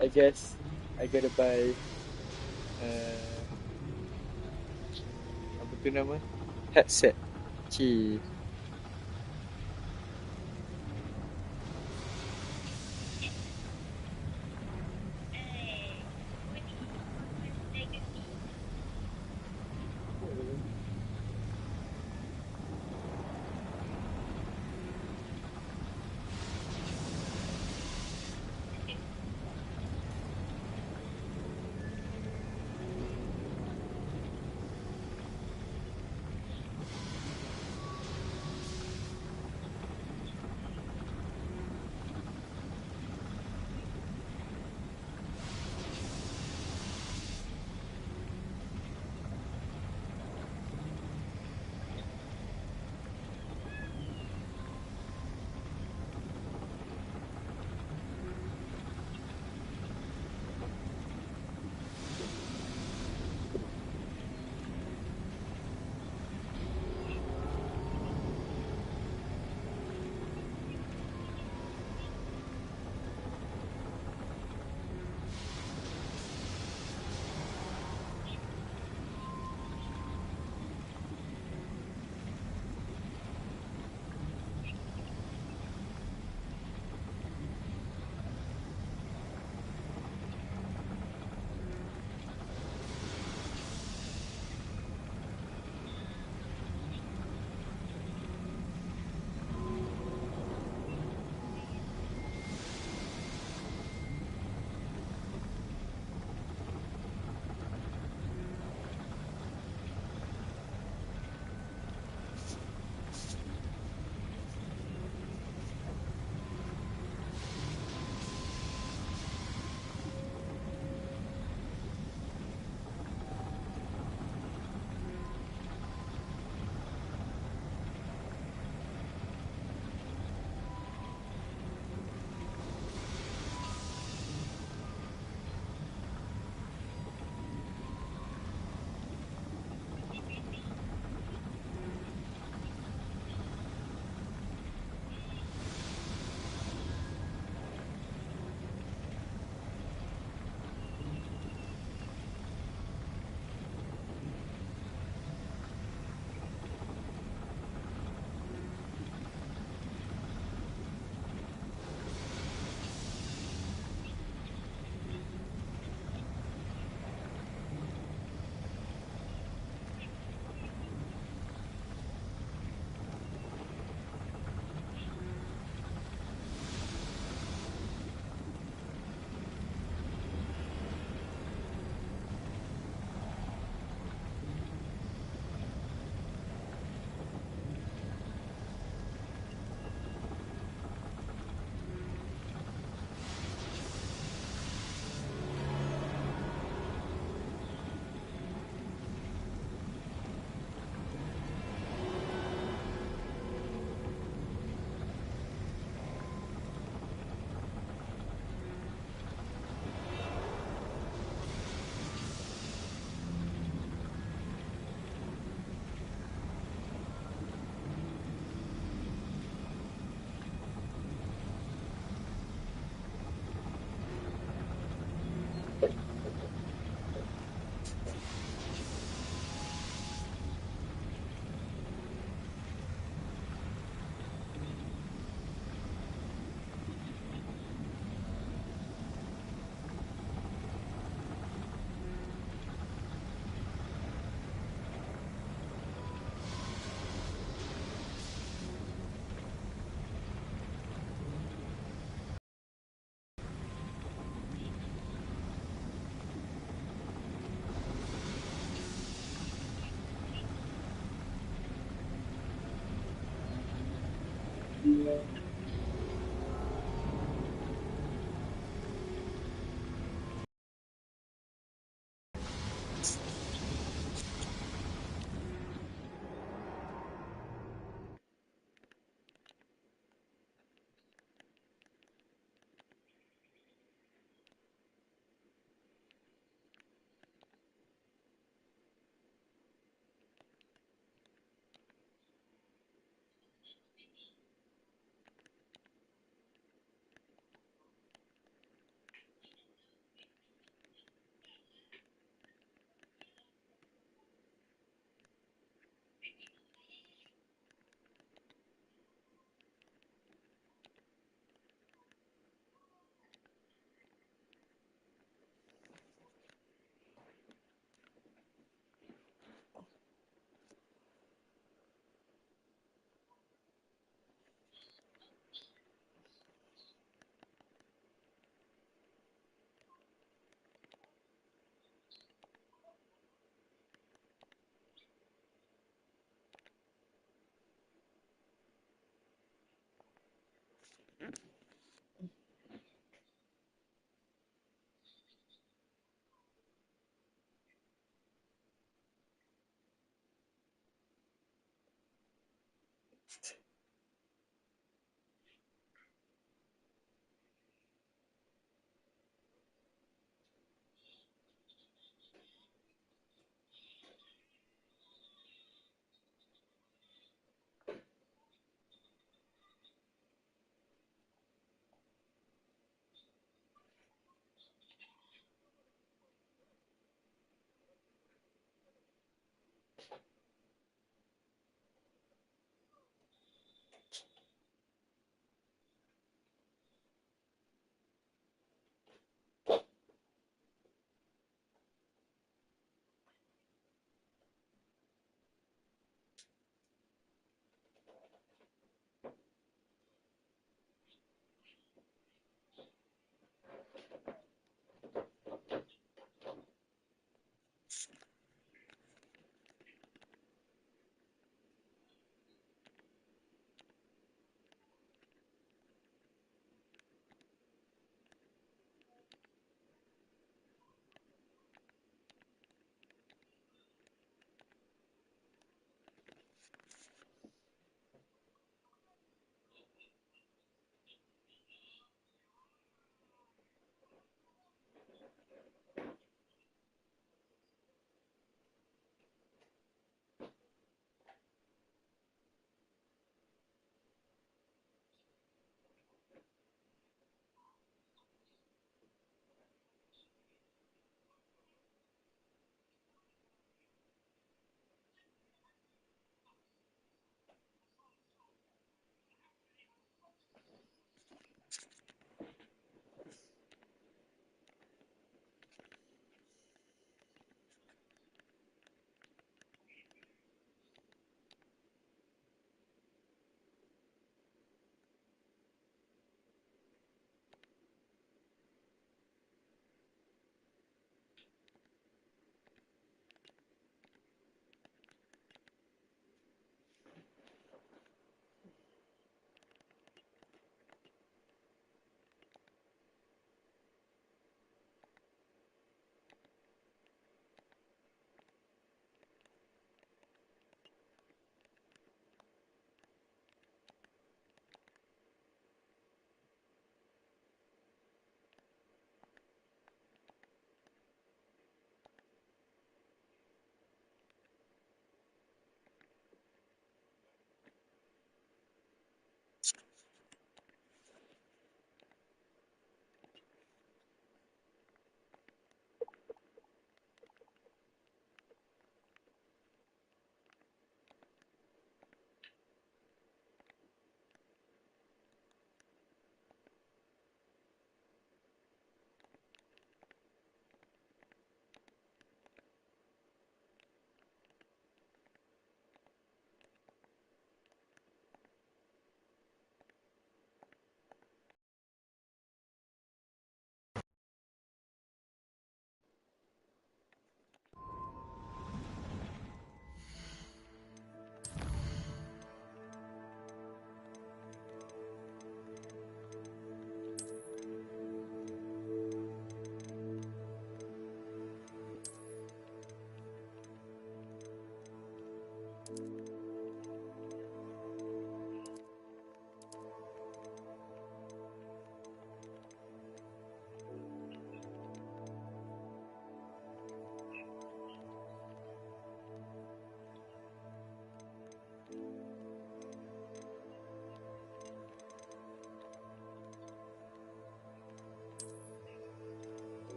I guess I gotta buy apa tu nama? Headset. Cik.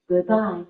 Goodbye.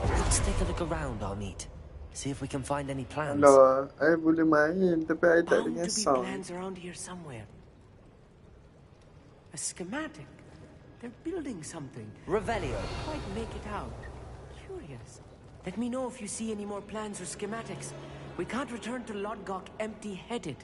Let's take a look around, Amit. See if we can find any plans. Hello, I boleh main tapi I tak Bound dengar to be sound. plans around here somewhere. A schematic. They're building something. Revelio. Quite make it out. Curious. Let me know if you see any more plans or schematics. We can't return to Lodgok empty-headed.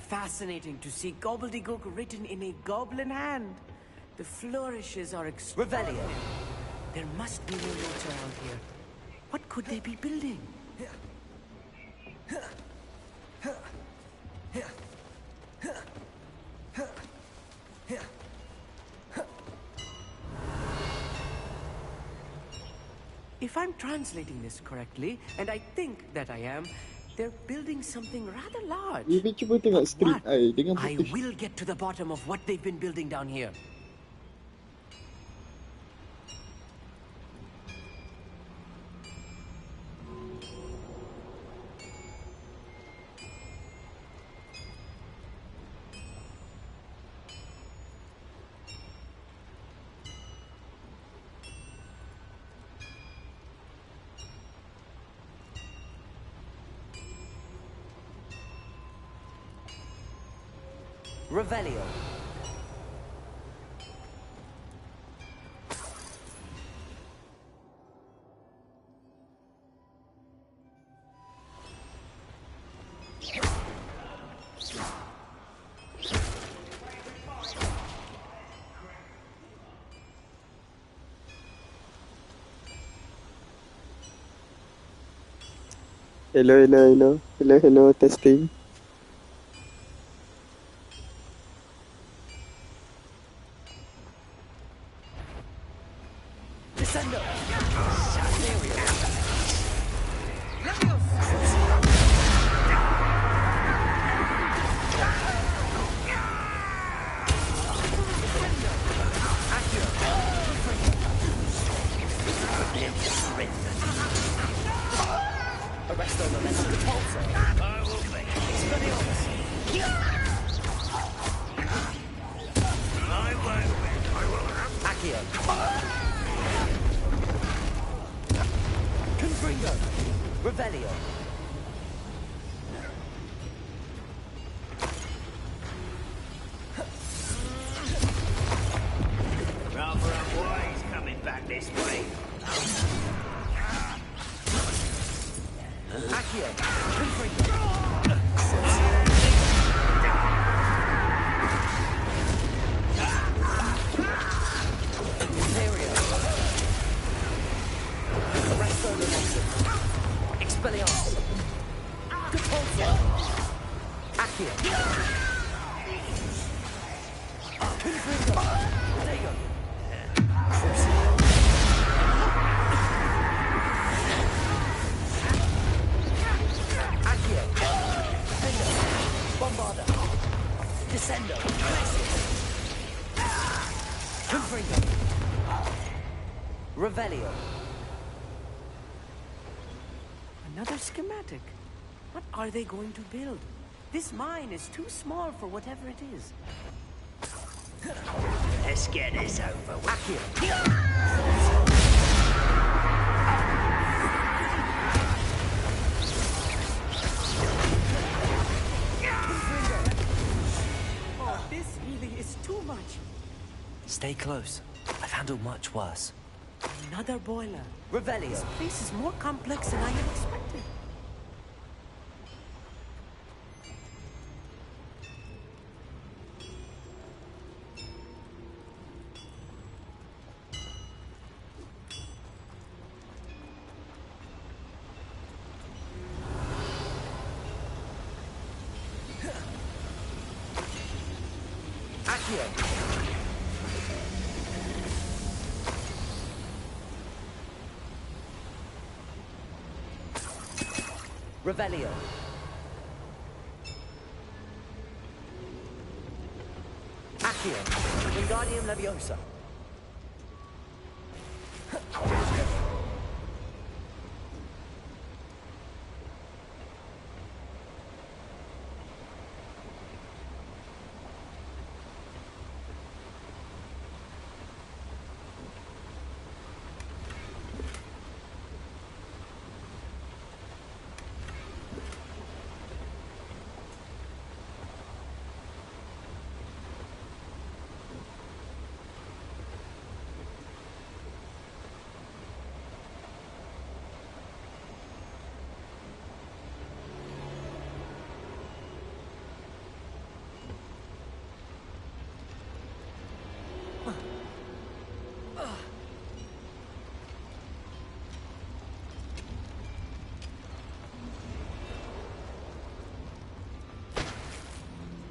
Fascinating to see gobbledygook written in a goblin hand. The flourishes are extraordinary. There must be more notes around here. What could they be building? If I'm translating this correctly, and I think that I am, they're building something rather large. Bibi cuba tengok street What? I dengan I putih. will get to the bottom of what they've been building down here. Revelio. Hello, hello, hello. Hello, hello, testing. Descendo! There we are. Leviosa! Arresto momentum repulsor. I will be. Expelliarmus. I will have Accio. Confringo. Revelio. Rather unwise coming back this way. Accio. Confringo. Arresto momentum. Expelliarmus. Repulsor. Accio. Confringo. There you go. Accio. Bombarda. Descendo. Confringo. Revelio. Another schematic. What are they going to build? This mine is too small for whatever it is. Let's get this over with. Accio. Oh, this really is too much. Stay close. I've handled much worse. Another boiler. Revelio. This place is more complex than I had expected. Accio. Revelio. Accio. Wingardium Leviosa.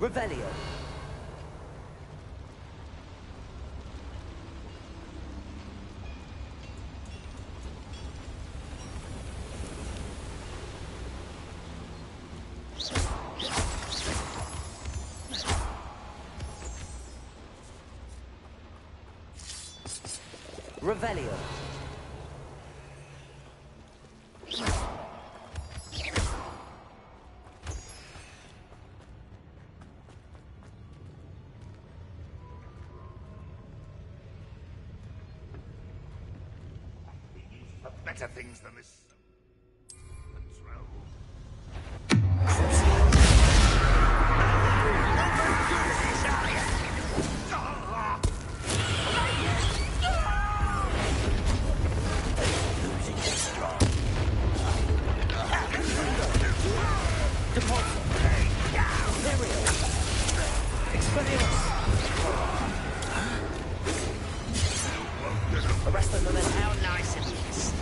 Revelio. Revelio. Better things than this. Control. Arrest them and then How nice it is.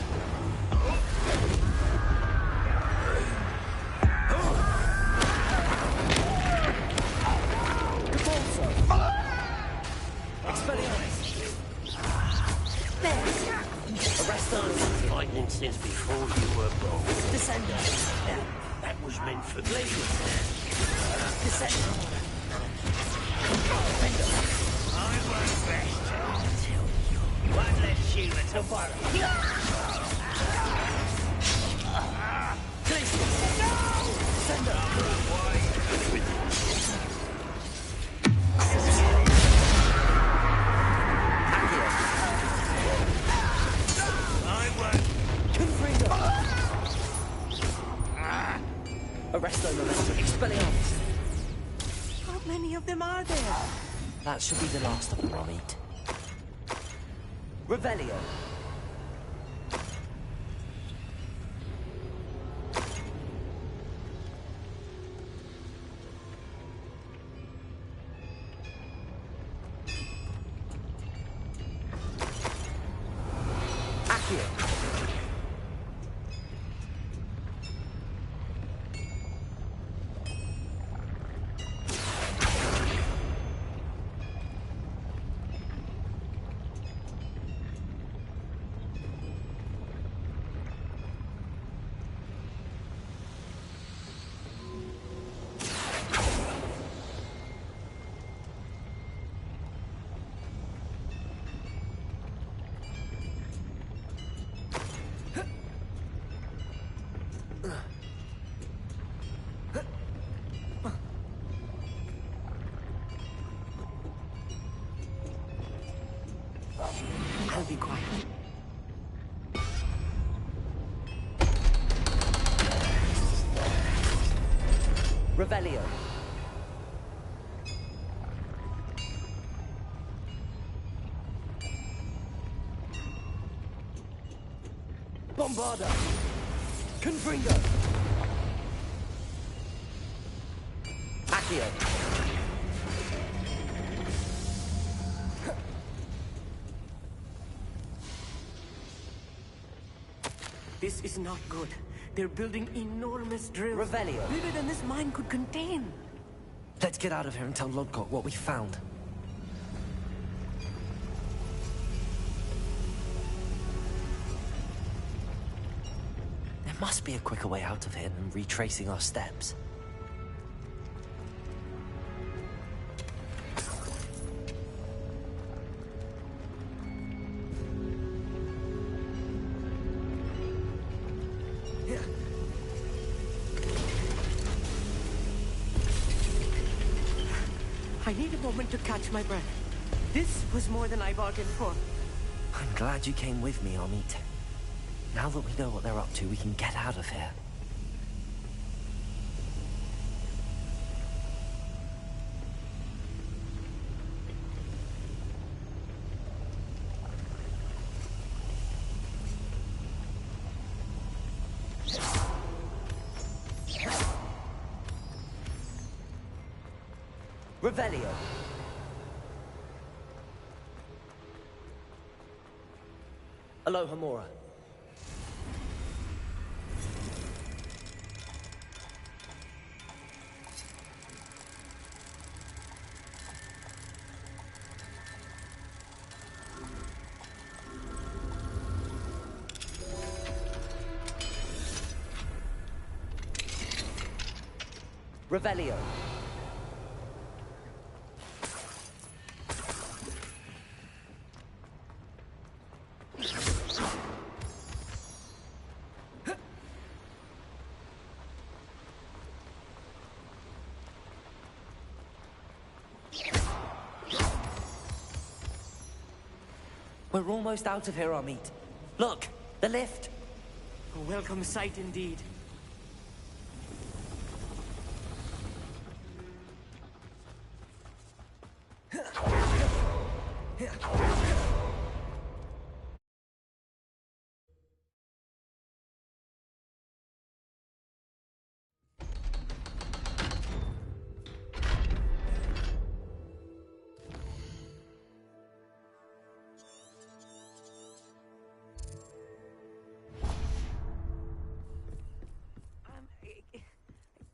I won't rest until you. One less human to worry. Arresto momentum, expelliarmus. How many of them are there? That should be the last of them, Ramit. Revelio. Accio. I'll be quiet. Revelio. Bombarda. Confringo. Accio. This is not good. They're building enormous drills. Revelio. Bigger than this mine could contain. Let's get out of here and tell Lodcock what we found. There must be a quicker way out of here than retracing our steps. I need a moment to catch my breath. This was more than I bargained for. I'm glad you came with me, Amit. Now that we know what they're up to, we can get out of here. Revelio. Aloha Mora. Revelio. We're almost out of here, Amit. Look, the lift. A welcome sight indeed.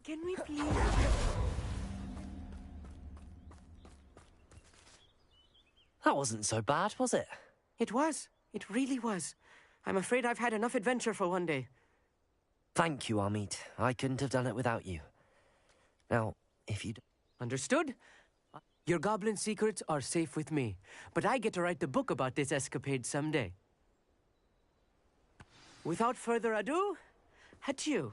Can we please... That wasn't so bad, was it? It was. It really was. I'm afraid I've had enough adventure for one day. Thank you, Amit. I couldn't have done it without you. Now, if if you... Understood? Your goblin secrets are safe with me, but I get to write the book about this escapade someday. Without further ado, adieu.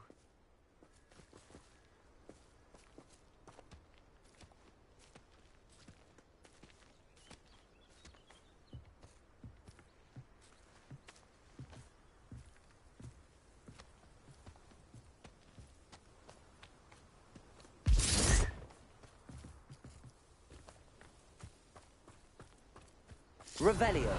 Revelio.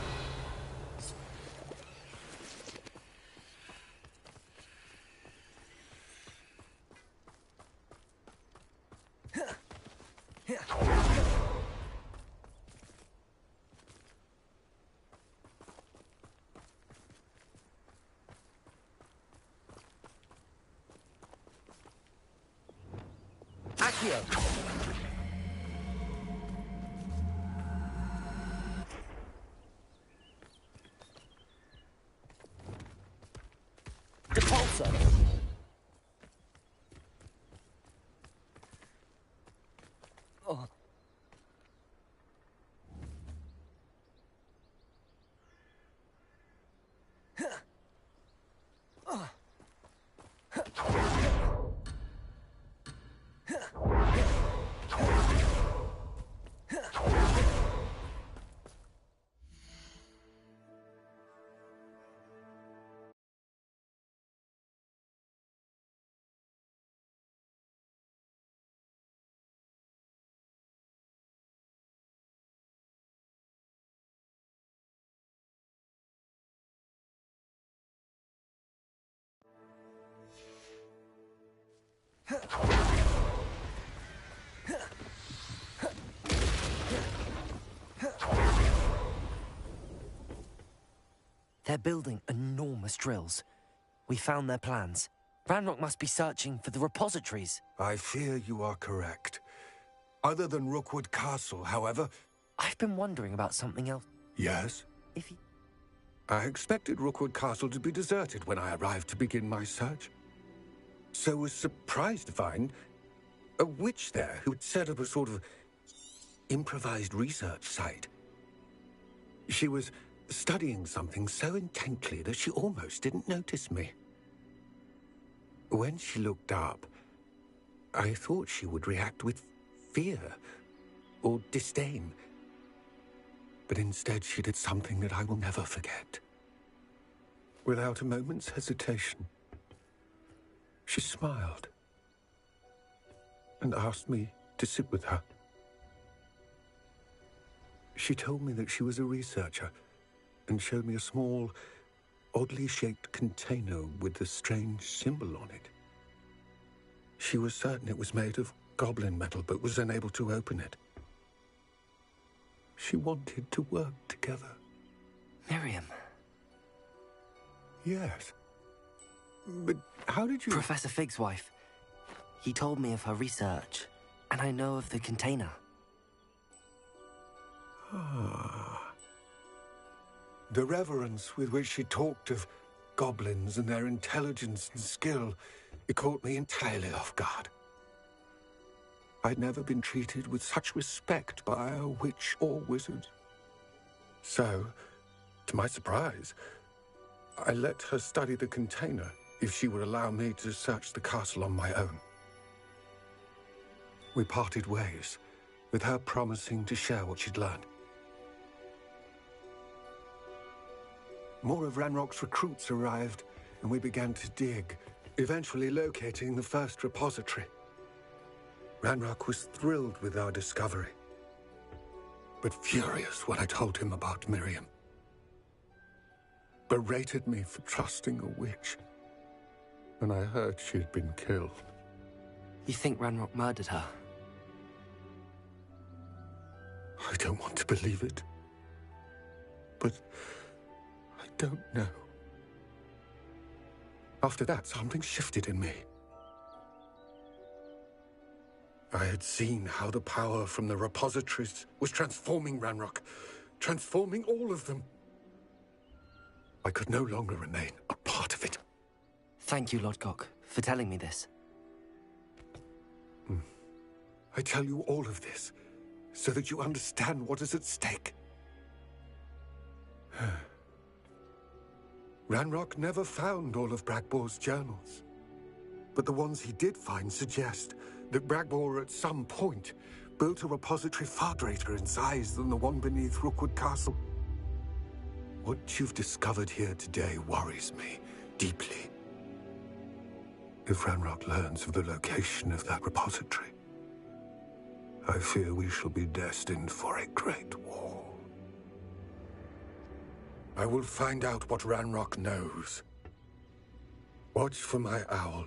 Accio. Repulsor. Oh. They're building enormous drills. We found their plans. Ranrock must be searching for the repositories. I fear you are correct. Other than Rookwood Castle, however... I've been wondering about something else. Yes? If you... I expected Rookwood Castle to be deserted when I arrived to begin my search. So was surprised to find a witch there who'd set up a sort of improvised research site. She was studying something so intently that she almost didn't notice me. When she looked up, I thought she would react with fear or disdain. But instead she did something that I will never forget. Without a moment's hesitation, she smiled and asked me to sit with her. She told me that she was a researcher and showed me a small, oddly shaped container with a strange symbol on it. She was certain it was made of goblin metal, but was unable to open it. She wanted to work together. Miriam. Yes. But how did you... Professor Fig's wife. He told me of her research, and I know of the container. Ah. The reverence with which she talked of goblins and their intelligence and skill, it caught me entirely off guard. I'd never been treated with such respect by a witch or wizard. So, to my surprise, I let her study the container if she would allow me to search the castle on my own. We parted ways, with her promising to share what she'd learned. More of Ranrock's recruits arrived, and we began to dig, eventually locating the first repository. Ranrock was thrilled with our discovery, but furious when I told him about Miriam. Berated me for trusting a witch, and I heard she'd been killed. You think Ranrock murdered her? I don't want to believe it, but I don't know. After that, something shifted in me. I had seen how the power from the repositories was transforming Ranrock, transforming all of them. I could no longer remain a part of it. Thank you, Lodgok, for telling me this. I tell you all of this so that you understand what is at stake. Ranrock never found all of Bragbor's journals, but the ones he did find suggest that Bragbor at some point built a repository far greater in size than the one beneath Rookwood Castle. What you've discovered here today worries me deeply. If Ranrock learns of the location of that repository, I fear we shall be destined for a great war. I will find out what Ranrock knows. Watch for my owl.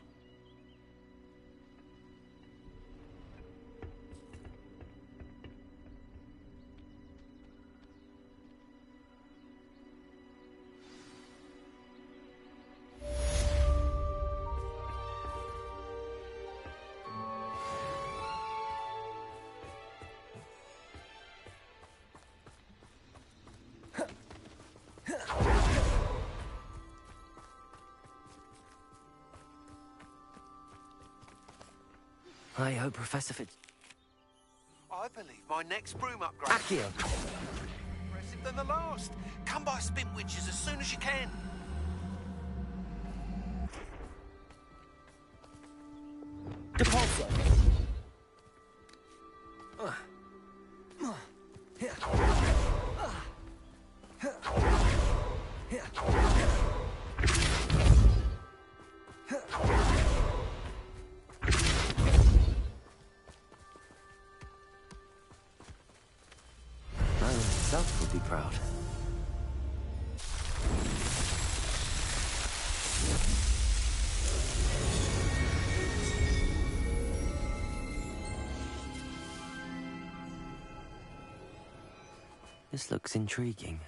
I hope Professor Fitz... I believe my next broom upgrade Accio! is more impressive than the last. Come by Spin Witches as soon as you can. Depulso! Merlin himself would be proud. This looks intriguing.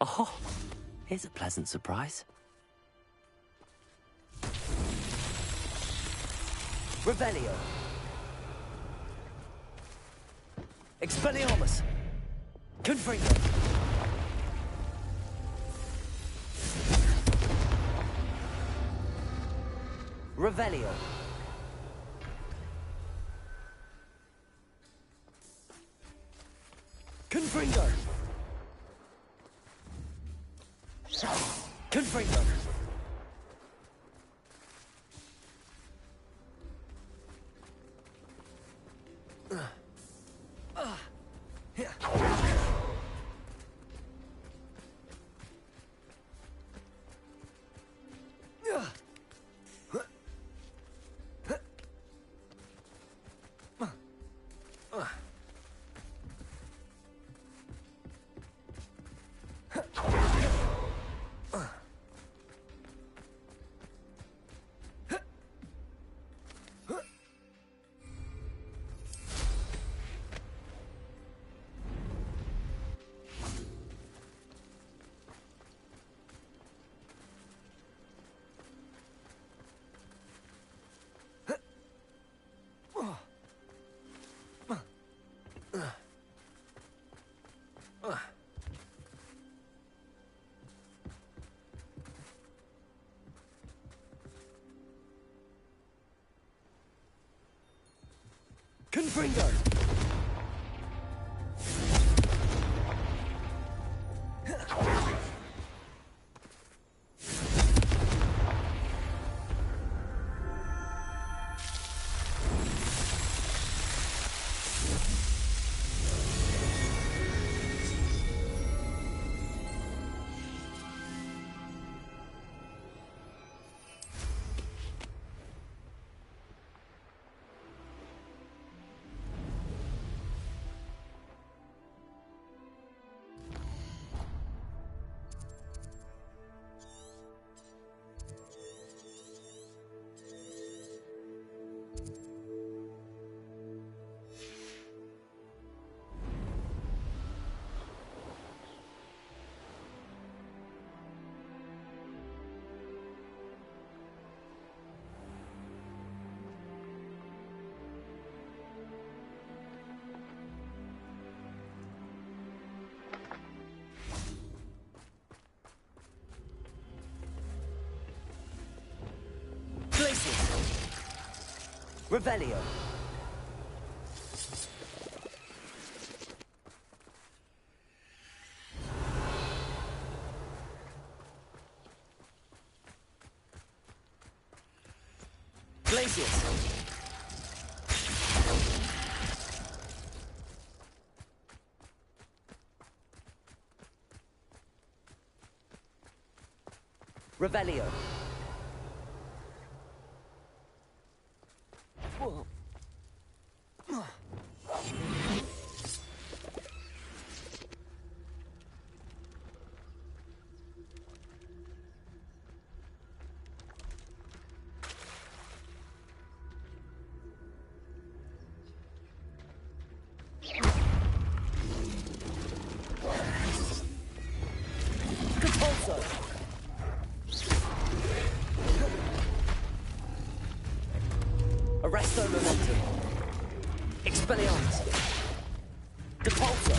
Oh, here's a pleasant surprise. Revelio. Expelliarmus. Confringo. Revelio. Confringo. Confringo. Confringo! Revelio. Glacius. Revelio. Whoa. Compulso. Arresto momentum. Expelliarmus. Depulso.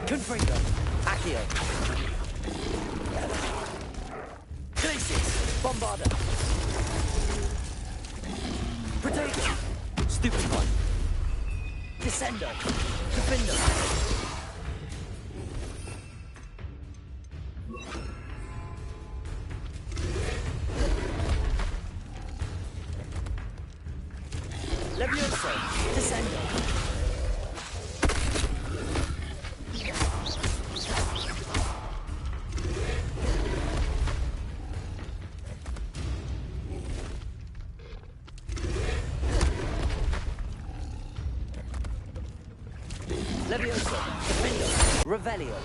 Confringo. Accio. Glacius. Bombarda. Protego. Stupefy. Descendo. Defendo. Levioso. Descendo. Levioso. Defendo. Revelio.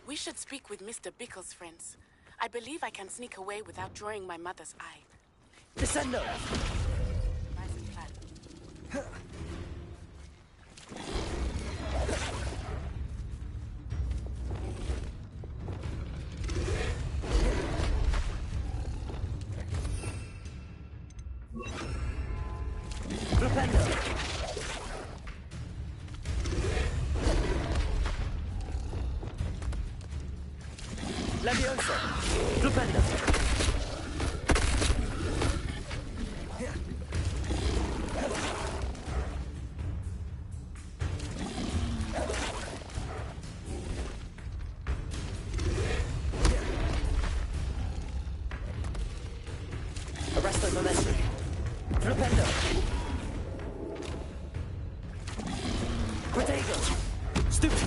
We should speak with Mr. Bickle's friends. I believe I can sneak away without drawing my mother's eye. Descendo. Rising plan. Propendo. Levioso. Propendo. Arresto momentum. Propendo. Protego. Stupefy.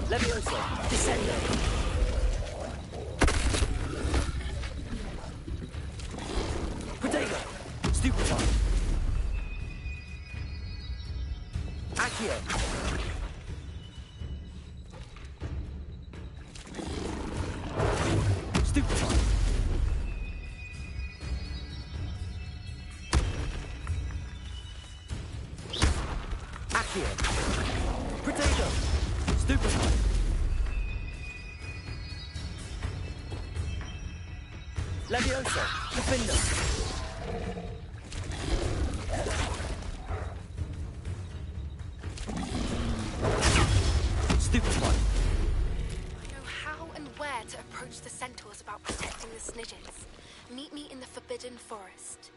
Levioso. Descendo. Protego. Stupefy. Accio. Stupefy. Accio. Protego. Stupefy. Levioso. Defendo. Stupefy. I know how and where to approach the centaurs about protecting the Snidgets. Meet me in the Forbidden Forest.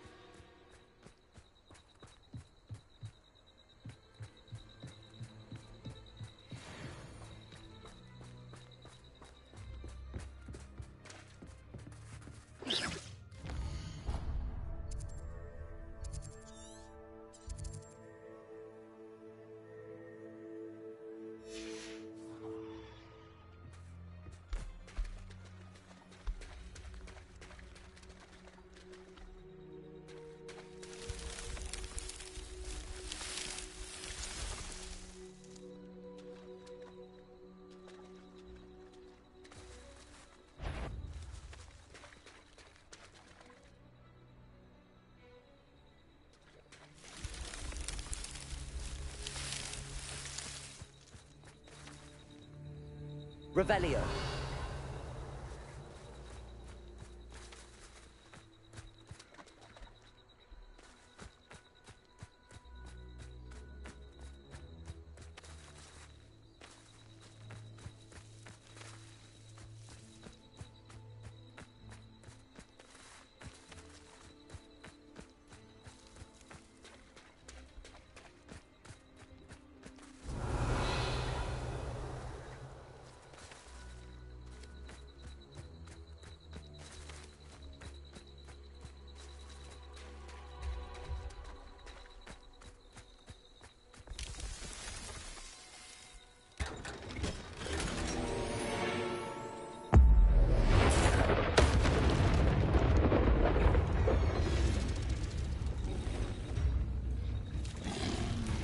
Revelio.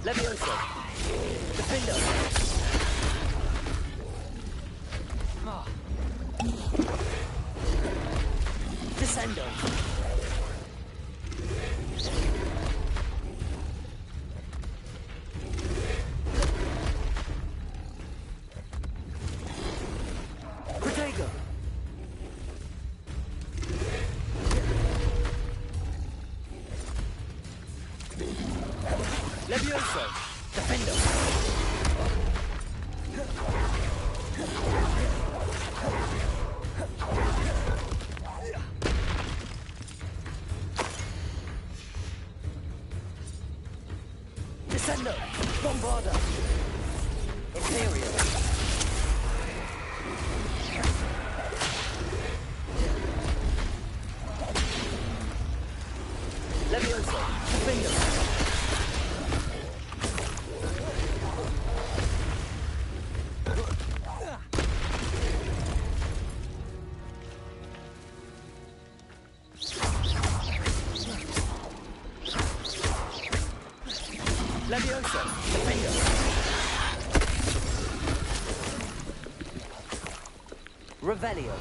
Levioso. Defendo. Descendo. Protego. Levioso. Defendo. Descendo. Bombarda. Imperial. Levioso. Defendo. Levioso. Defendo. Revelio.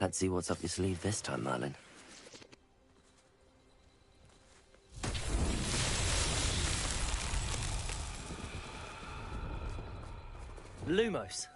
Let's see what's up your sleeve this time, Merlin. Lumos.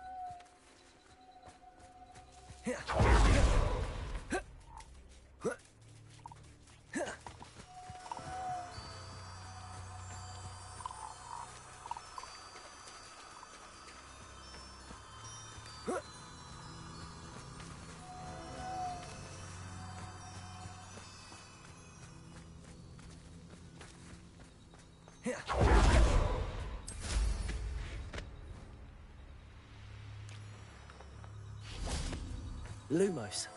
Lumos.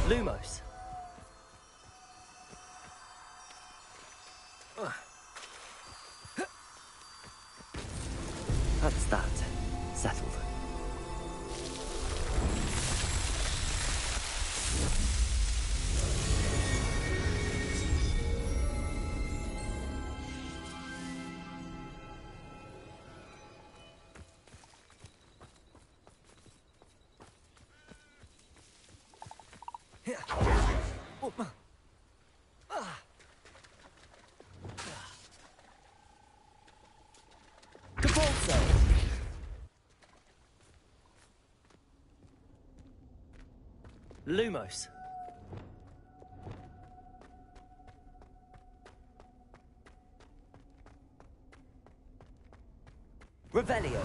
Lumos. That's that. Settled. Lumos. Revelio.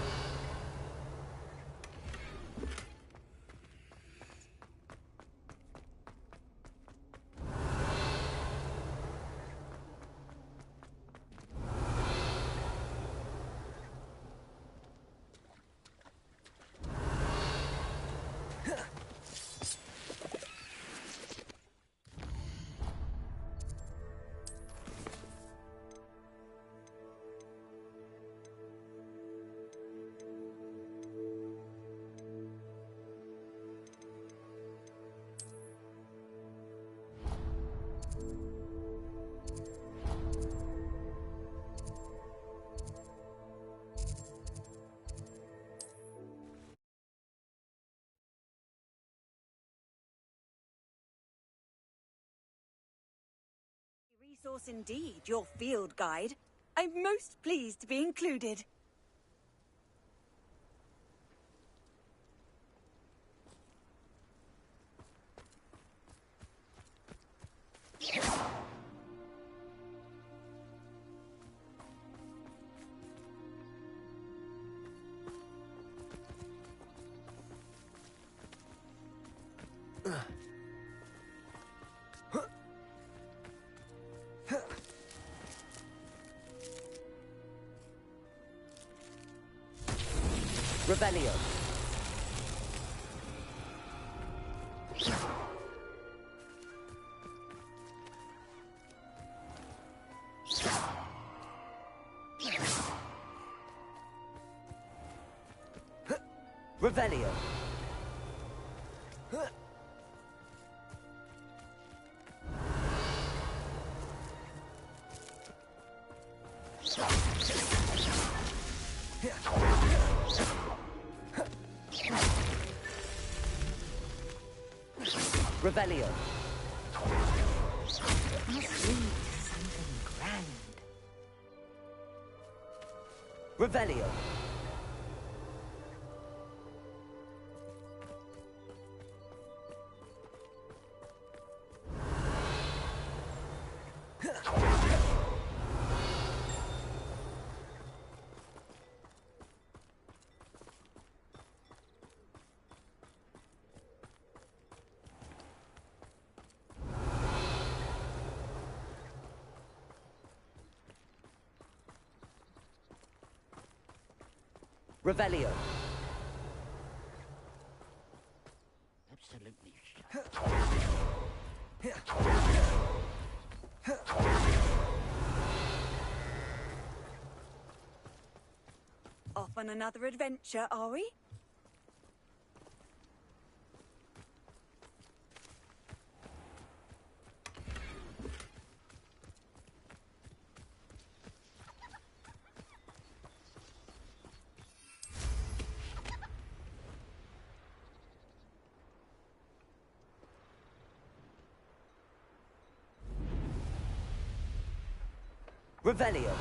Resource indeed, your field guide. I'm most pleased to be included. Revelio. Revelio. Revelio. Must lead to something grand. Revelio. Revelio. Absolutely Off on another adventure, are we? Revelio.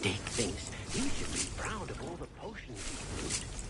Dick thinks he should be proud of all the potions he brewed.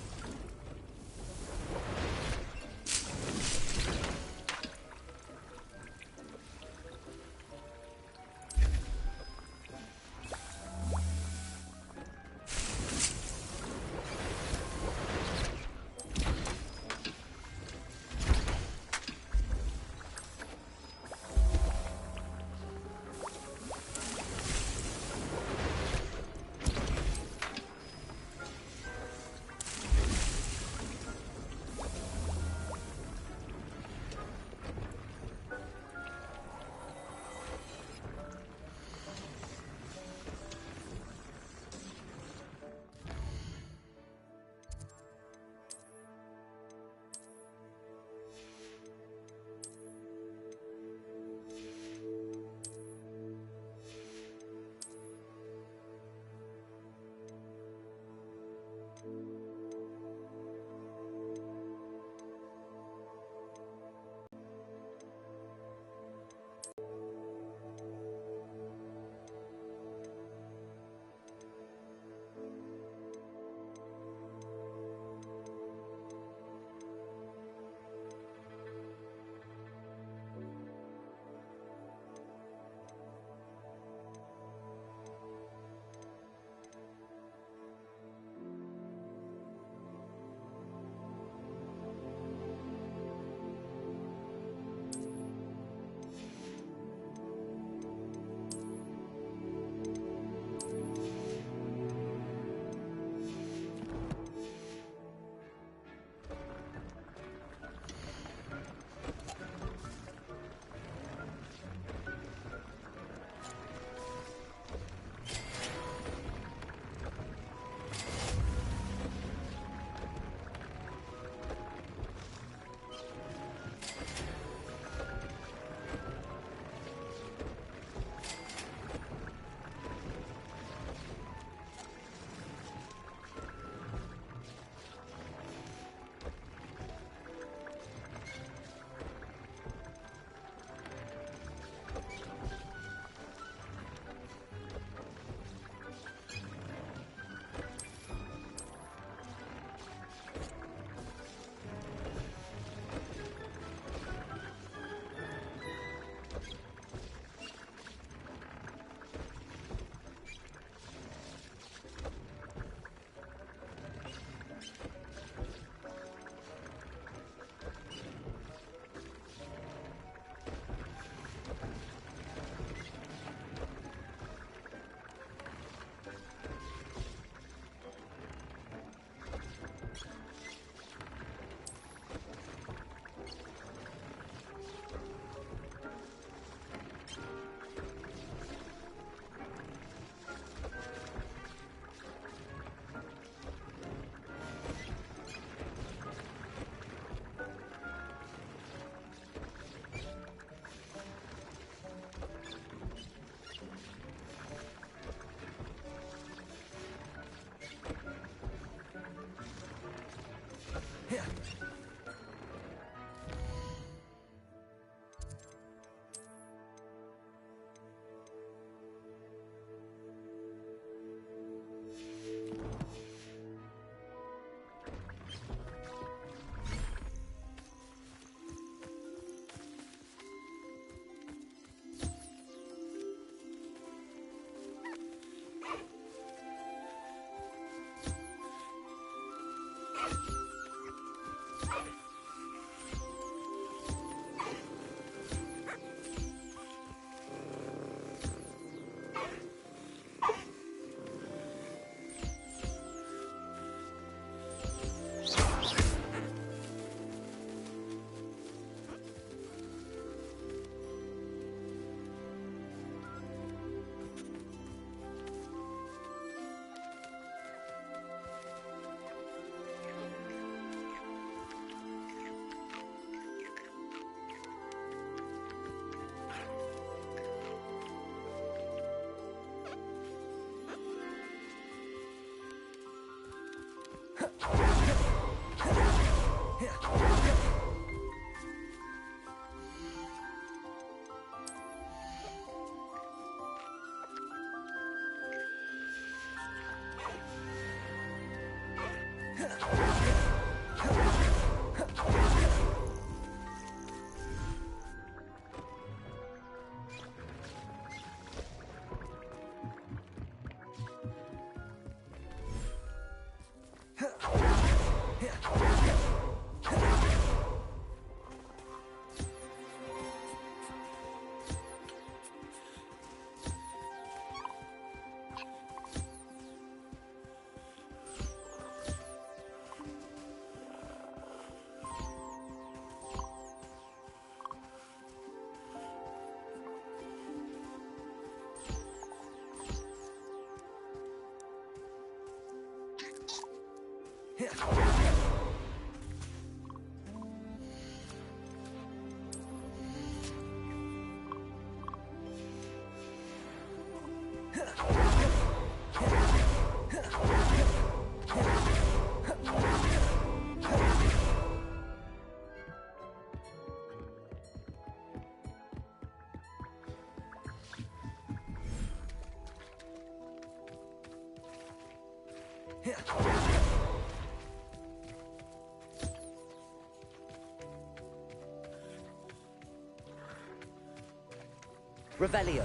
Revelio.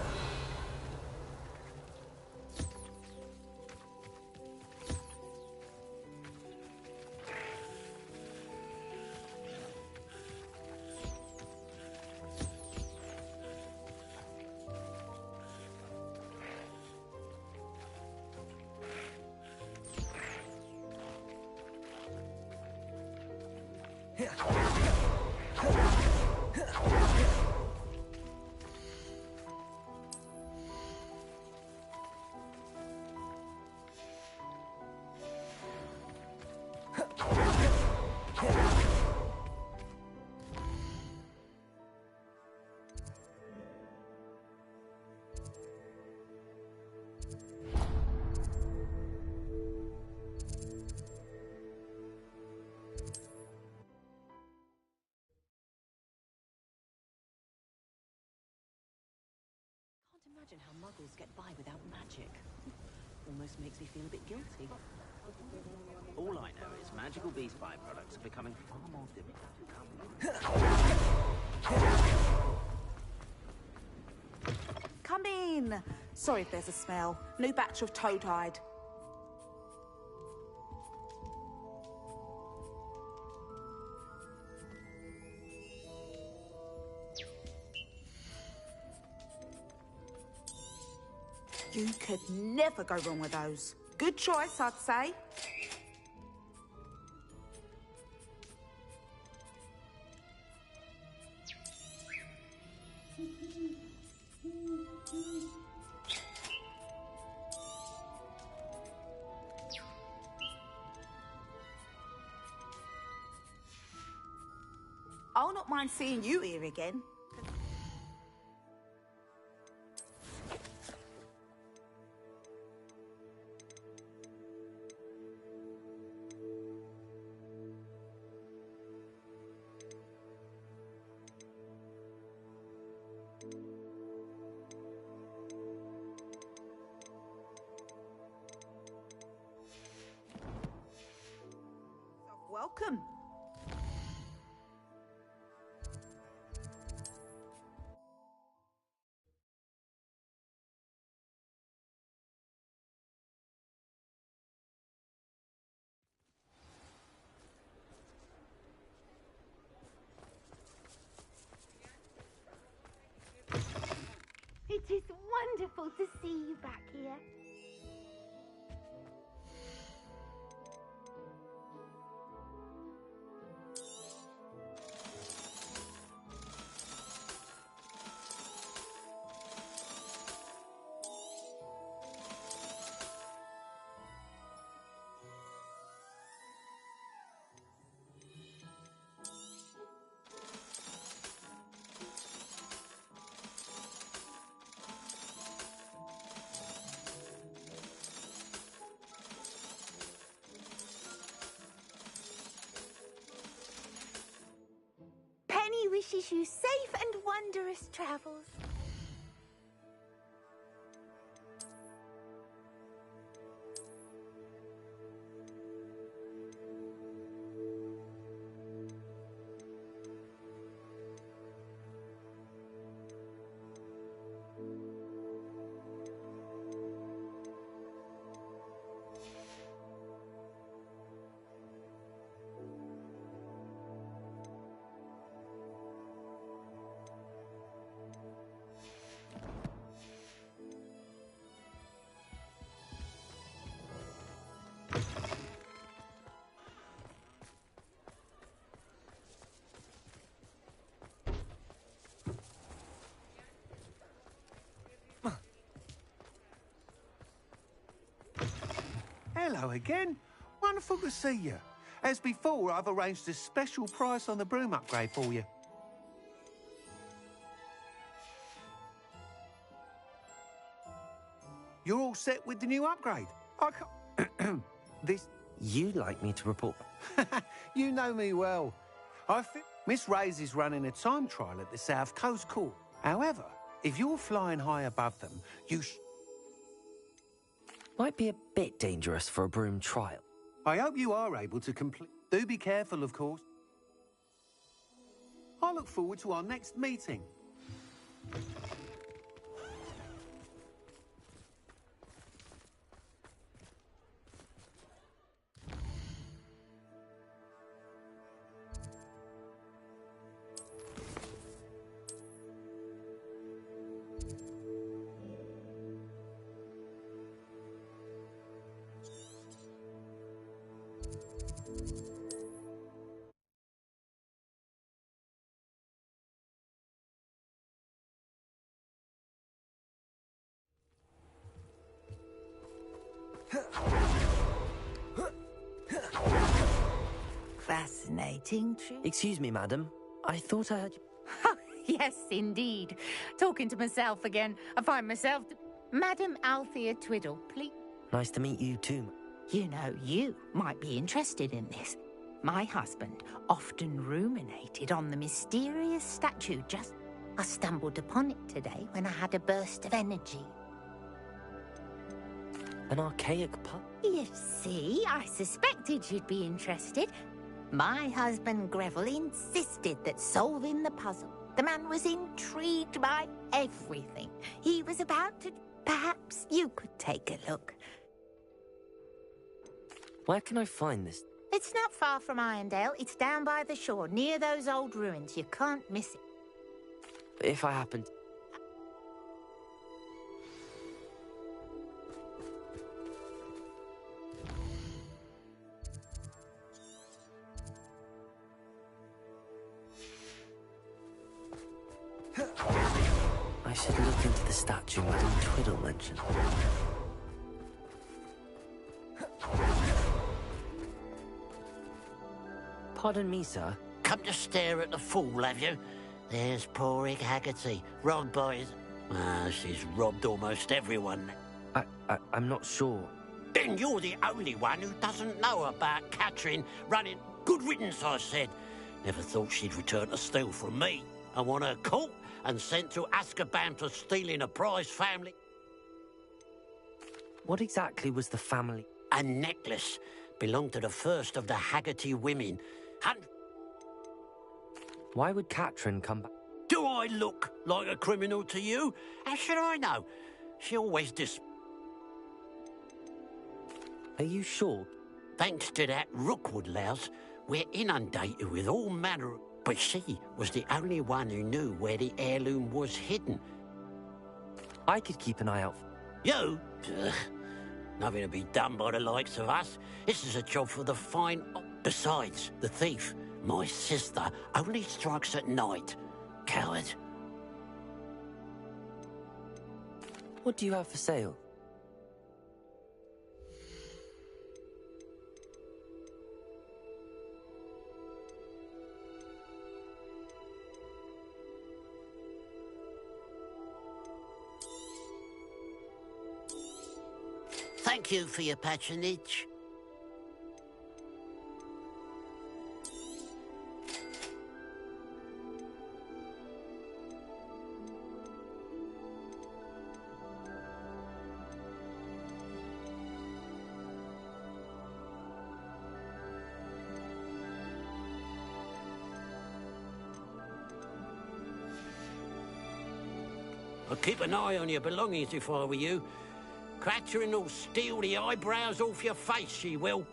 Can't imagine how muggles get by without magic. Almost makes me feel a bit guilty. All I know is magical beast byproducts are becoming far more difficult to come by. Come in. Sorry if there's a smell. New batch of toad-hide. You could never go wrong with those. Good choice, I'd say. I'll not mind seeing you here again. Welcome. It is wonderful to see you back here. Penny wishes you safe and wondrous travels. Hello again. Wonderful to see you. As before, I've arranged a special price on the broom upgrade for you. You're all set with the new upgrade. I can't... This... You'd like me to report... You know me well. I think Miss Ray's is running a time trial at the South Coast Court. However, if you're flying high above them, you Might be a bit dangerous for a broom trial. I hope you are able to complete... Do be careful, of course. I look forward to our next meeting. Fascinating. Excuse me, madam. I thought I heard you... Yes, indeed. Talking to myself again. I find myself... Madam Althea Twiddle, please. Nice to meet you too. You know, you might be interested in this. My husband often ruminated on the mysterious statue just... I stumbled upon it today when I had a burst of energy. An archaic pup? You see, I suspected you'd be interested. My husband Greville insisted that solving the puzzle, the man was intrigued by everything. He was about to... Perhaps you could take a look. Where can I find this? It's not far from Irondale. It's down by the shore, near those old ruins. You can't miss it. If I happen... I should look into the statue Madam Twiddle mentioned. Pardon me, sir. Come to stare at the fool, have you? There's poor Ig Haggerty, robbed by his... she's robbed almost everyone. I'm not sure. Then you're the only one who doesn't know about Catherine running... Good riddance, I said. Never thought she'd return to steal from me. I want her caught and sent to Azkaban for stealing a prize family. What exactly was the family? A necklace. Belonged to the first of the Haggerty women. Why would Catherine come back? Do I look like a criminal to you? How should I know? She always Are you sure? Thanks to that Rookwood louse, we're inundated with all manner of... But she was the only one who knew where the heirloom was hidden. I could keep an eye out. You? Ugh. Nothing to be done by the likes of us. This is a job for the fine... Besides, the thief, my sister, only strikes at night. Coward. What do you have for sale? Thank you for your patronage. I'd keep an eye on your belongings if I were you. Catherine will steal the eyebrows off your face, she will.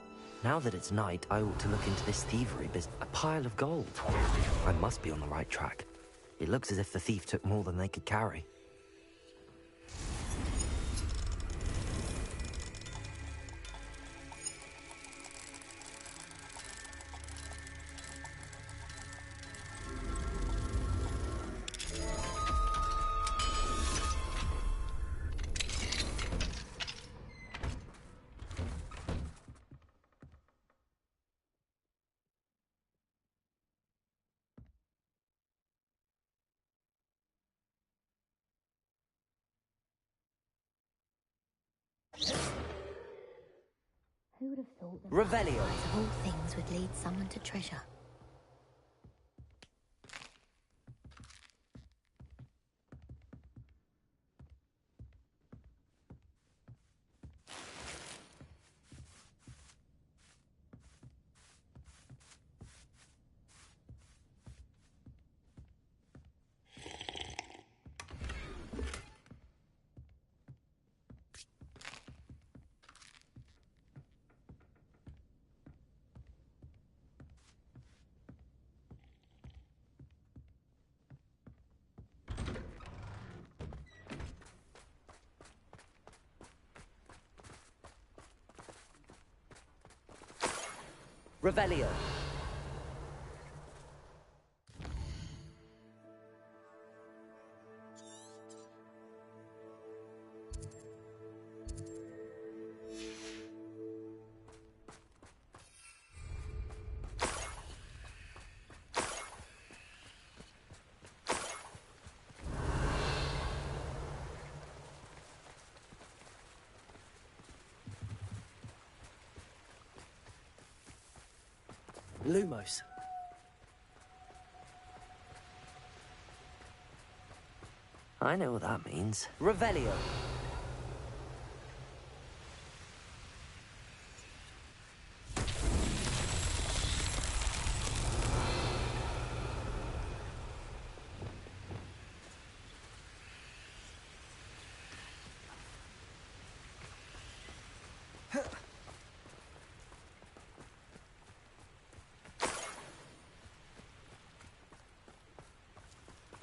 Now that it's night, I ought to look into this thievery business. A pile of gold. I must be on the right track. It looks as if the thief took more than they could carry. Who would have thought that Revelio. of all things would lead someone to treasure? Revelio. Lumos. I know what that means. Revelio.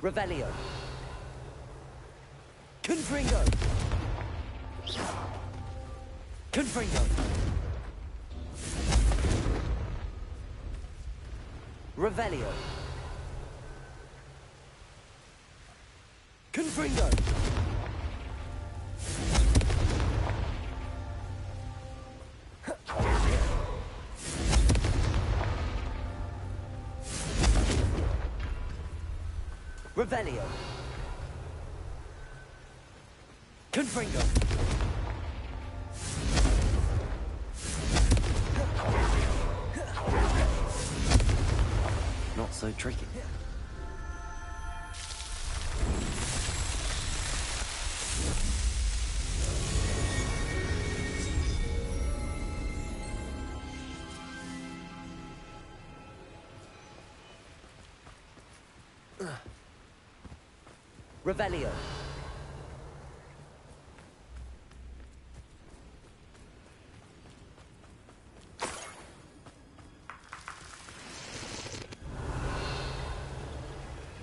Revelio. Confringo. Confringo. Revelio. Confringo. Revelio. Confringo. Not so tricky. Revelio.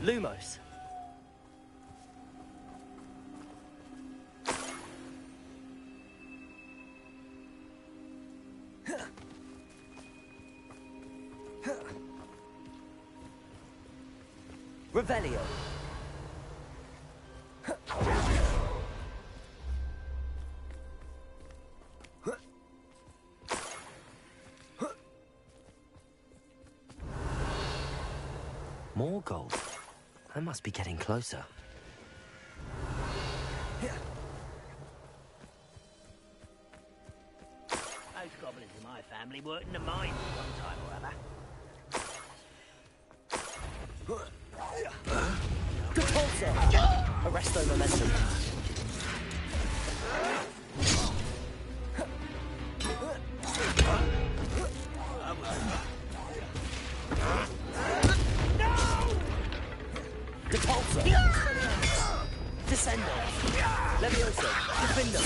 Lumos. Revelio. More gold. I must be getting closer. Those goblins in my family worked in the mines at one time or other. Repulsor. Arresto momentum. Repulsor. Descendo. Levioso. Defendo.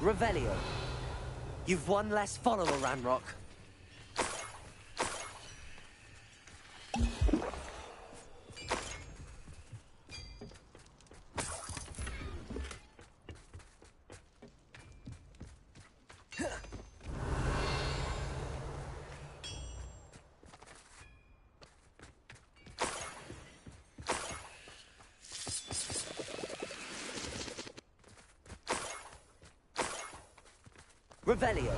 Revelio. You've one less follower, Ranrock. Revelio.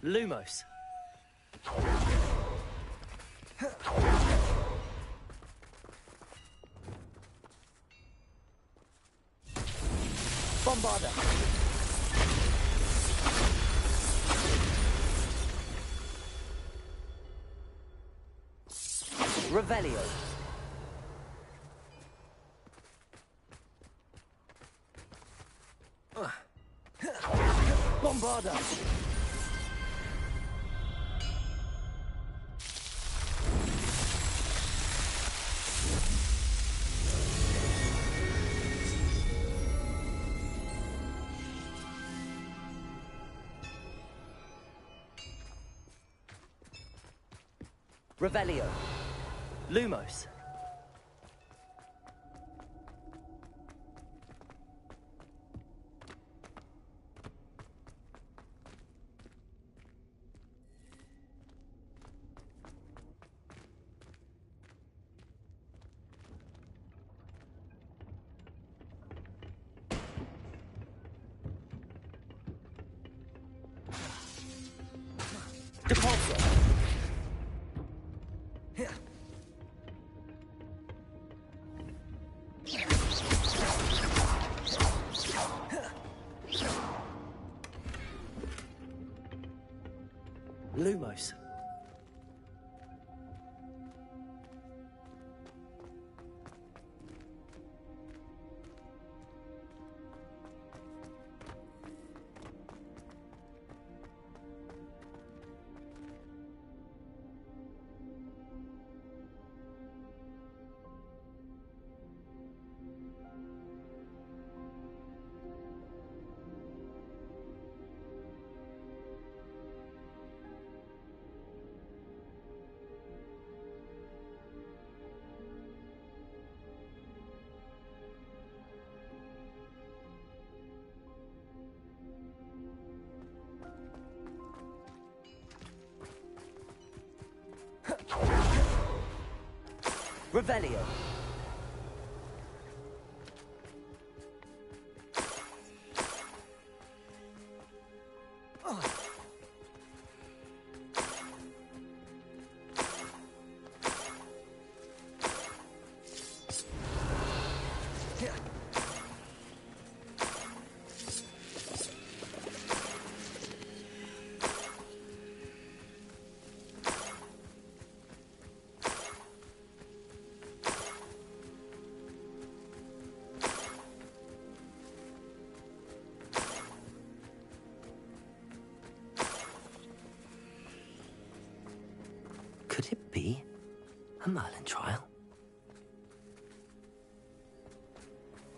Lumos. Bombarda! Revelio. Bombarda! Revelio. Lumos. Depulso. Lumos. Revelio. Could it be a Merlin trial?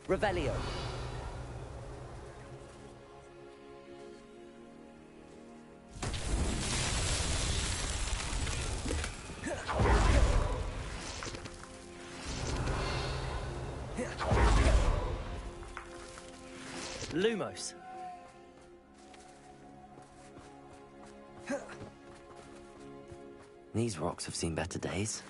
Revelio. Lumos. These rocks have seen better days.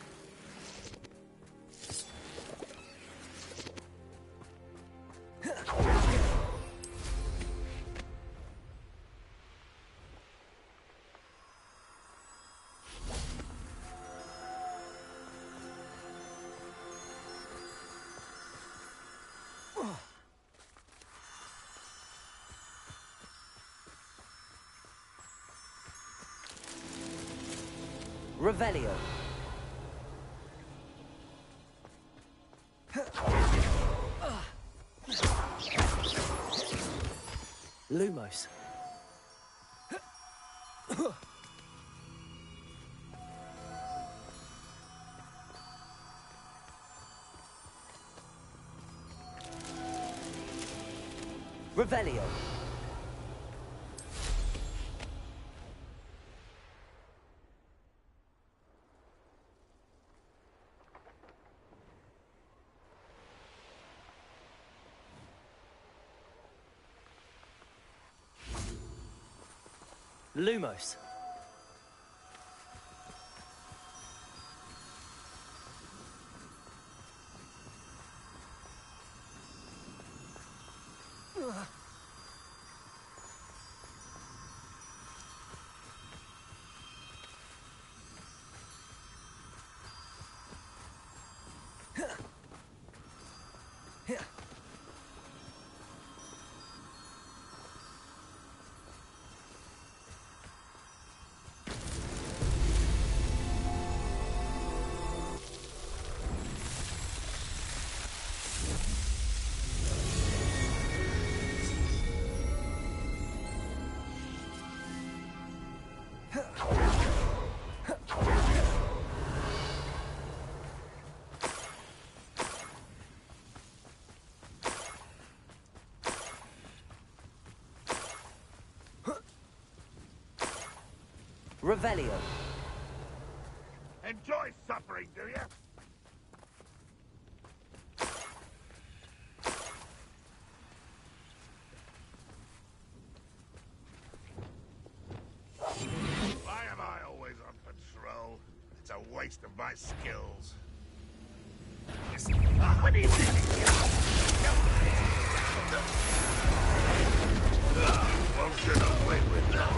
Revelio. Lumos. Revelio. Lumos. Revelio. Enjoy suffering, do you? Why am I always on patrol? It's a waste of my skills. What do you think? Won't get away with that.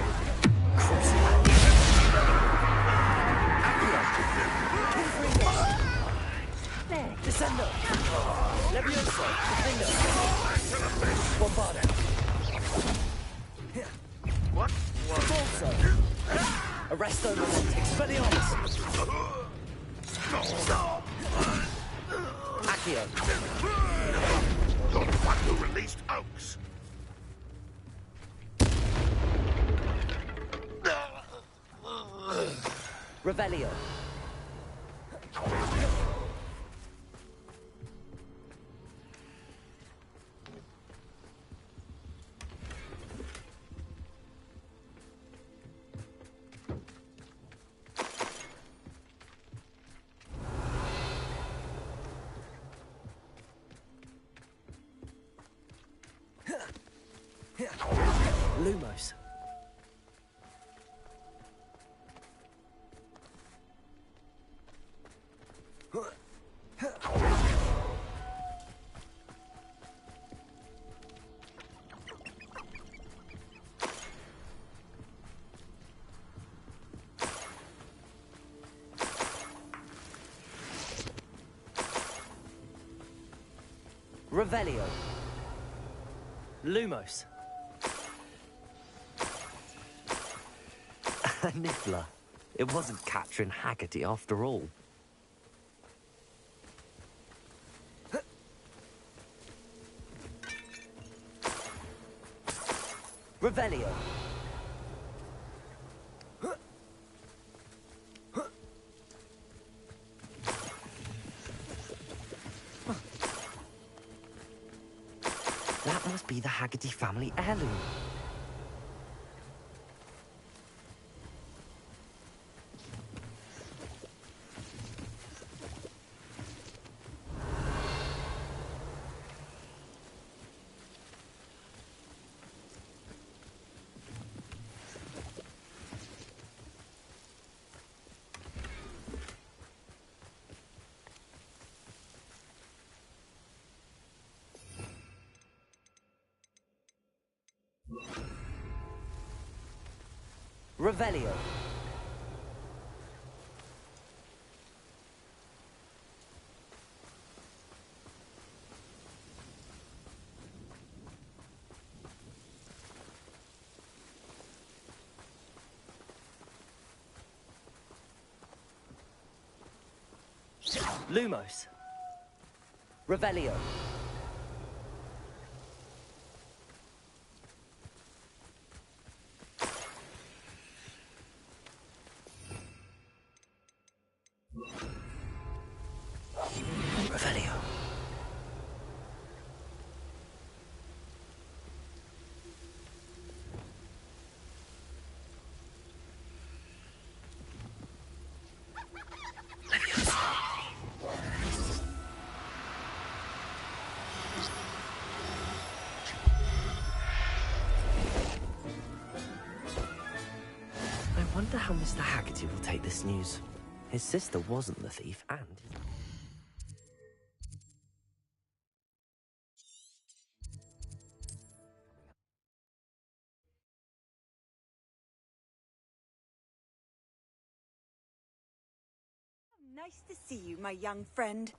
Descendo! Levioso! Defendo! Bombarda! What? Forza! Arresto Moment! Expelliarmus! Accio! You're the one who released Oaks. Revelio! Lumos. Revelio. Lumos. Niffler. It wasn't Catherine Haggerty after all. Revelio. That must be the Haggerty family heirloom. Revelio. Lumos. Revelio. Revelio. I wonder how Mr. Haggerty will take this news. His sister wasn't the thief, and... Nice to see you, my young friend.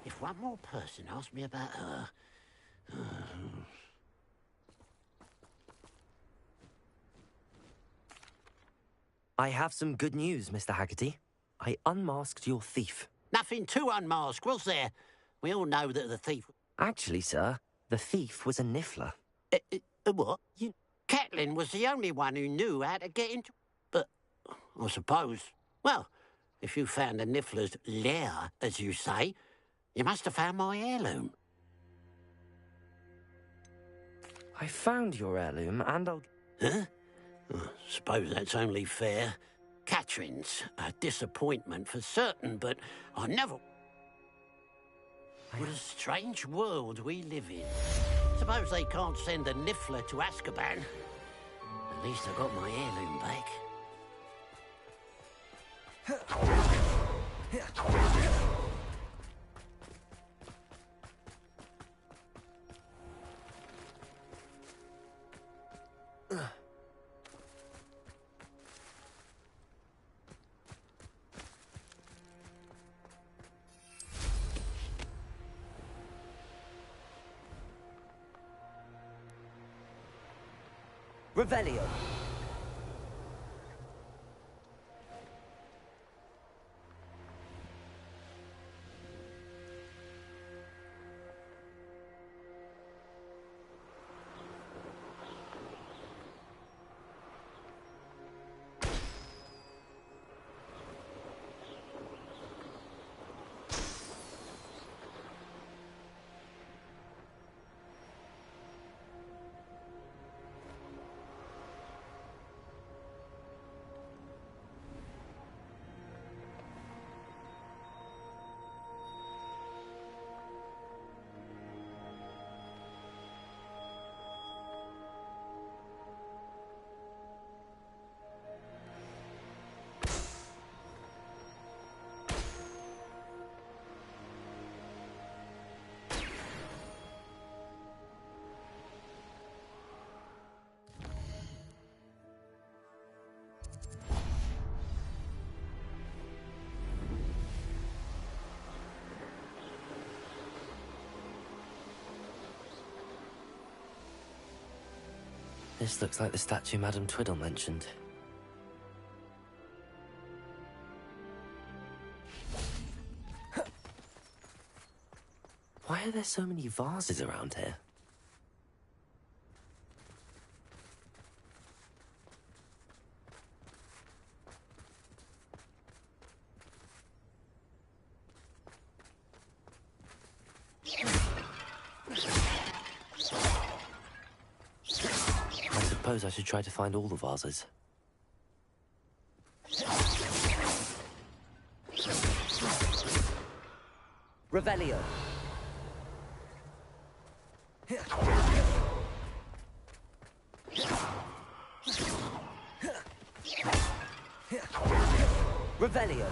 If one more person asked me about her... I have some good news, Mr. Haggerty. I unmasked your thief. Nothing to unmask, was there? We all know that the thief... Actually, sir, the thief was a Niffler. What? Catelyn was the only one who knew how to get into... But, I suppose... Well, If you found the Niffler's lair, as you say, you must have found my heirloom. I found your heirloom, and I'll... Huh? I suppose that's only fair. Catherine's a disappointment for certain, but I never... What a strange world we live in. Suppose they can't send a Niffler to Azkaban. At least I got my heirloom back. Revelio. This looks like the statue Madame Twiddle mentioned. Why are there so many vases around here? I suppose I should try to find all the vases. Revelio. Revelio.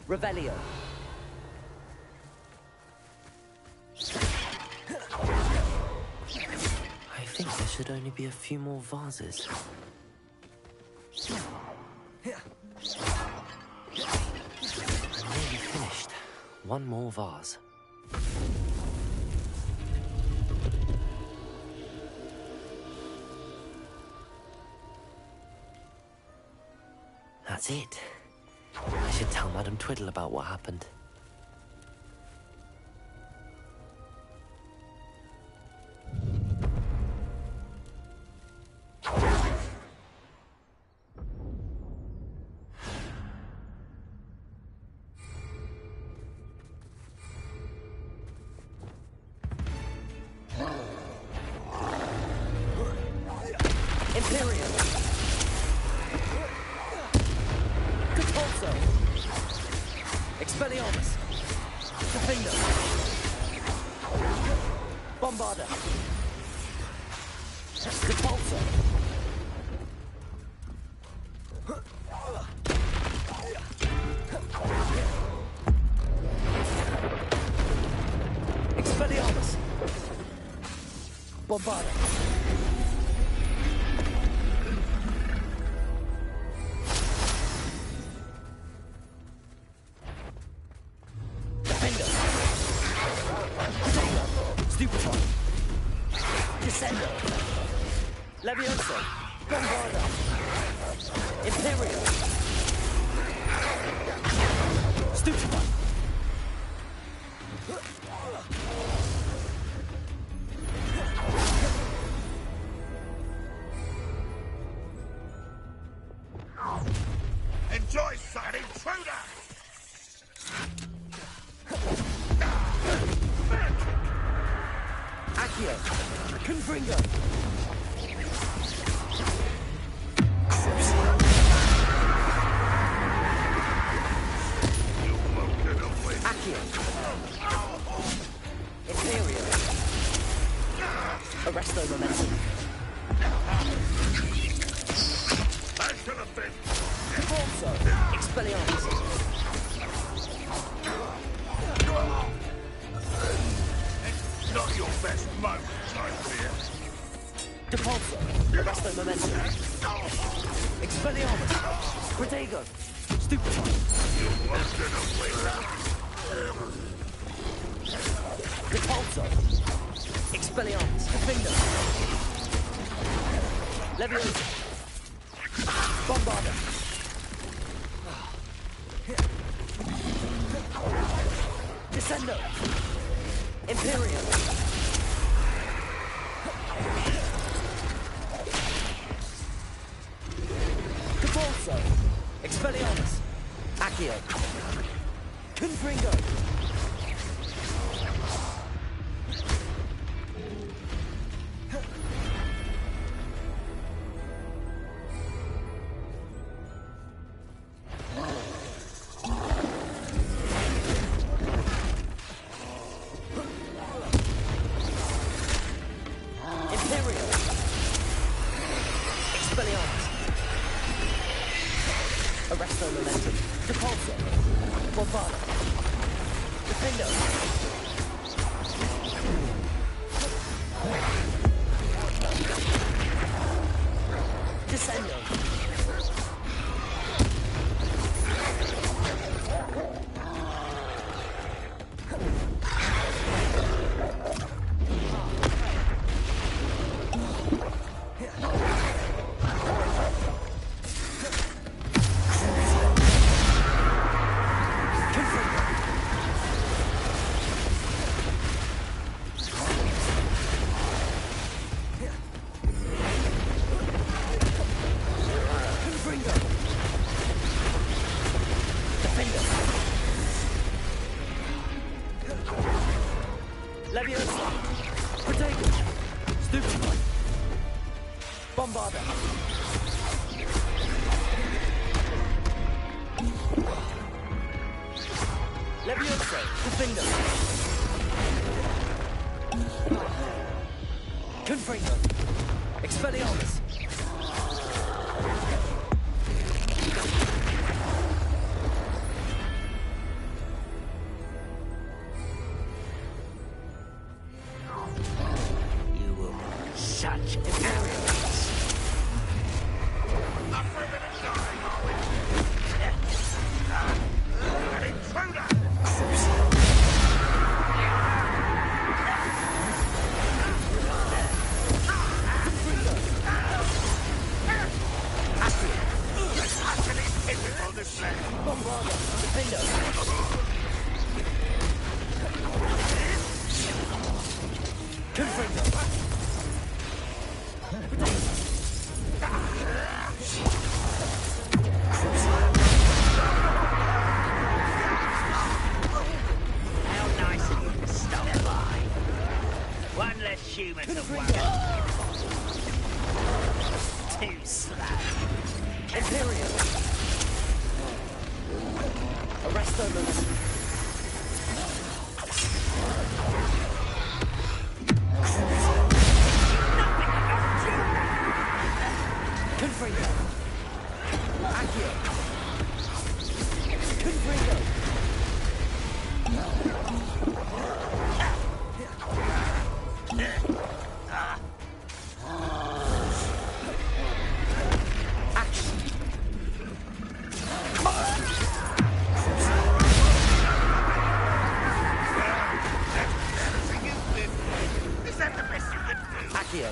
Revelio. I think there should only be a few more vases. I'm nearly finished. One more vase. That's it. I should tell Madame Twiddle about what happened. Enjoy, son, intruder! Accio! Confringo! Accio! Imperial! Arresto momentum! That should have been... Corso! Expelliarmus! It's not your best moment, I fear. Depulso! Arresto momentum! Expelliarmus! Protego! Stupefy! You won't get away Depulso! Expelliarmus! Defender! Leviosa! Bombarder! Descendo! Imperial! Depulso! Expelliarmus! Accio! Confringo! Imperial! Expelliarmus! Arresto momentum! Depulso! Bombard! Defendo! Descendo! Leviosa! Protego! Stupefy! Bombarder! Leviosa! Defender! Confringo! Expelliarmus! Such arrogance! An intruder! Utterly pitiful, this land! Bombarder! Defender! Confringo! How nice of you to stop by. One less human to worry. Too slow. Imperial! Arresto momentum! Confringo! Accio! Confringo! Action! Is that the best you can do? Accio!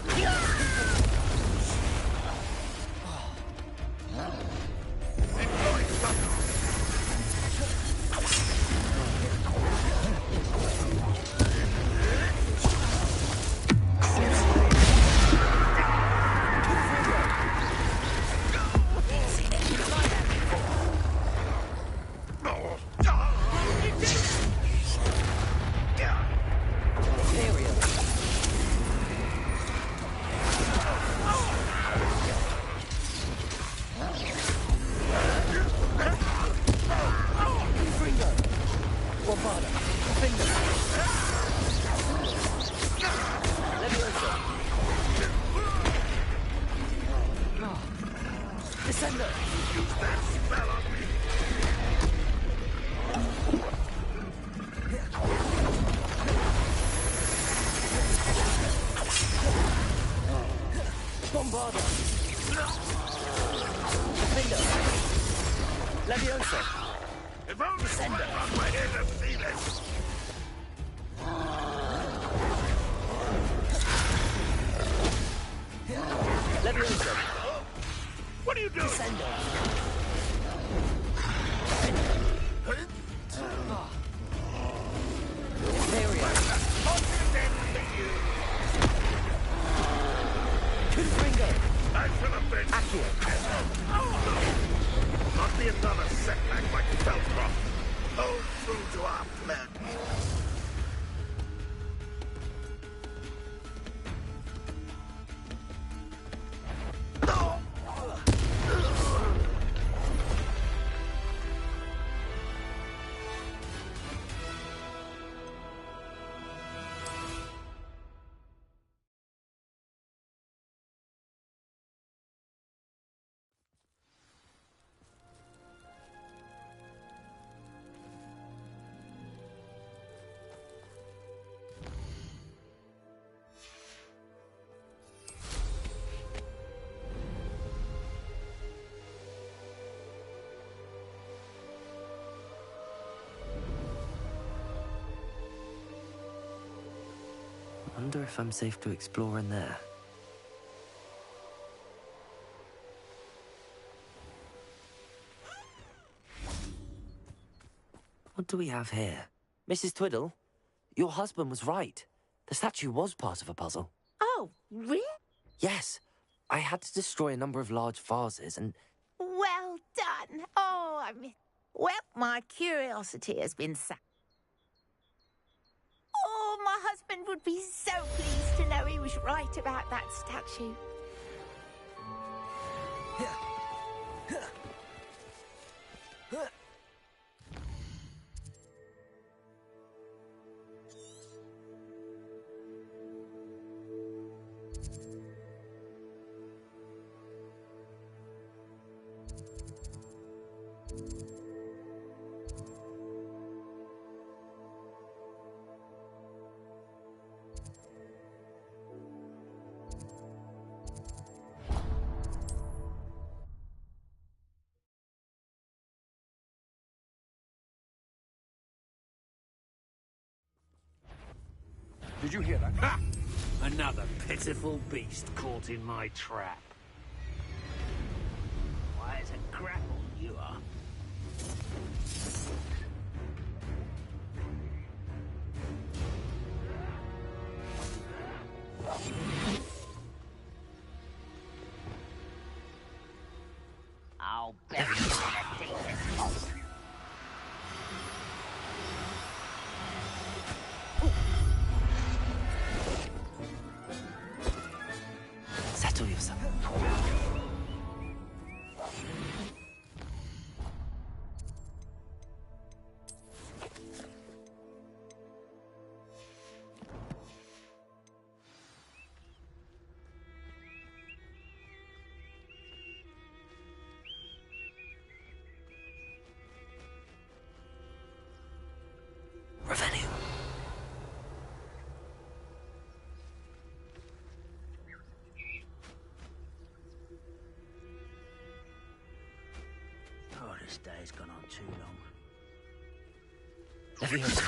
Descender! Use that spell on me! Bombarda! Defender! Levioso! If only Descender! My head to see this! Levioso! What are you doing? Descender! Barrier! Confringo! I should have been... Accio! Not be another setback like Felcroft. Hold true to our plan. Wonder if I'm safe to explore in there. What do we have here? Mrs. Twiddle, your husband was right. The statue was part of a puzzle. Oh, really? Yes. I had to destroy a number of large vases and... Well done. Oh, I miss... Well, my curiosity has been satisfied. Oh, my husband would be so pleased to know he was right about that statue. Did you hear that? Ha! Another pitiful beast caught in my trap. Why, it's a grapple, you are. I'll bury you in a deepest hole. Settle yourself. Revelio. Oh, this day's gone on too long. Levioso.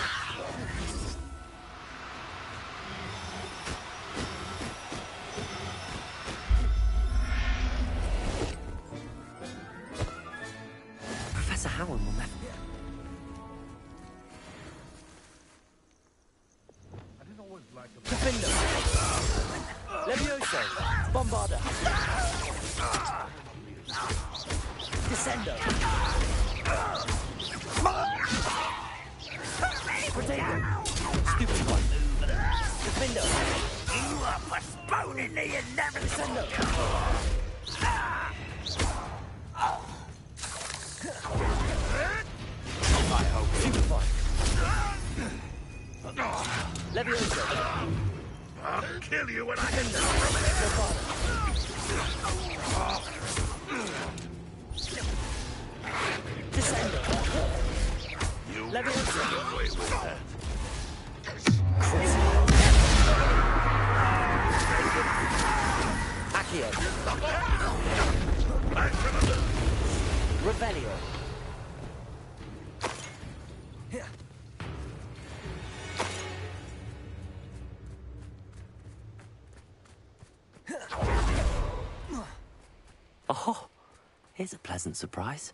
Professor Howard will never... Defender! Levioso! Bombarda! Descender! Protego! Stupid one! Defender! You are postponing the inevitable! Descender! I hope Super Levioso! I'll kill you when I can Accio. Revelio. Oh, here's a pleasant surprise.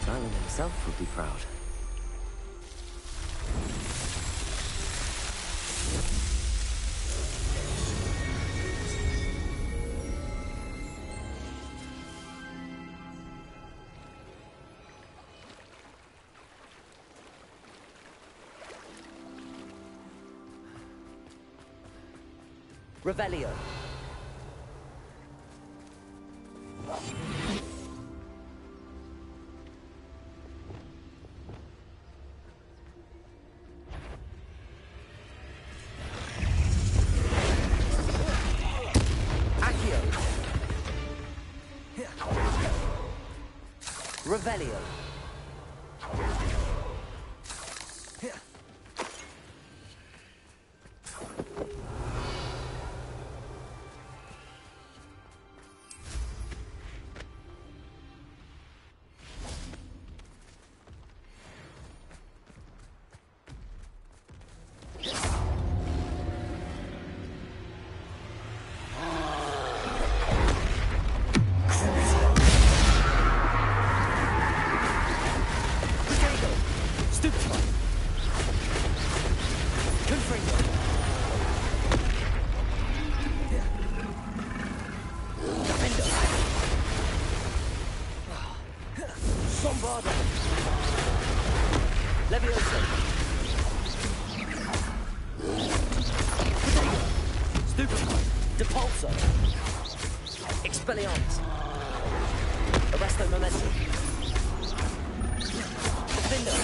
Simon himself would be proud. Revelio. Accio. Revelio. Levioso. Stupefy. Depulso. Expelliarmus. Arresto Momentum. Defender.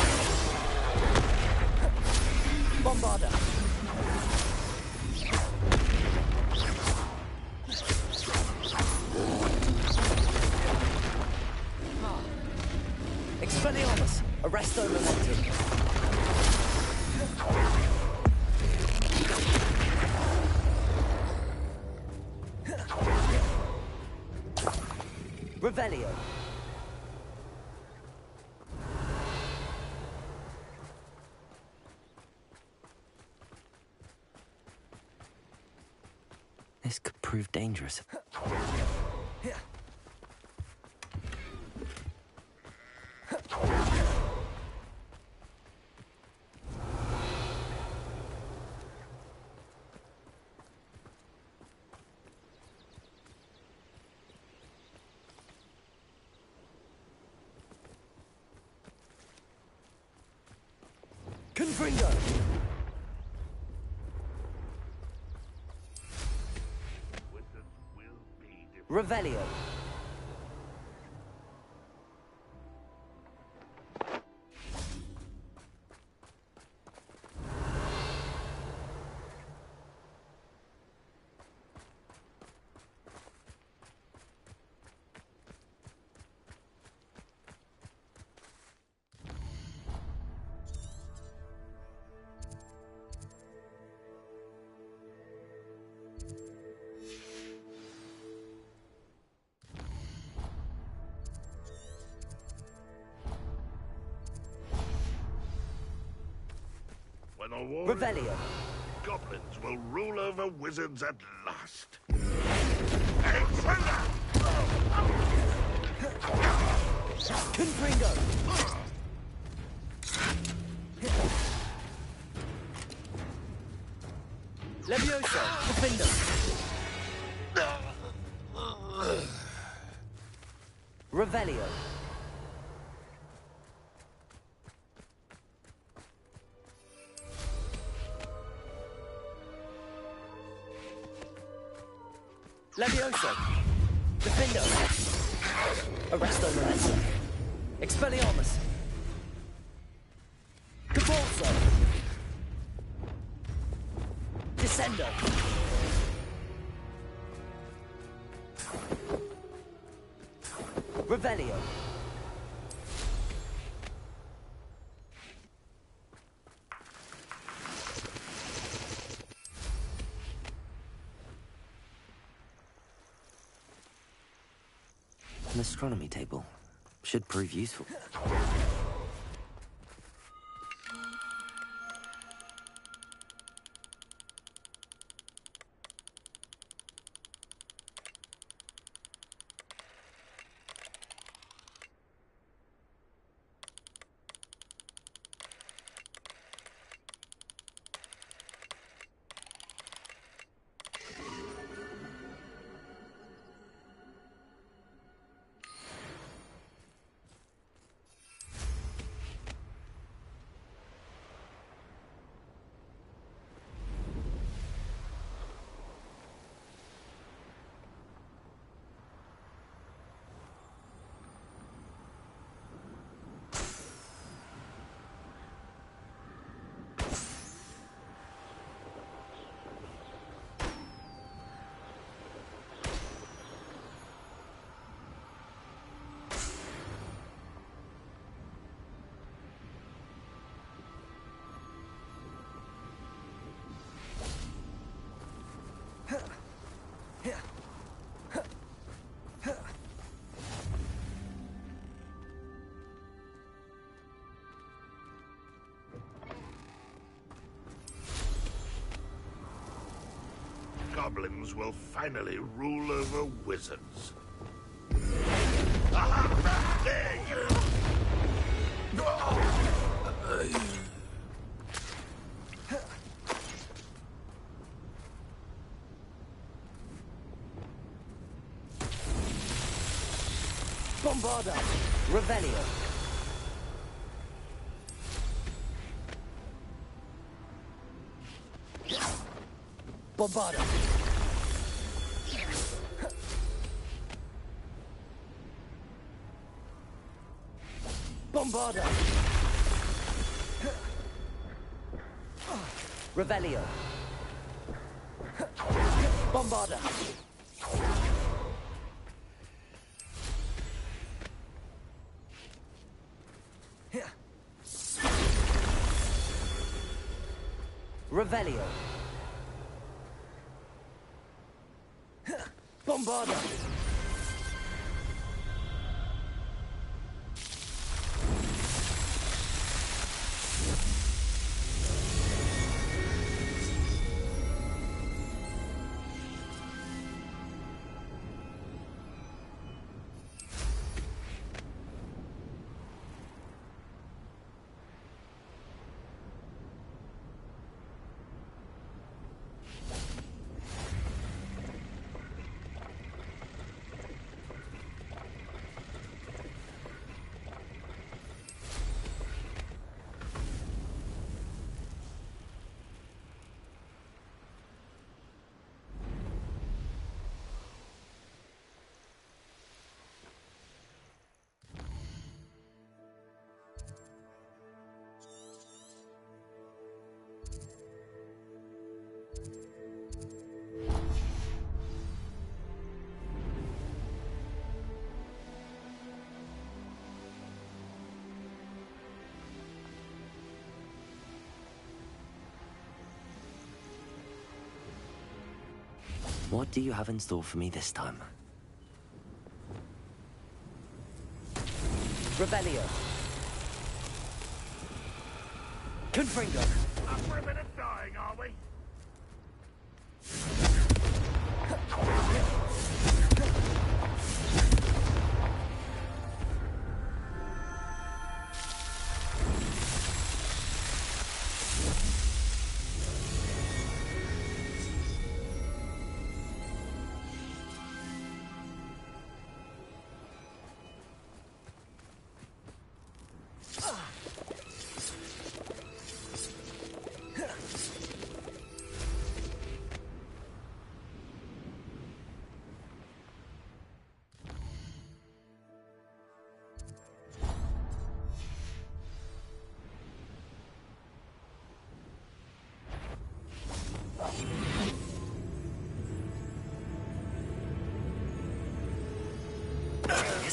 Bombarda. Expelliarmus. Arresto Momentum. Revelio. This could prove dangerous. Confringo! Revelio. When the war Revelio. goblins will rule over wizards at last. Confringo. Levioso. Defender. Revelio. Levioso! Defindo! Arresto Momentum! Expelliarmus! Capulso! Descendo! Revelio! An astronomy table. Should prove useful. Goblins will finally rule over wizards. There you Bombarda! Revelio! Bombarda! Bombarda! Revelio! Bombarda! Revelio! Bombarda! What do you have in store for me this time? Revelio! Confringo! Up for a bit of dying, are we?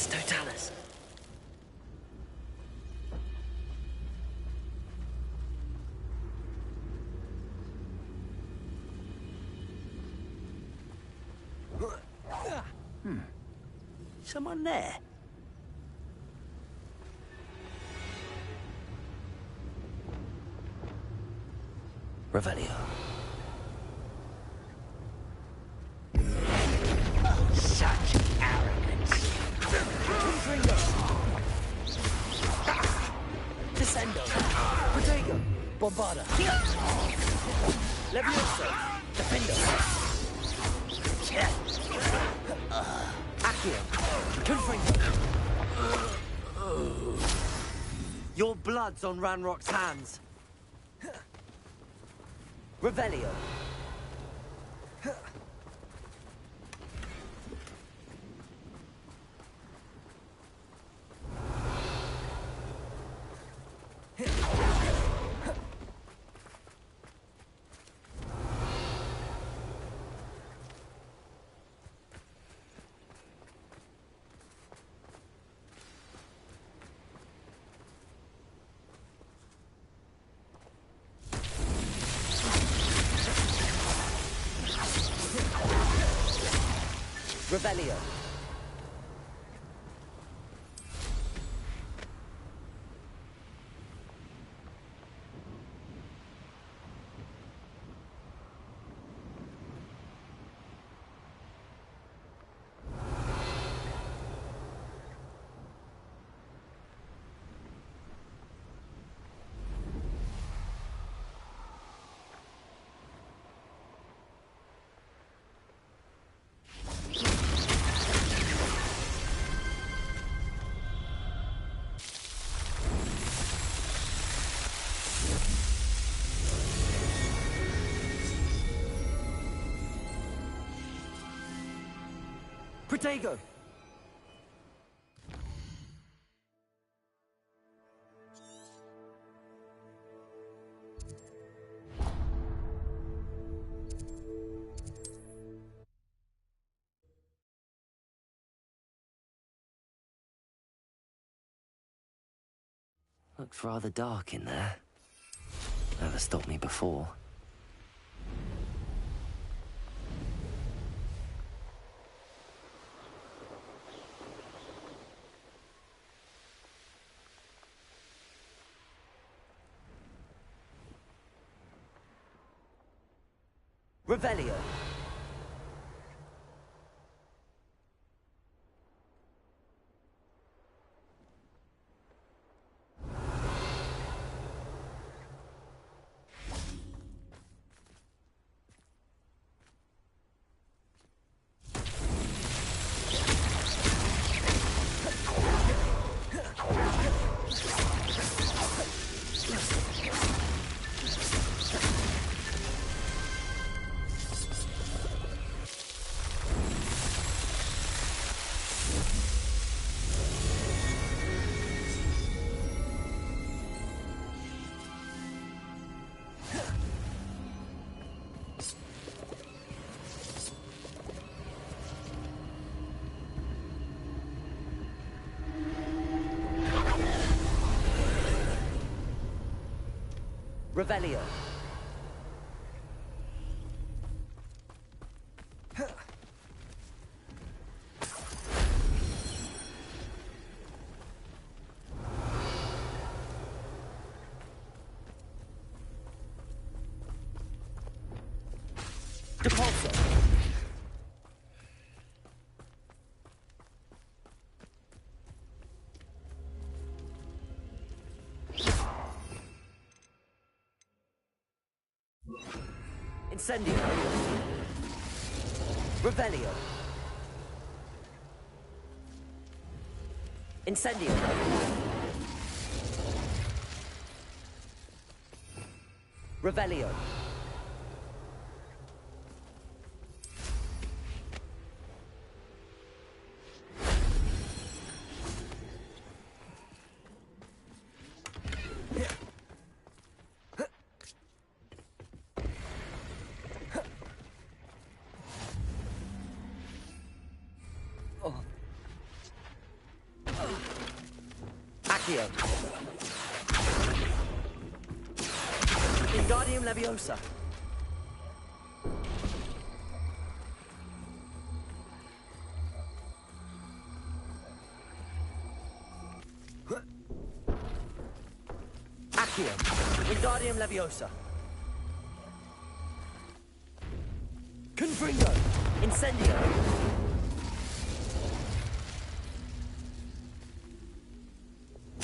Yes, Totalis. Someone there? Revelio. Such arrogance. Descendo. Protego. Bombarda. Levioso. Defendo. Accio. Confringo. Your blood's on Ranrock's hands. Revelio. Revelio. Protego. Looks rather dark in there. Never stopped me before. Revelio. Revelio. Depulso. Incendio. Revelio. Incendio. Revelio. Accio. Wingardium Leviosa. Accio. Wingardium Leviosa. Confringo. Incendio.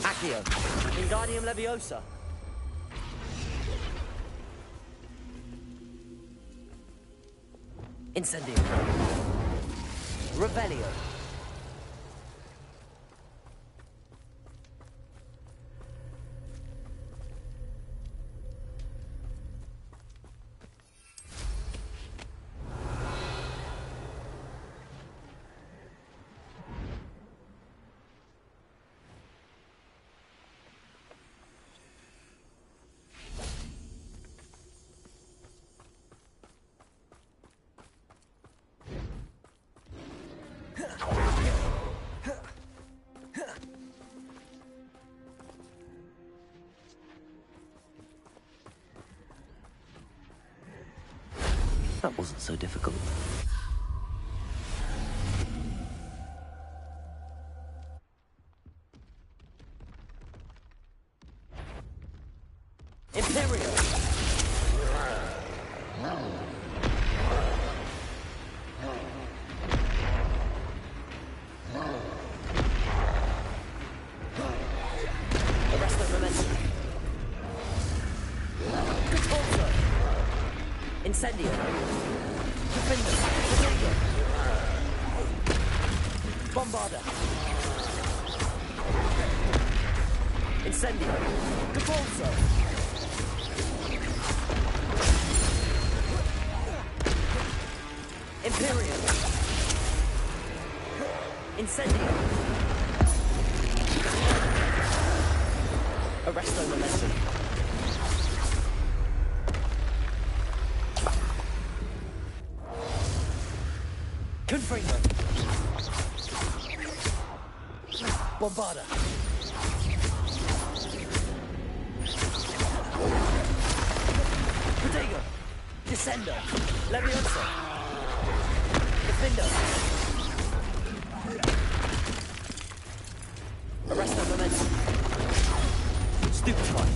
Accio. Wingardium Leviosa. Incendio. Revelio. That wasn't so difficult. Imperial! Arrest the momentum. Control. Incendio. Defender. Defender. Bombarda. Incendio. Depulso. Imperial. Incendio. Arresto momentum. Confringo. Bombarda. Protego. Descendo. Leviosa. Defender. Arresto momentum. Stupefy.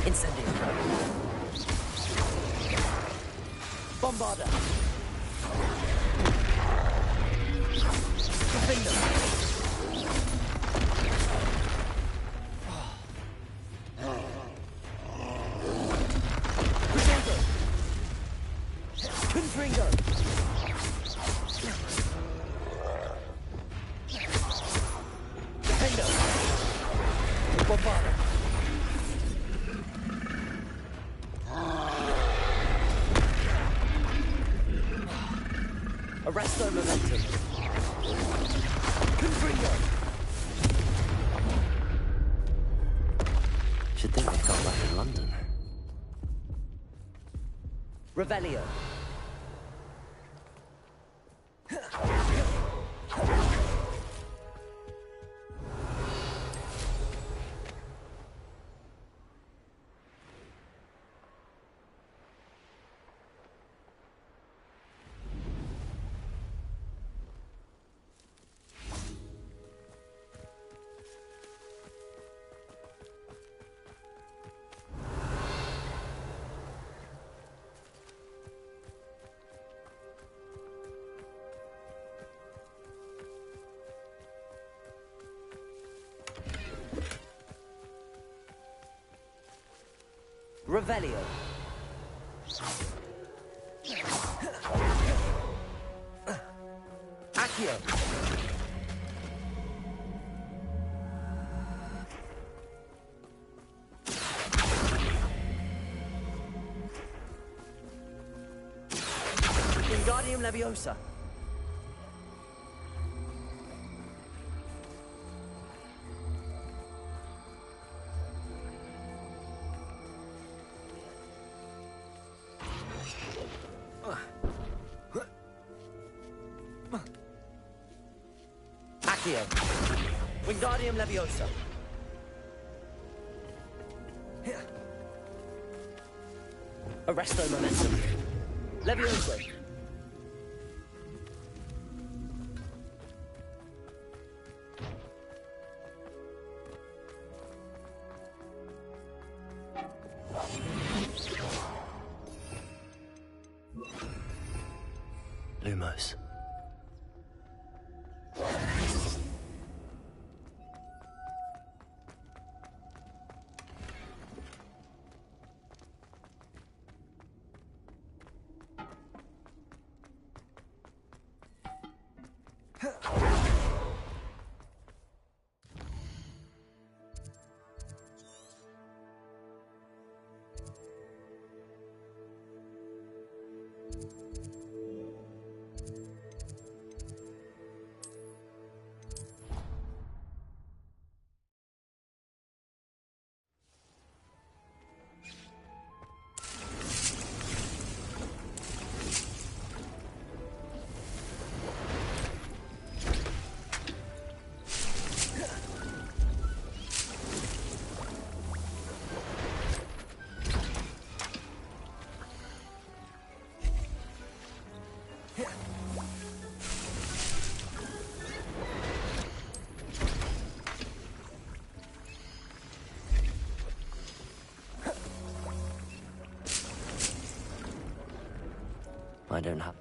Incendio. Bombarda. Defender. Protego. Confringo. Defender. Bombarda. Arresto momentum. Confringo. Should think they've got back in London. Revelio. Revelio. Accio. Wingardium Leviosa. Accio. Wingardium Leviosa. Arresto momentum. Levioso. Lumos. I don't have...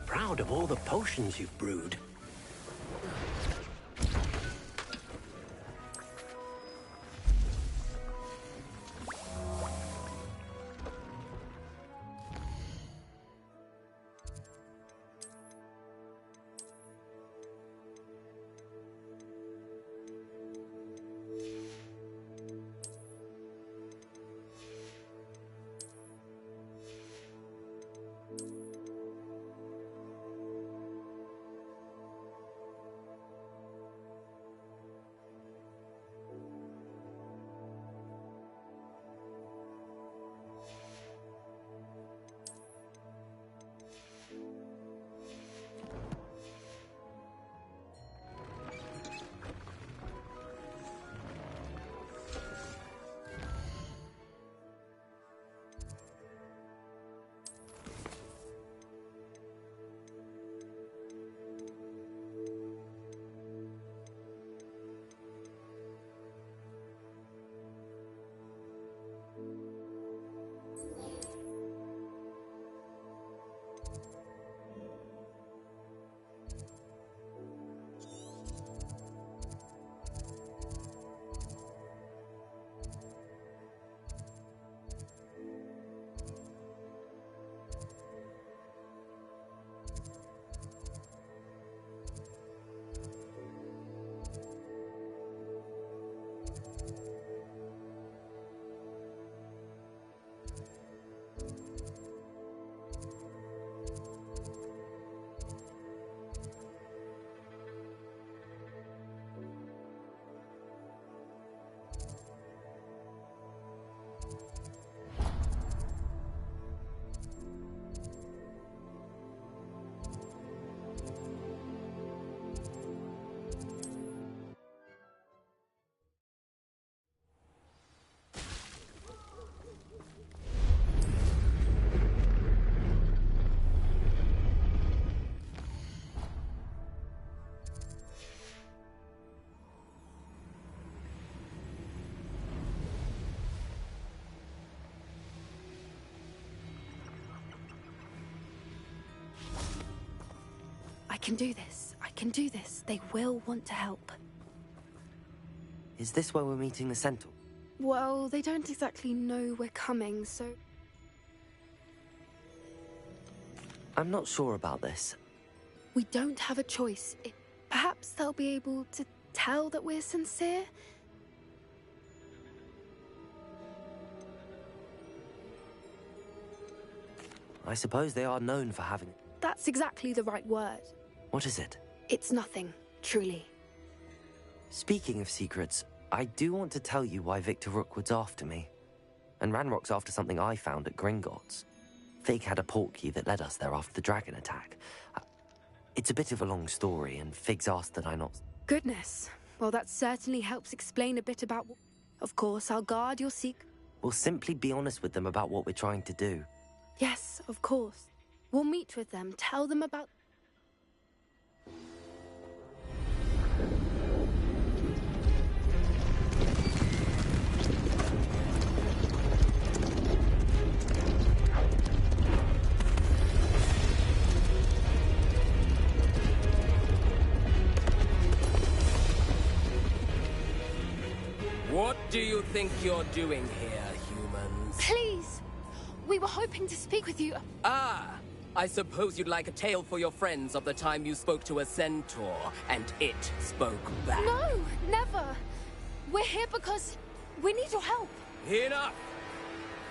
Proud of all the potions you've brewed. I can do this. I can do this. They will want to help. Is this where we're meeting the Centaur? Well, they don't exactly know we're coming, so... I'm not sure about this. We don't have a choice. Perhaps they'll be able to tell that we're sincere? I suppose they are known for having... That's exactly the right word. What is it? It's nothing, truly. Speaking of secrets, I do want to tell you why Victor Rookwood's after me. And Ranrock's after something I found at Gringotts. Fig had a portkey that led us there after the dragon attack. It's a bit of a long story, and Fig's asked that I not... Goodness. Well, that certainly helps explain a bit about... Of course, I'll guard your secret. We'll simply be honest with them about what we're trying to do. Yes, of course. We'll meet with them, tell them about... What do you think you're doing here, humans? Please! We were hoping to speak with you. Ah! I suppose you'd like a tale for your friends of the time you spoke to a centaur, and it spoke back. No, never. We're here because we need your help. Enough!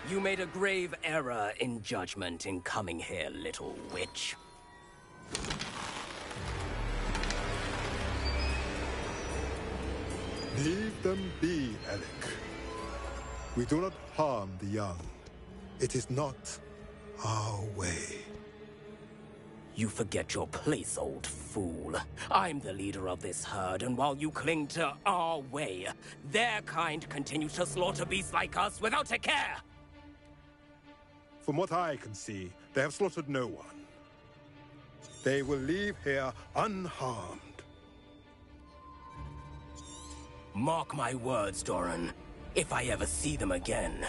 You made a grave error in judgment in coming here, little witch. Leave them be, Alec. We do not harm the young. It is not our way. You forget your place, old fool. I'm the leader of this herd, and while you cling to our way, their kind continue to slaughter beasts like us without a care! From what I can see, they have slaughtered no one. They will leave here unharmed. Mark my words, Doran. If I ever see them again,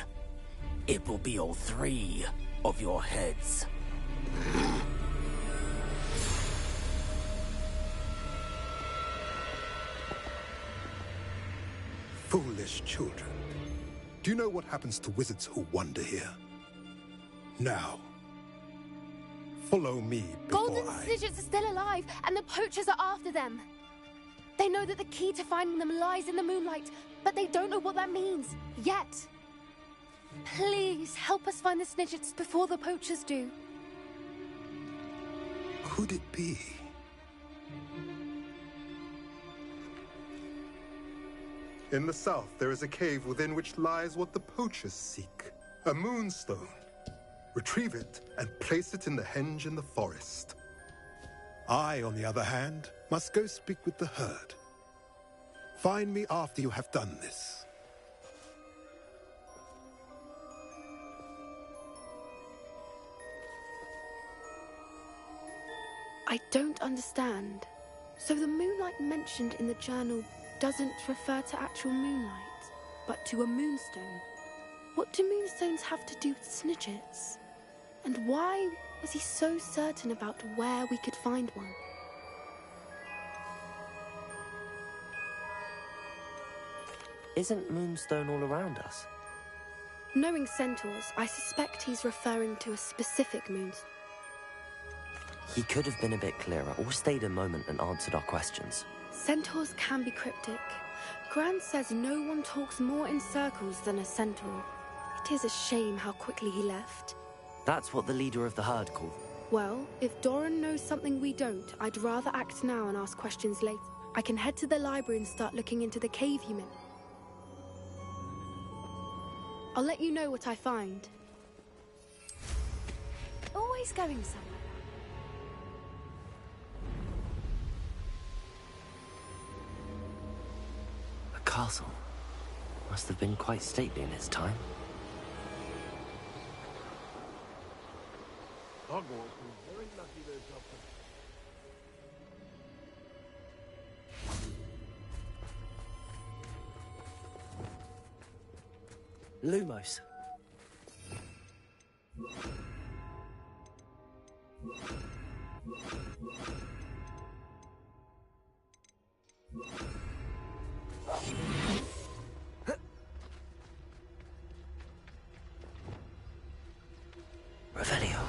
it will be all 3 of your heads. Foolish children. Do you know what happens to wizards who wander here? Now, follow me before Golden I... Snidgets are still alive, and the poachers are after them. They know that the key to finding them lies in the moonlight, but they don't know what that means, yet. Please, help us find the Snidgets before the poachers do. Could it be? In the south, there is a cave within which lies what the poachers seek. A moonstone. Retrieve it and place it in the henge in the forest. I, on the other hand, must go speak with the herd. Find me after you have done this. I don't understand. So the moonlight mentioned in the journal doesn't refer to actual moonlight, but to a moonstone. What do moonstones have to do with Snidgets? And why was he so certain about where we could find one? Isn't Moonstone all around us? Knowing centaurs, I suspect he's referring to a specific moonstone. He could have been a bit clearer, or stayed a moment and answered our questions. Centaurs can be cryptic. Gran says no one talks more in circles than a centaur. It is a shame how quickly he left. That's what the leader of the herd called. Well, if Doran knows something we don't, I'd rather act now and ask questions later. I can head to the library and start looking into the cave you meant. I'll let you know what I find. Always going somewhere. A castle. Must have been quite stately in its time. Hogwarts was very lucky they dropped them. Lumos. Revelio.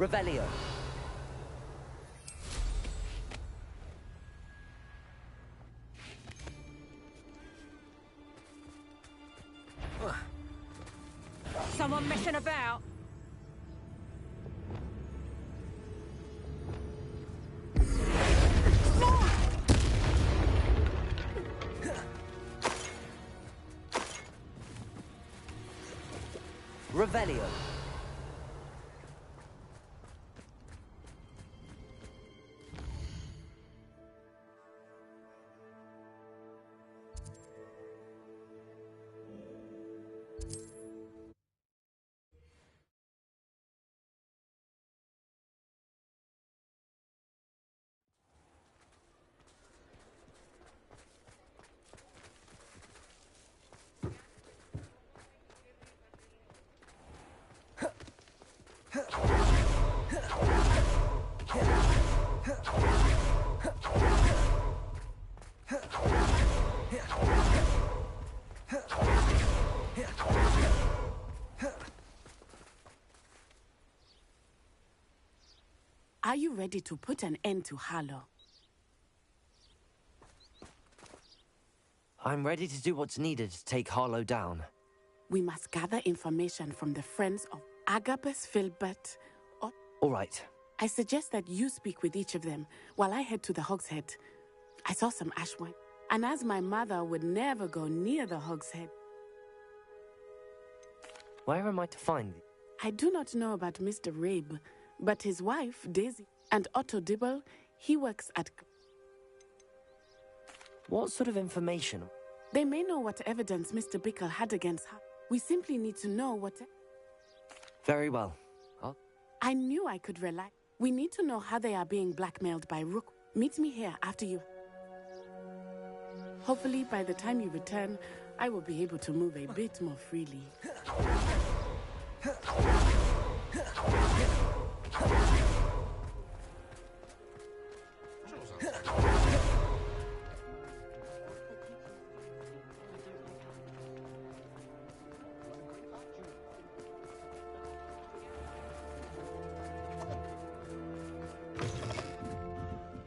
Revelio. Someone messing about? Revelio. Are you ready to put an end to Harlow? I'm ready to do what's needed to take Harlow down. We must gather information from the friends of Agabus, Filbert, or... All right. I suggest that you speak with each of them while I head to the Hogshead. I saw some ash wine, and as my mother would never go near the Hogshead. Where am I to find... I do not know about Mr. Rabe, but his wife, Daisy, and Otto Dibble, he works at... What sort of information? They may know what evidence Mr. Bickle had against her. We simply need to know what... Very well. I knew I could rely. We need to know how they are being blackmailed by Rook. Meet me here after you... Hopefully, by the time you return, I will be able to move a bit more freely.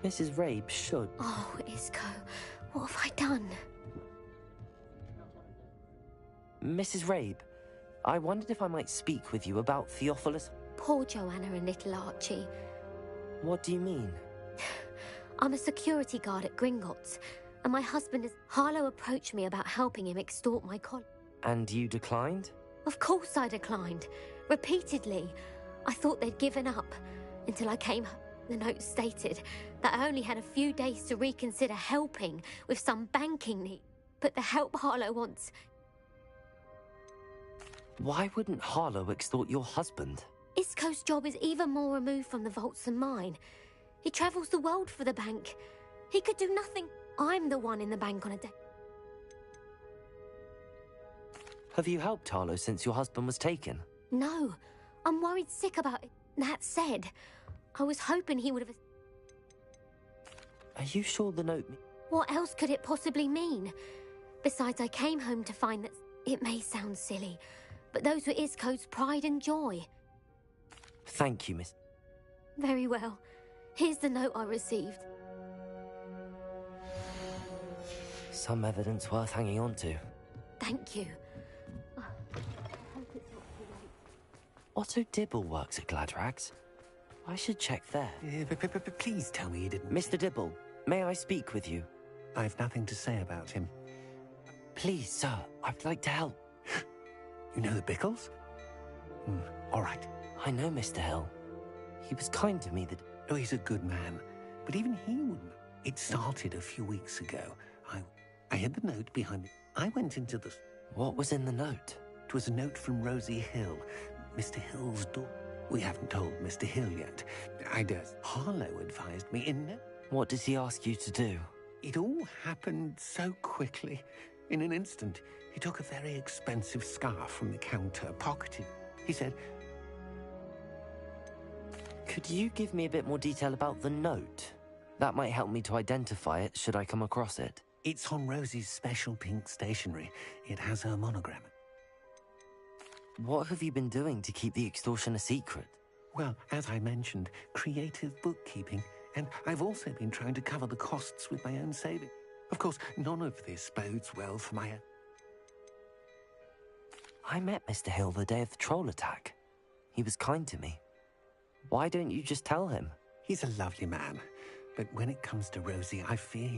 Mrs. Rabe should... Oh, Isco, what have I done? Mrs. Rabe, I wondered if I might speak with you about Theophilus... Poor Joanna and little Archie. What do you mean? I'm a security guard at Gringotts, and my husband is... Harlow approached me about helping him extort my colleague. And you declined? Of course I declined. Repeatedly. I thought they'd given up, until I came home. The note stated that I only had a few days to reconsider helping with some banking need. But the help Harlow wants... Why wouldn't Harlow extort your husband? Isco's job is even more removed from the vaults than mine. He travels the world for the bank. He could do nothing. I'm the one in the bank on a day. Have you helped Harlow since your husband was taken? No. I'm worried sick about it. That said, I was hoping he would have... Are you sure the note... What else could it possibly mean? Besides, I came home to find that... It may sound silly, but those were Isco's pride and joy. Thank you, Miss... Very well. Here's the note I received. Some evidence worth hanging on to. Thank you. Otto Dibble works at Gladrags. I should check there. Please tell me you didn't... Mr. Dibble, may I speak with you? I've nothing to say about him. Please, sir, I'd like to help. You know the Bickles? All right. I know Mr. Hill. He was kind to me that... Oh, he's a good man. But even he wouldn't. It started a few weeks ago. I had the note behind it. I went into the... What was in the note? It was a note from Rosie Hill, Mr. Hill's daughter. We haven't told Mr. Hill yet. I guess Harlow advised me in... What did he ask you to do? It all happened so quickly. In an instant, he took a very expensive scarf from the counter, pocketed. He said... Could you give me a bit more detail about the note? That might help me to identify it, should I come across it. It's on Rosie's special pink stationery. It has her monogram. What have you been doing to keep the extortion a secret? Well, as I mentioned, creative bookkeeping, and I've also been trying to cover the costs with my own savings. Of course, none of this bodes well for my... I met Mr. Hill the day of the troll attack. He was kind to me. Why don't you just tell him? He's a lovely man, but when it comes to Rosie, I fear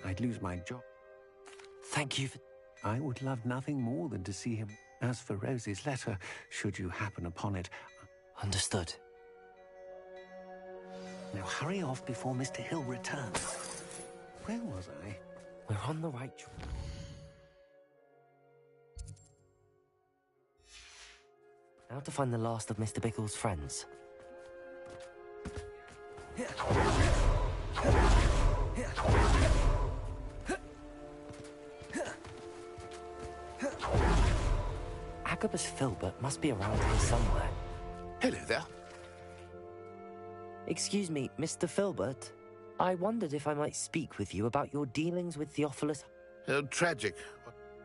I'd lose my job. Thank you for... I would love nothing more than to see him. As for Rosie's letter, should you happen upon it... Understood. Now hurry off before Mr. Hill returns. Where was I? We're on the right track. Now to find the last of Mr. Bickle's friends. Agabus Filbert must be around here somewhere. Hello there. Excuse me, Mr. Filbert. I wondered if I might speak with you about your dealings with Theophilus... Tragic.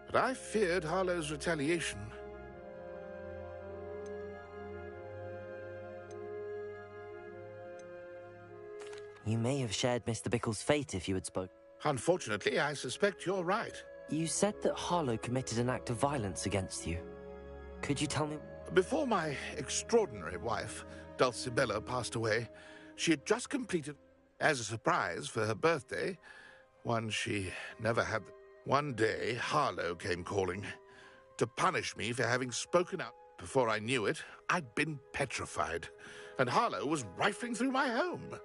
But I feared Harlow's retaliation. You may have shared Mr. Bickle's fate if you had spoken. Unfortunately, I suspect you're right. You said that Harlow committed an act of violence against you. Could you tell me... Before my extraordinary wife, Dulcibella, passed away, she had just completed, as a surprise for her birthday, one she never had. One day, Harlow came calling to punish me for having spoken out. Before I knew it, I'd been petrified, and Harlow was rifling through my home.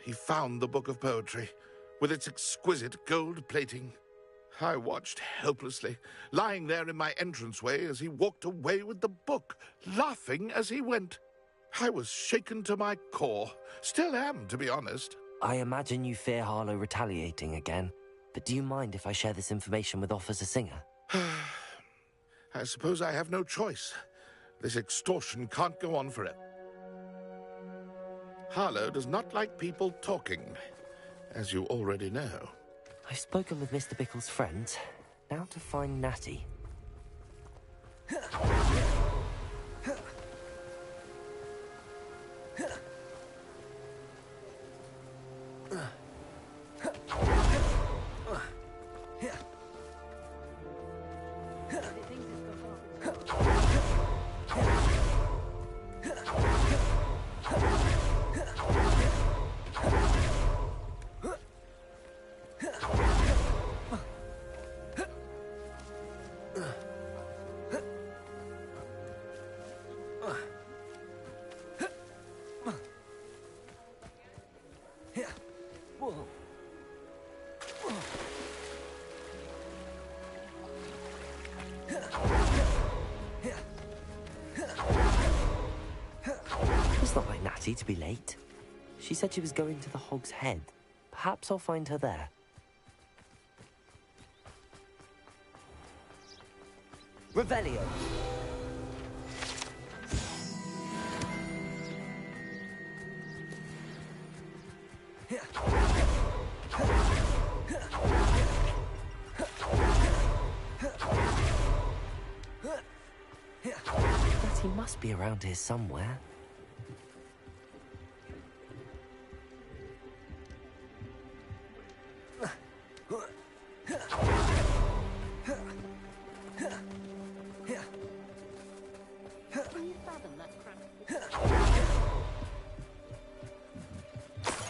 He found the book of poetry, with its exquisite gold plating. I watched helplessly, lying there in my entranceway as he walked away with the book, laughing as he went. I was shaken to my core. Still am, to be honest. I imagine you fear Harlow retaliating again, but do you mind if I share this information with Officer Singer? I suppose I have no choice. This extortion can't go on forever. Harlow does not like people talking, as you already know. I've spoken with Mr. Bickle's friends. Now to find Natty. It's not like Natty to be late. She said she was going to the Hog's Head. Perhaps I'll find her there. Revelio. Natty must be around here somewhere.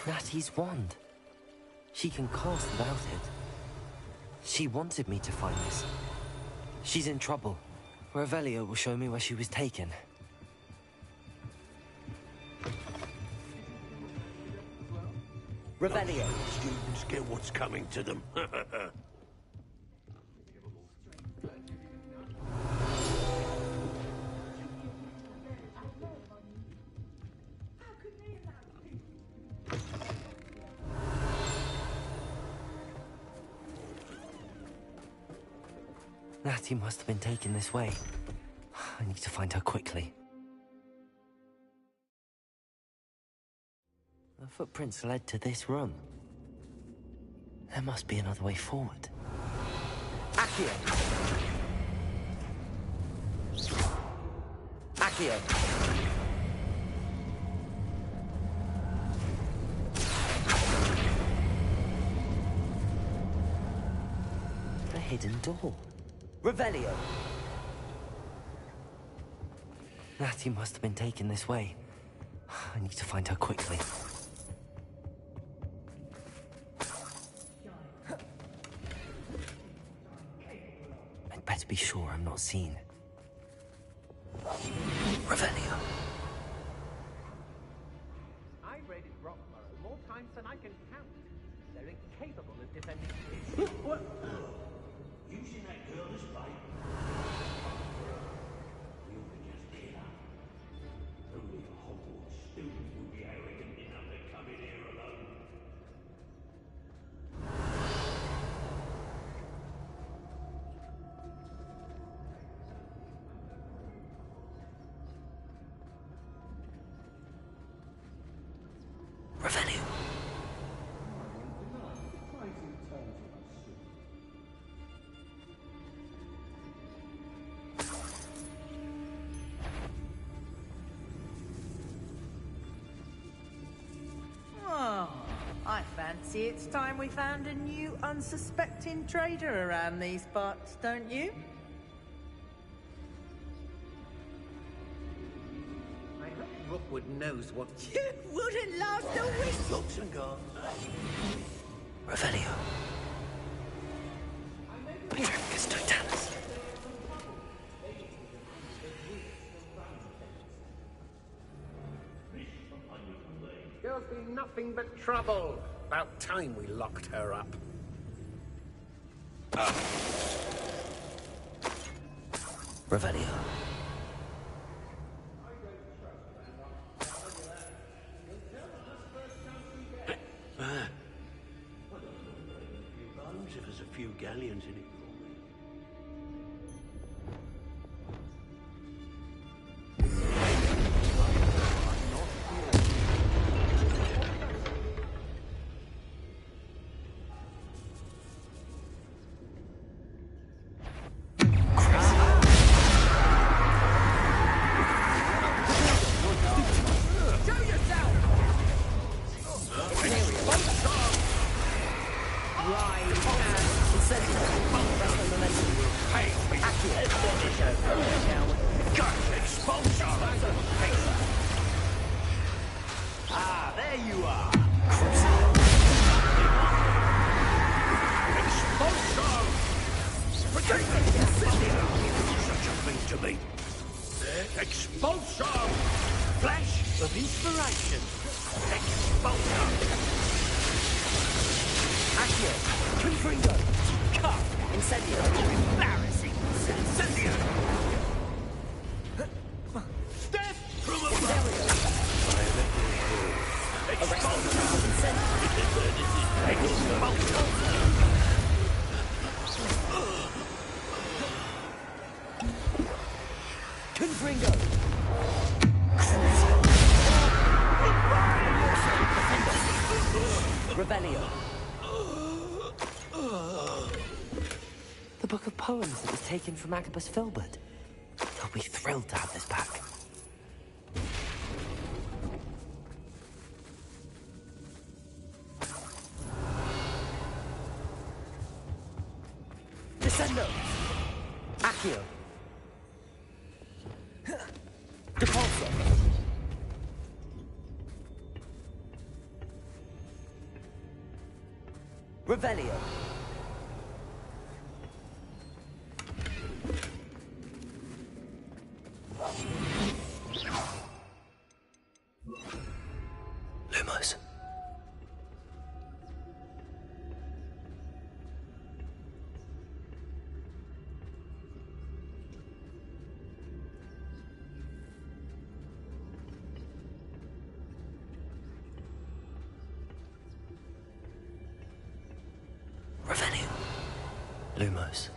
Natty's wand. She can cast without it. She wanted me to find this. She's in trouble. Revelio will show me where she was taken. Revelio. Students get what's coming to them. Natty must have been taken this way. I need to find her quickly. The footprints led to this room. There must be another way forward. Accio! Accio! hidden door. Revelio! Natty must have been taken this way. I need to find her quickly. I'd better be sure I'm not seen. Revelio. I've raided Rockborough more times than I can count. They're incapable of defending. What? Using that girl as bait. We ought to just kill her. Only a Hogwarts student would be arrogant enough to come in here alone. Revelio. Oh, I fancy it's time we found a new unsuspecting trader around these parts, don't you? I hope Rookwood knows what. You wouldn't last a week! Locks and guards. Revelio. Patricus Totalis. Girl's been nothing but trouble. About time we locked her up. Revelio. If there's a few galleons in it for me. Ah, there you are! Such a thing to me. Expulsion! Flash of inspiration. Expulsion! Accio! Confringo! Cut! Incendio! Embarrassing! Incendio! Step from above! Expulsion! Confringo! Revelio! The book of poems that was taken from Agabus Filbert. He'll be thrilled to have this back. Descendo! Accio! Depulso! Revelio! Lumos. Revelio. Lumos.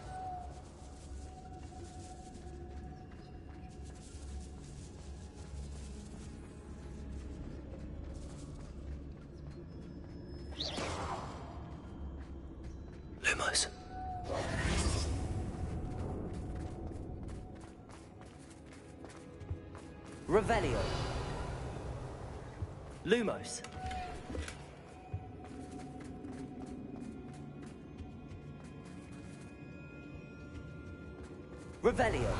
Lumos. Revelio! Lumos! Revelio.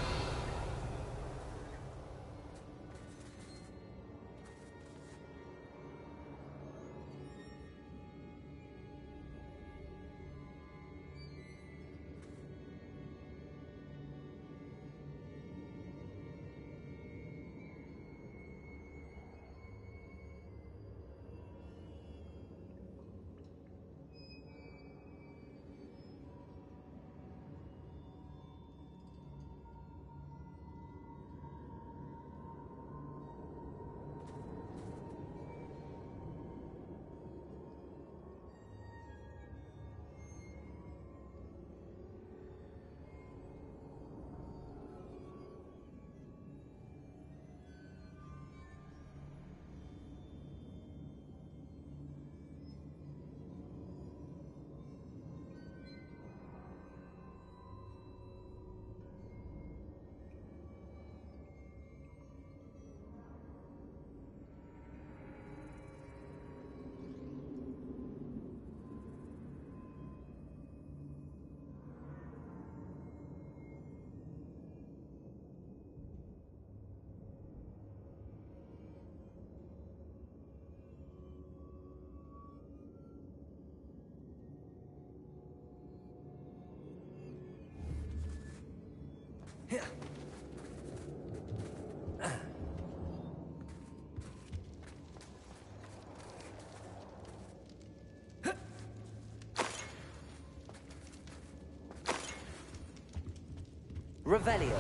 Revelio.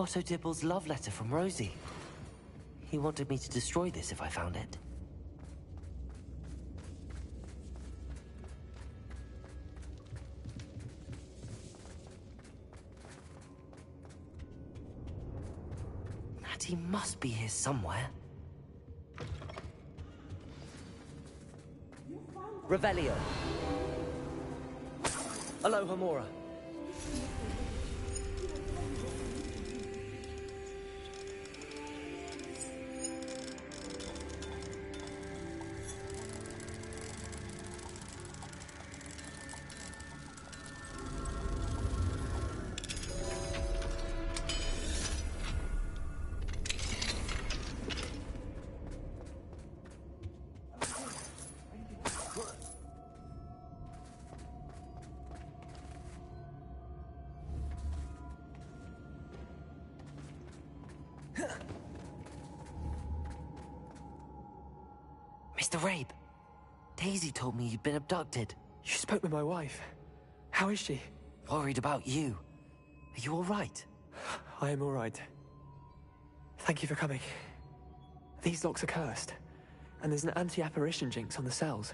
Otto Dibble's love letter from Rosie. He wanted me to destroy this if I found it. Natty must be here somewhere. Revelio. Aloha Mora. Mr. Rabe, Daisy told me you'd been abducted. You spoke with my wife. How is she? Worried about you. Are you all right? I am all right. Thank you for coming. These locks are cursed, and there's an anti-apparition jinx on the cells.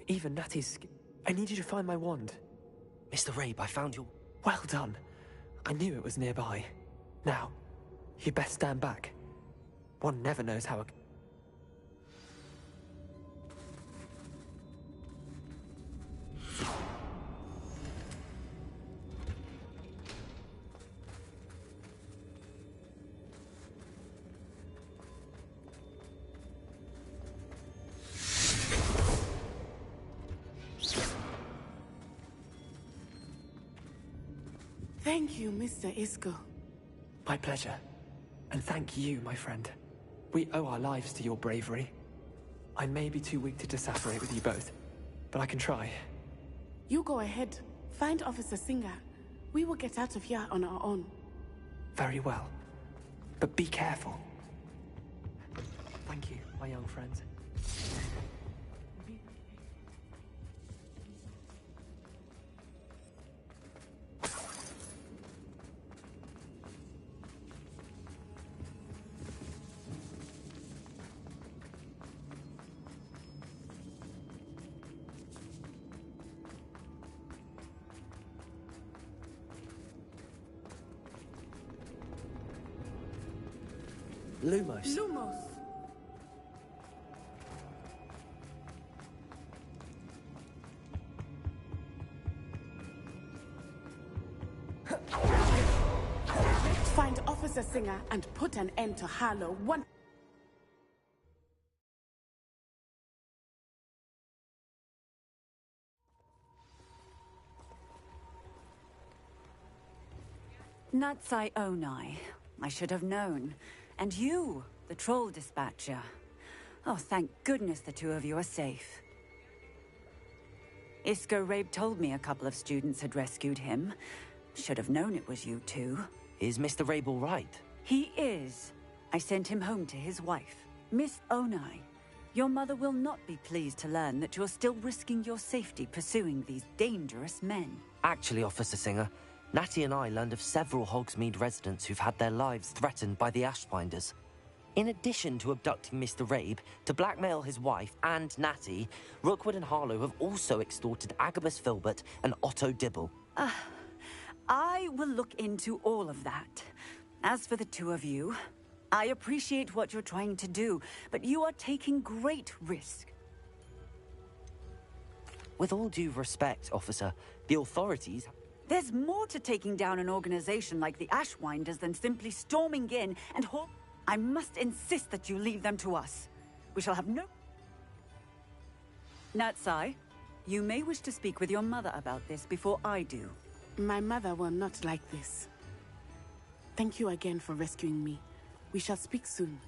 Even Natty's... I need you to find my wand. Mr. Rabe, I found your... Well done. I knew it was nearby. Now, you best stand back. One never knows how a... Thank you, Mr. Isco. My pleasure. And thank you, my friend. We owe our lives to your bravery. I may be too weak to disapparate with you both, but I can try. You go ahead. Find Officer Singer. We will get out of here on our own. Very well. But be careful. Thank you, my young friends. Lumos. Lumos. Find Officer Singer and put an end to Harlow one. Natsai Onai. I should have known. And you, the troll dispatcher. Oh, thank goodness the two of you are safe. Isco Rabe told me a couple of students had rescued him. Should have known it was you two. Is Mr. Rabe all right? He is. I sent him home to his wife. Miss Onai, your mother will not be pleased to learn that you're still risking your safety pursuing these dangerous men. Actually, Officer Singer, Natty and I learned of several Hogsmeade residents who've had their lives threatened by the Ashbinders. In addition to abducting Mr. Rabe to blackmail his wife and Natty, Rookwood and Harlow have also extorted Agabus Filbert and Otto Dibble. I will look into all of that. As for the two of you, I appreciate what you're trying to do, but you are taking great risk. With all due respect, officer, the authorities... There's more to taking down an organization like the Ashwinders than simply storming in and I must insist that you leave them to us. We shall have no... Natsai, you may wish to speak with your mother about this before I do. My mother will not like this. Thank you again for rescuing me. We shall speak soon.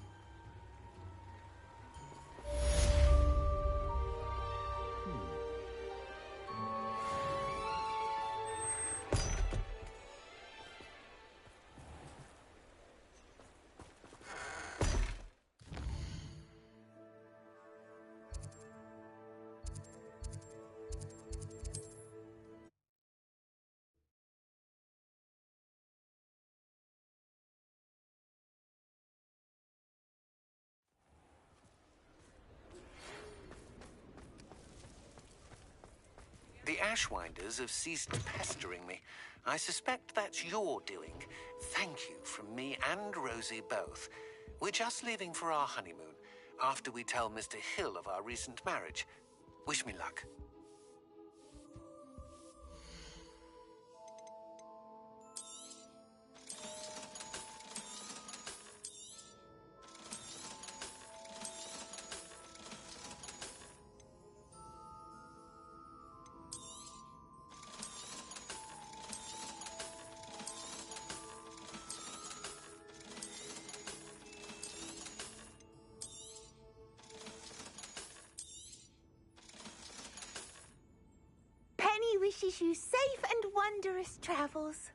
The Ashwinders have ceased pestering me. I suspect that's your doing. Thank you from me and Rosie both. We're just leaving for our honeymoon, after we tell Mr. Hill of our recent marriage. Wish me luck. Penny wishes you safe and wondrous travels.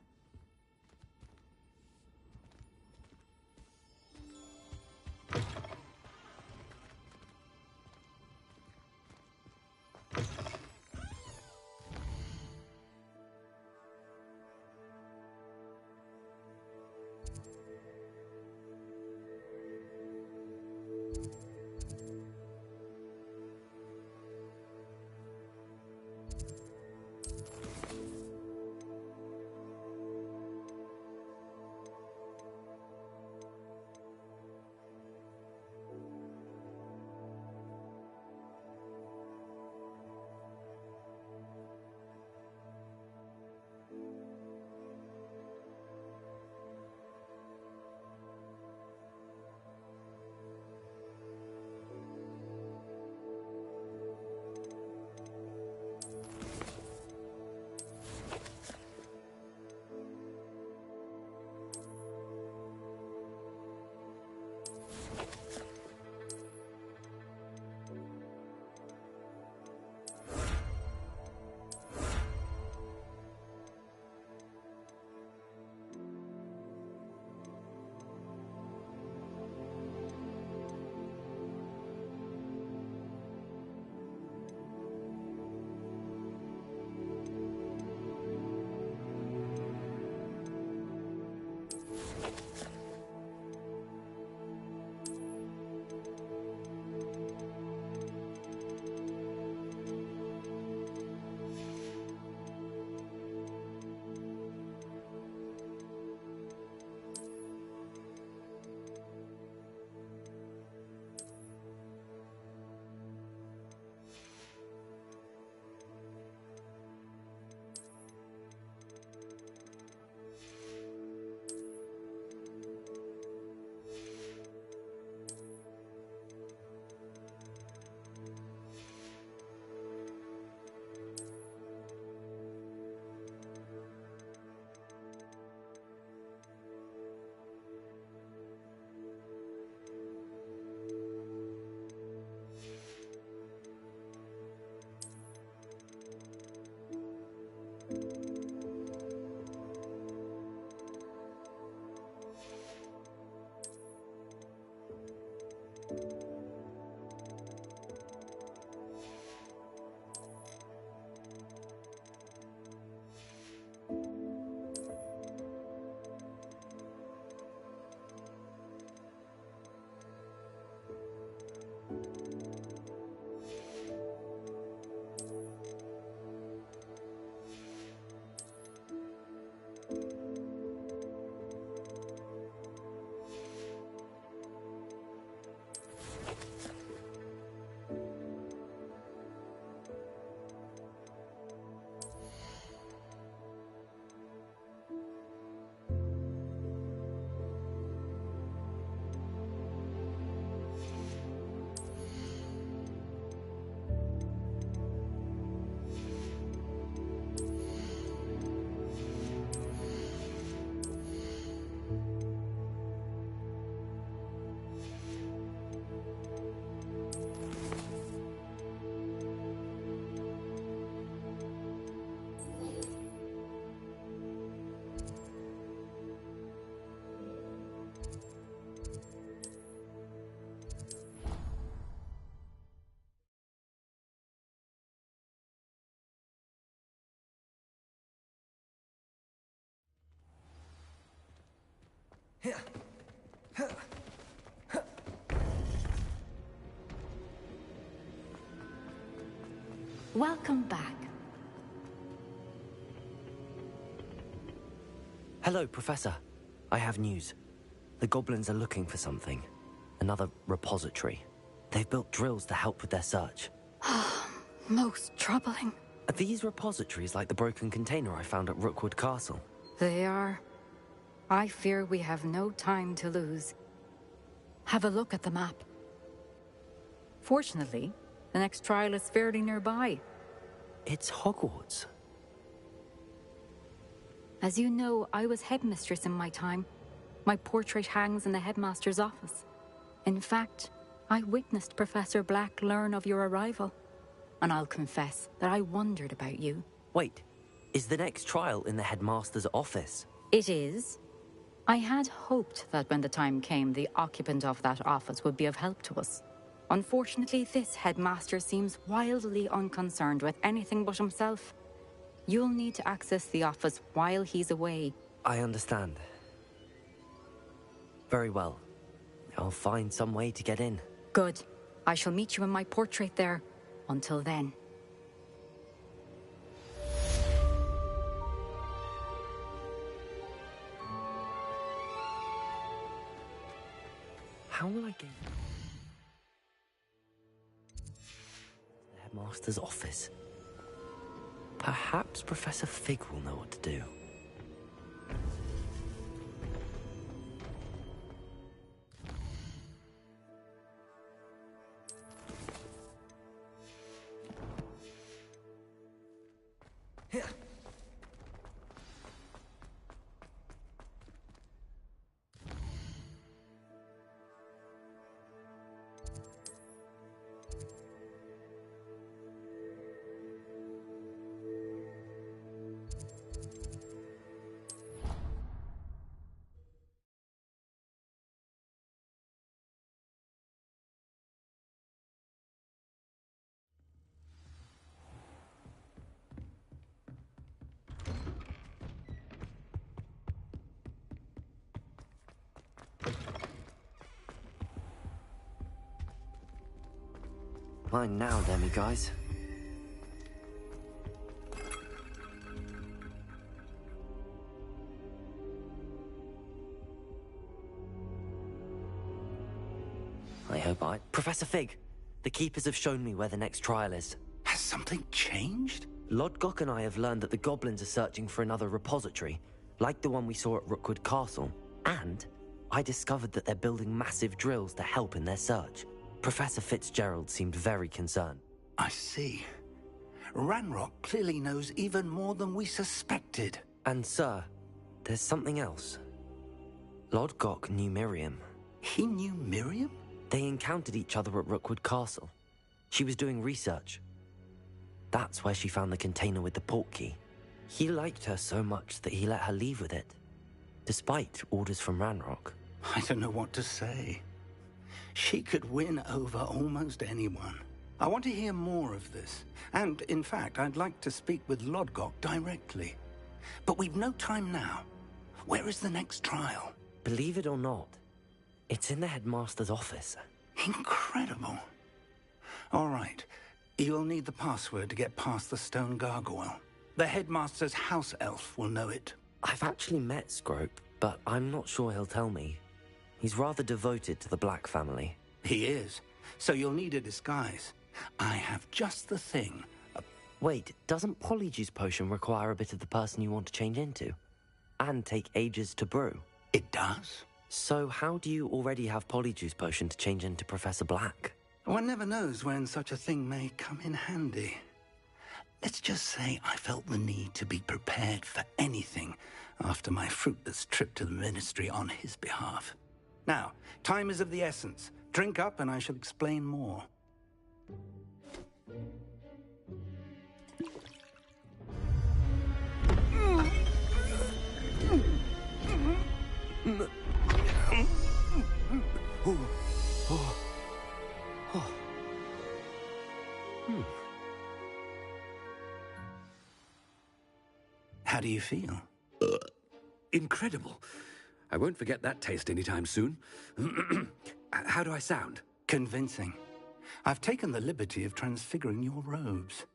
Welcome back. Hello, Professor. I have news. The goblins are looking for something. Another repository. They've built drills to help with their search. Most troubling. Are these repositories like the broken container I found at Rookwood Castle? They are. I fear we have no time to lose. Have a look at the map. Fortunately, the next trial is fairly nearby. It's Hogwarts. As you know, I was headmistress in my time. My portrait hangs in the headmaster's office. In fact, I witnessed Professor Black learn of your arrival. And I'll confess that I wondered about you. Wait, is the next trial in the headmaster's office? It is. I had hoped that when the time came, the occupant of that office would be of help to us. Unfortunately, this headmaster seems wildly unconcerned with anything but himself. You'll need to access the office while he's away. I understand. Very well. I'll find some way to get in. Good. I shall meet you in my portrait there. Until then. How will I get the headmaster's office? Perhaps Professor Fig will know what to do. Mine now, Demi guys. Professor Fig, the Keepers have shown me where the next trial is. Has something changed? Lodgok and I have learned that the goblins are searching for another repository, like the one we saw at Rookwood Castle. And I discovered that they're building massive drills to help in their search. Professor Fitzgerald seemed very concerned. I see. Ranrock clearly knows even more than we suspected. And sir, there's something else. Lodgok knew Miriam. He knew Miriam? They encountered each other at Rookwood Castle. She was doing research. That's where she found the container with the portkey. He liked her so much that he let her leave with it, despite orders from Ranrock. I don't know what to say. She could win over almost anyone. I want to hear more of this. And, in fact, I'd like to speak with Lodgok directly. But we've no time now. Where is the next trial? Believe it or not, it's in the headmaster's office. Incredible. All right. You'll need the password to get past the stone gargoyle. The headmaster's house elf will know it. I've actually met Scrope, but I'm not sure he'll tell me. He's rather devoted to the Black family. He is. So you'll need a disguise. I have just the thing. Wait, doesn't Polyjuice Potion require a bit of the person you want to change into? And take ages to brew? It does. So how do you already have Polyjuice Potion to change into Professor Black? One never knows when such a thing may come in handy. Let's just say I felt the need to be prepared for anything after my fruitless trip to the Ministry on his behalf. Now, time is of the essence. Drink up and I shall explain more. How do you feel? Incredible. I won't forget that taste anytime soon. How do I sound? Convincing. I've taken the liberty of transfiguring your robes.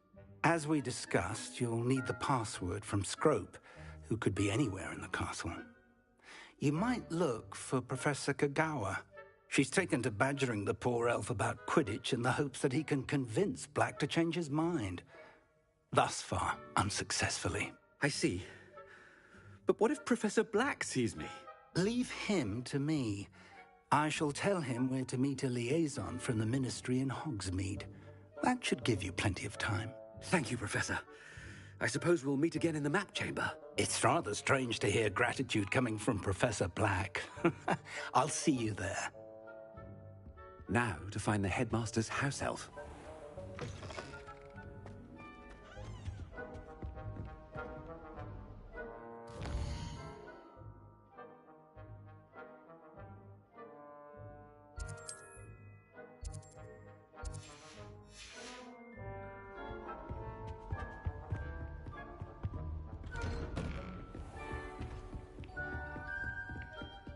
As we discussed, you'll need the password from Scrope, who could be anywhere in the castle. You might look for Professor Kagawa. She's taken to badgering the poor elf about Quidditch in the hopes that he can convince Black to change his mind. Thus far, unsuccessfully. I see. But what if Professor Black sees me? Leave him to me. I shall tell him where to meet a liaison from the Ministry in Hogsmeade. That should give you plenty of time. Thank you, Professor. I suppose we'll meet again in the map chamber. It's rather strange to hear gratitude coming from Professor Black. I'll see you there. Now to find the headmaster's house elf.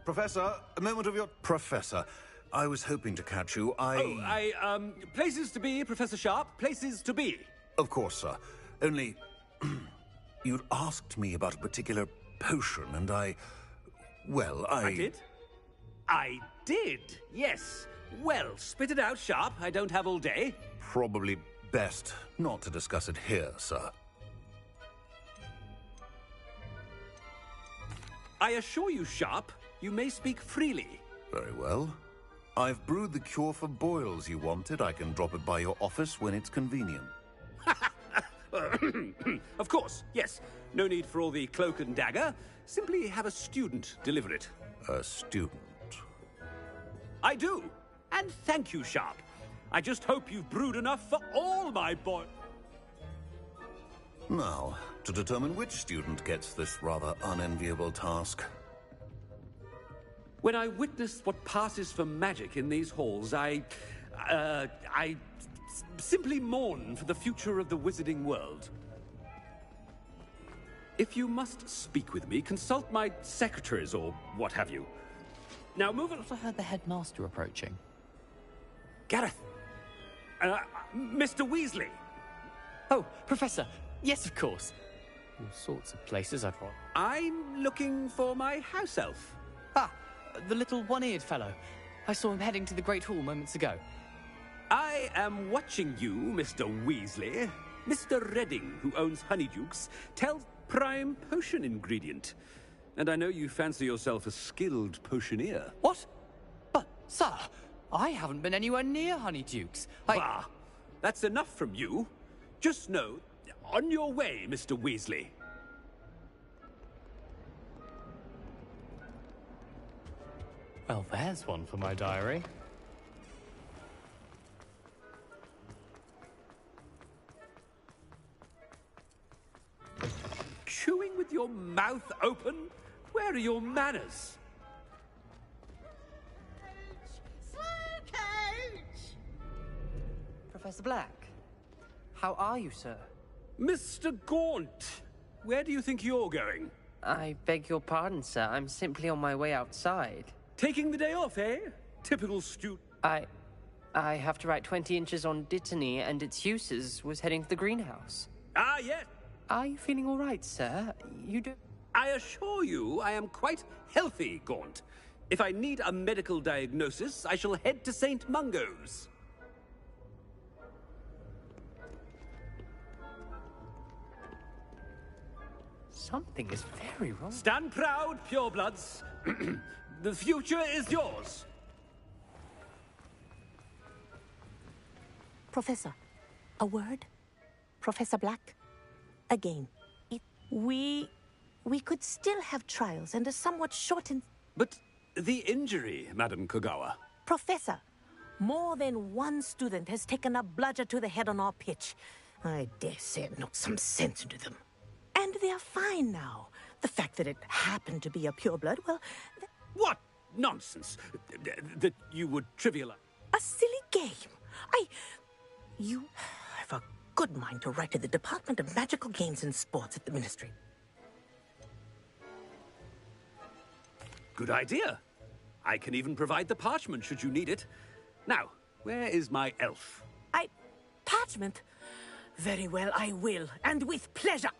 Professor, a moment of your... Professor, I was hoping to catch you. Places to be, Professor Sharp. Places to be. Of course, sir. Only... you'd asked me about a particular potion, and well, I did? I did, yes. Well, spit it out, Sharp. I don't have all day. Probably best not to discuss it here, sir. I assure you, Sharp, you may speak freely. Very well. I've brewed the cure for boils you wanted. I can drop it by your office when it's convenient. Of course, yes. No need for all the cloak and dagger. Simply have a student deliver it. A student? I do. And thank you, Sharp. I just hope you've brewed enough for all my boy... Now, to determine which student gets this rather unenviable task. When I witness what passes for magic in these halls, I simply mourn for the future of the wizarding world. If you must speak with me, consult my secretaries or what have you. Now move on. I heard the headmaster approaching. Gareth! Mr. Weasley! Oh, Professor! Yes, of course. All sorts of places I've gone. I'm looking for my house elf. Ah, the little one-eared fellow. I saw him heading to the Great Hall moments ago. I am watching you, Mr. Weasley. Mr. Redding, who owns Honeydukes, tells prime potion ingredient. And I know you fancy yourself a skilled potioneer. What? But, sir, I haven't been anywhere near Honeydukes. Bah! That's enough from you. Just know, on your way, Mr. Weasley. Well, there's one for my diary. Chewing with your mouth open? Where are your manners? Professor Black, how are you, sir? Mr. Gaunt, where do you think you're going? I beg your pardon, sir. I'm simply on my way outside. Taking the day off, eh? Typical student. I have to write 20 inches on Dittany and its uses. Was heading to the greenhouse. Ah, yes. Are you feeling all right, sir? You do... I assure you I am quite healthy, Gaunt. If I need a medical diagnosis, I shall head to St. Mungo's. Something is very wrong. Stand proud, purebloods. The future is yours. Professor, a word? Professor Black? Again. We could still have trials and a somewhat shortened... But the injury, Madam Kogawa. Professor, more than one student has taken a bludger to the head on our pitch. I dare say it knocked some sense into them. And they're fine now. The fact that it happened to be a pureblood, well... What nonsense! That you would trivialize... A silly game. You have a good mind to write to the Department of Magical Games and Sports at the Ministry. Good idea. I can even provide the parchment should you need it. Now, where is my elf? Parchment? Very well, I will, and with pleasure.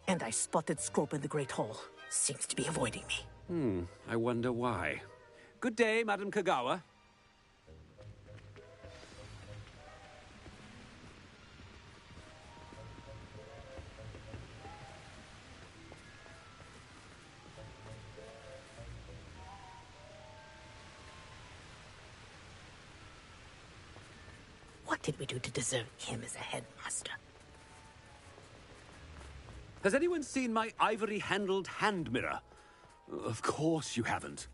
And I spotted Scrope in the Great Hall. Seems to be avoiding me. I wonder why. Good day, Madam Kagawa. What did we do to deserve him as a headmaster? Has anyone seen my ivory-handled hand mirror? Of course you haven't.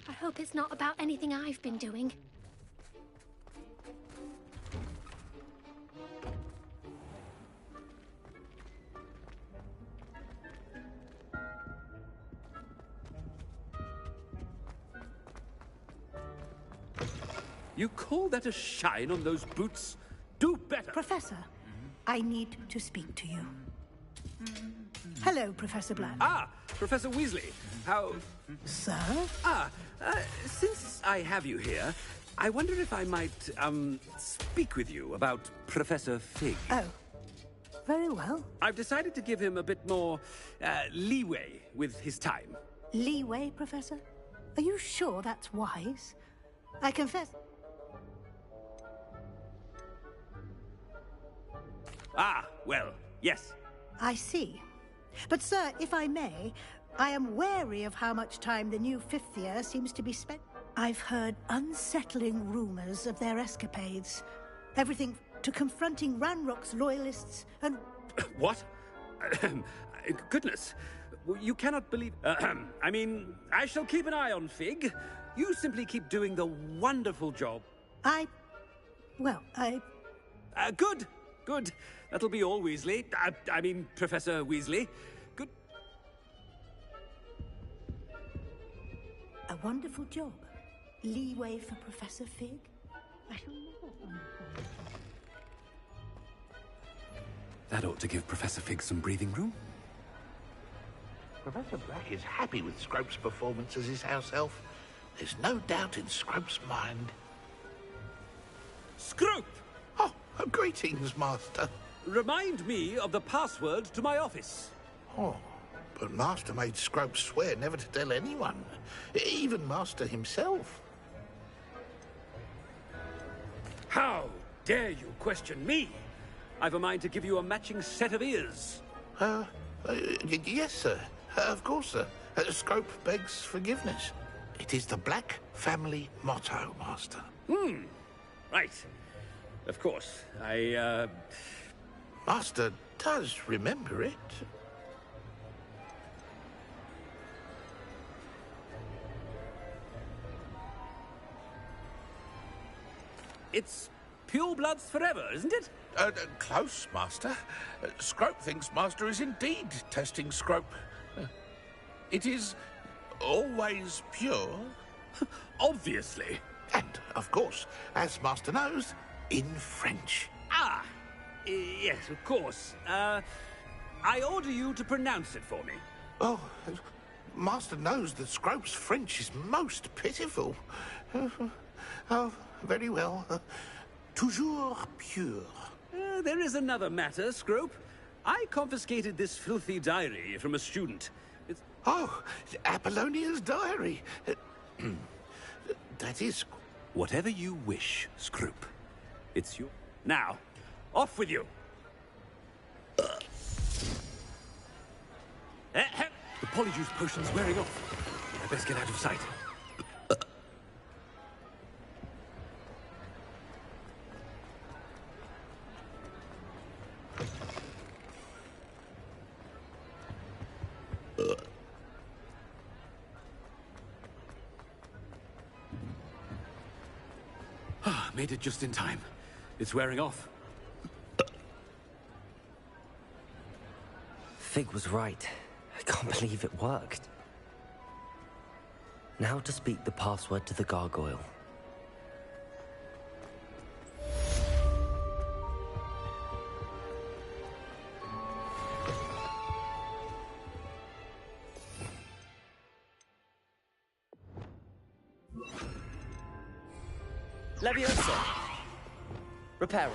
I hope it's not about anything I've been doing. You call that a shine on those boots? Do better! Professor, I need to speak to you. Hello, Professor Bland. Ah, Professor Weasley. How... Sir? Since I have you here, I wonder if I might, speak with you about Professor Fig. Oh, very well. I've decided to give him a bit more, leeway with his time. Leeway, Professor? Are you sure that's wise? I confess... Ah, well, yes. I see. But, sir, if I may, I am wary of how much time the new fifth year seems to be spent. I've heard unsettling rumors of their escapades. Everything to confronting Ranrock's loyalists and... What? Goodness. You cannot believe... I mean, I shall keep an eye on Fig. You simply keep doing the wonderful job. Good. Good. That'll be all, Weasley. I mean, Professor Weasley. Good. A wonderful job. Leeway for Professor Fig? I shall never understand. That ought to give Professor Fig some breathing room. Professor Black is happy with Scrope's performance as his house elf. There's no doubt in Scrope's mind. Scrope! Oh, greetings, Master. Remind me of the password to my office. Oh, but Master made Scrope swear never to tell anyone, even Master himself. How dare you question me? I've a mind to give you a matching set of ears. Yes, sir. Of course, sir. Scrope begs forgiveness. It is the Black family motto, Master. Right. Of course. Master does remember it. It's pure bloods forever, isn't it? Close, Master. Scrope thinks Master is indeed testing Scrope. It is always pure. Obviously. And, of course, as Master knows, in French. Ah! Yes, of course. I order you to pronounce it for me. Oh, Master knows that Scrope's French is most pitiful. Oh, very well. Toujours pure. There is another matter, Scrope. I confiscated this filthy diary from a student. It's... Oh, Apollonia's diary. That is... Whatever you wish, Scrope. It's your... Now, off with you. The polyjuice potion's wearing off. I best get out of sight. Made it just in time. It's wearing off. Fig was right. I can't believe it worked. Now to speak the password to the gargoyle. Leviosa! Reparo.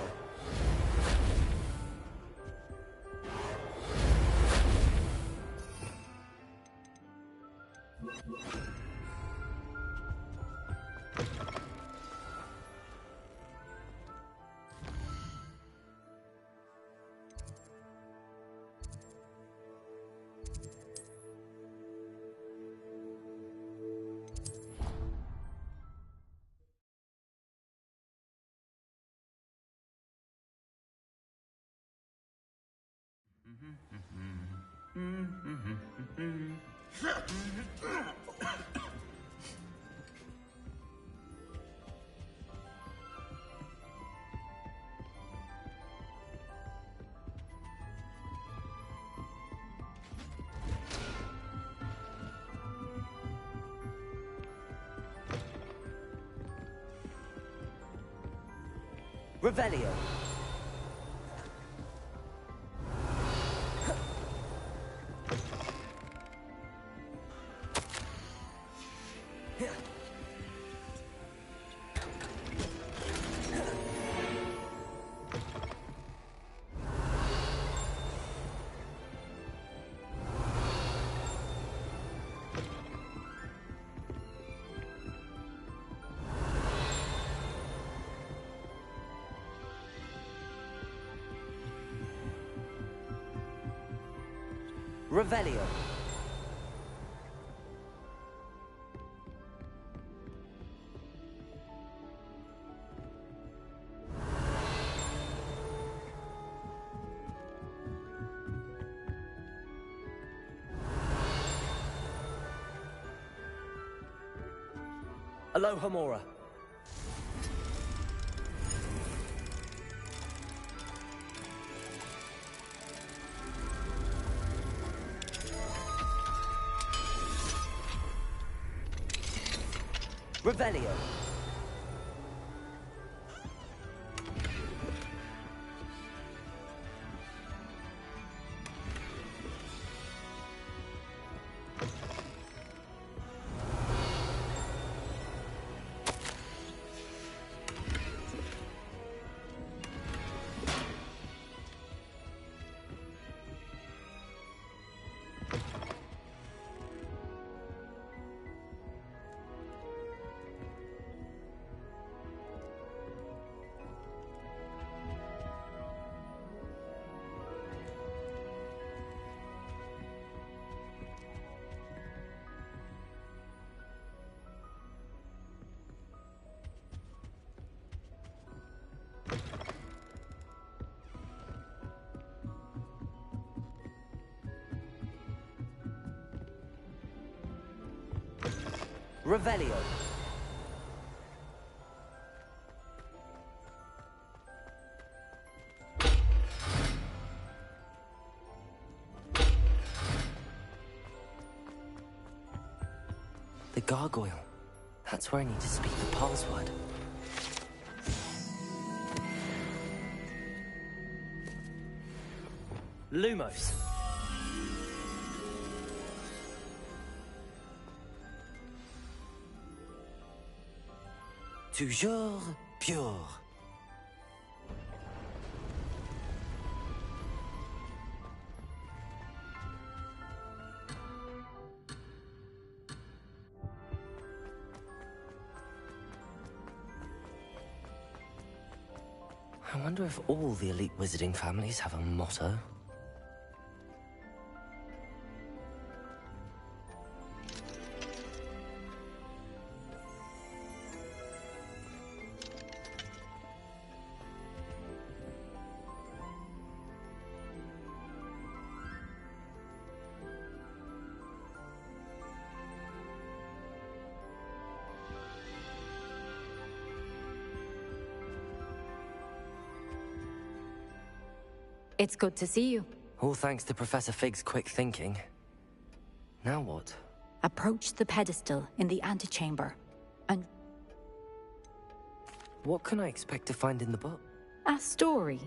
Revelio. Revelio. Alohomora. Revelio. Revelio. The gargoyle. That's where I need to speak the password. Lumos. Toujours pure. I wonder if all the elite wizarding families have a motto. It's good to see you. All thanks to Professor Fig's quick thinking. Now what? Approach the pedestal in the antechamber, and... What can I expect to find in the book? a story.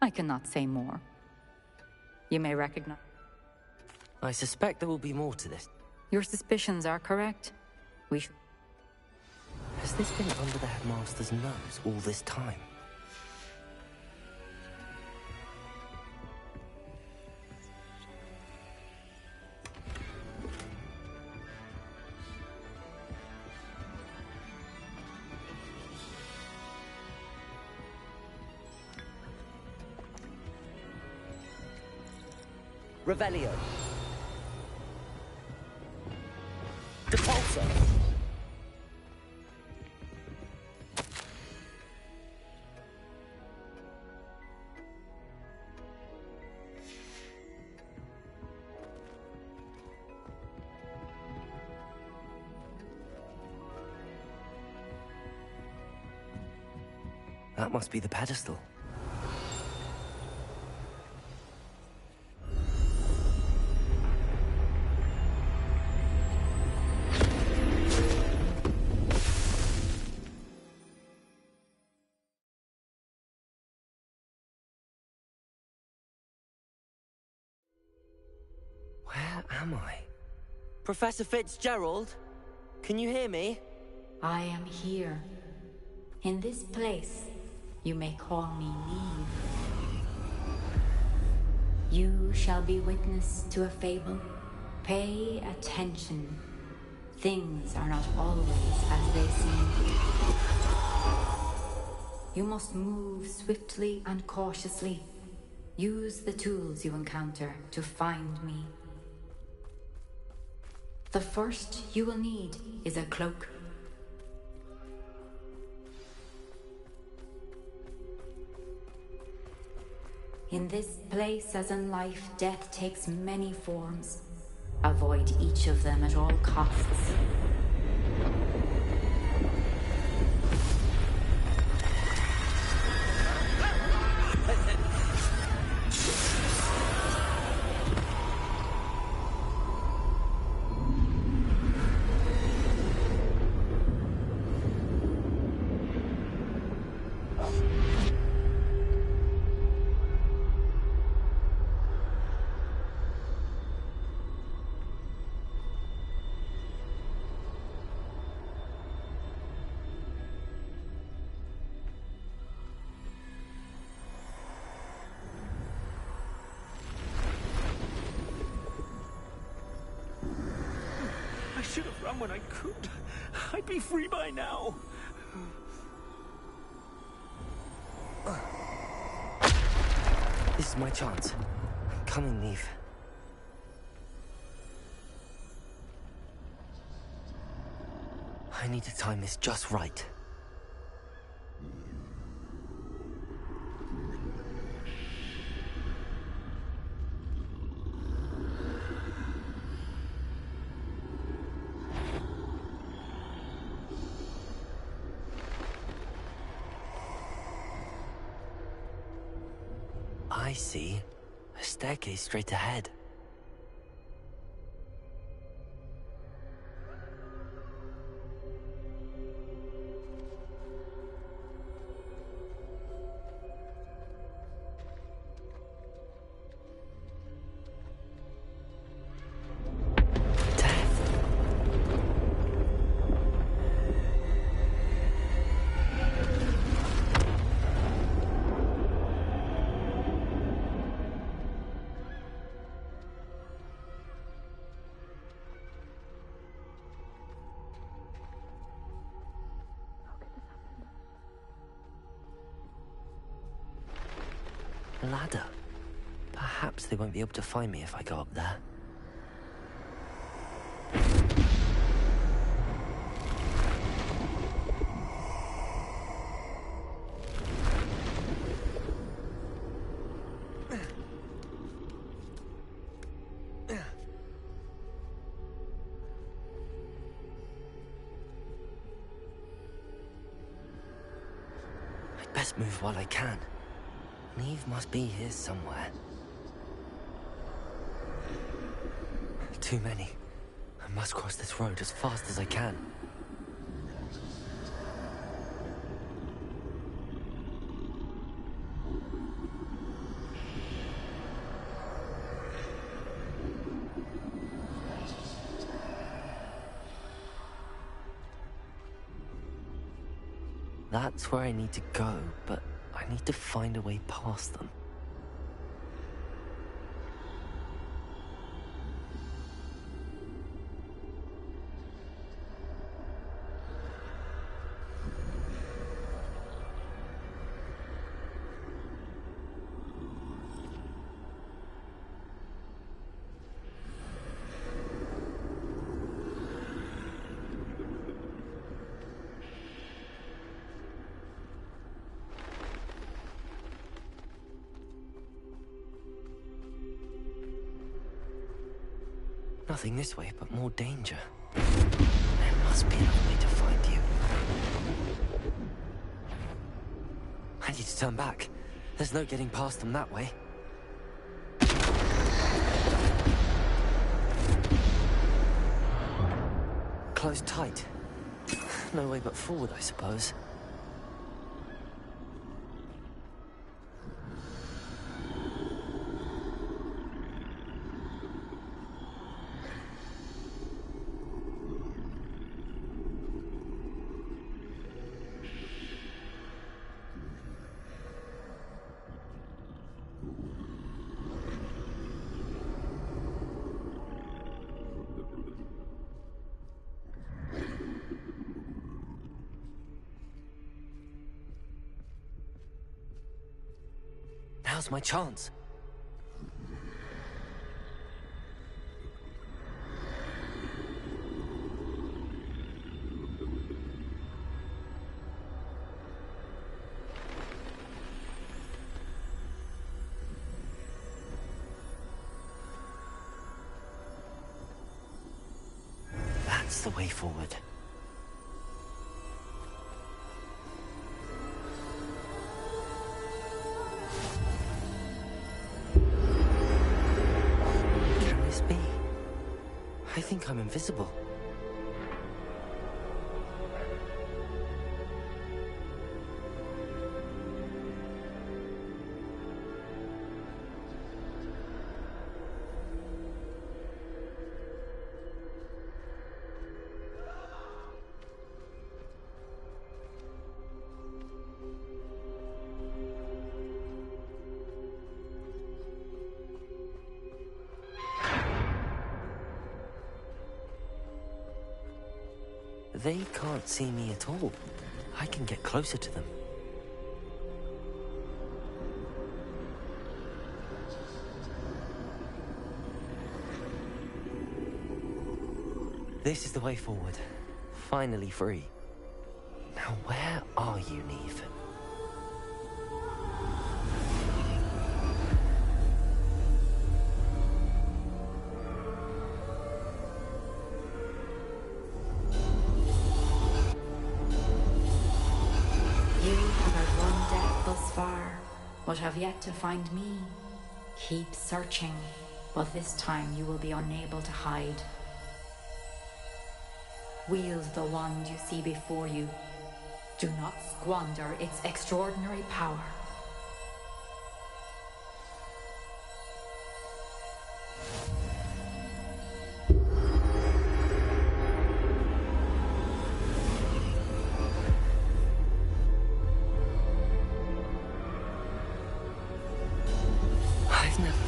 I cannot say more. You may recognize... I suspect there will be more to this. Your suspicions are correct. We should... Has this been under the headmaster's nose all this time? Revelio. Depulso. That must be the pedestal. Where am I? Professor Fitzgerald? Can you hear me? I am here. In this place, you may call me Neve. You shall be witness to a fable. Pay attention. Things are not always as they seem. You must move swiftly and cautiously. Use the tools you encounter to find me. The first you will need is a cloak. In this place, as in life, death takes many forms. Avoid each of them at all costs. I should have run when I could. I'd be free by now. This is my chance. Come on, Neve. I need to time this just right. I see a staircase straight ahead. A ladder. Perhaps they won't be able to find me if I go up there. I'd best move while I can. Neve must be here somewhere. Too many. must cross this road as fast as I can. That's where I need to go, but I need to find a way past them. Nothing this way, but more danger. There must be another way to find you. I need to turn back. There's no getting past them that way. Closed tight. No way but forward, I suppose. Now's my chance. That's the way forward. I think I'm invisible. They can't see me at all. I can get closer to them. This is the way forward. Finally free. Now where are you, Neve? But have yet to find me. Keep searching, but this time you will be unable to hide. Wield the wand you see before you. Do not squander its extraordinary power.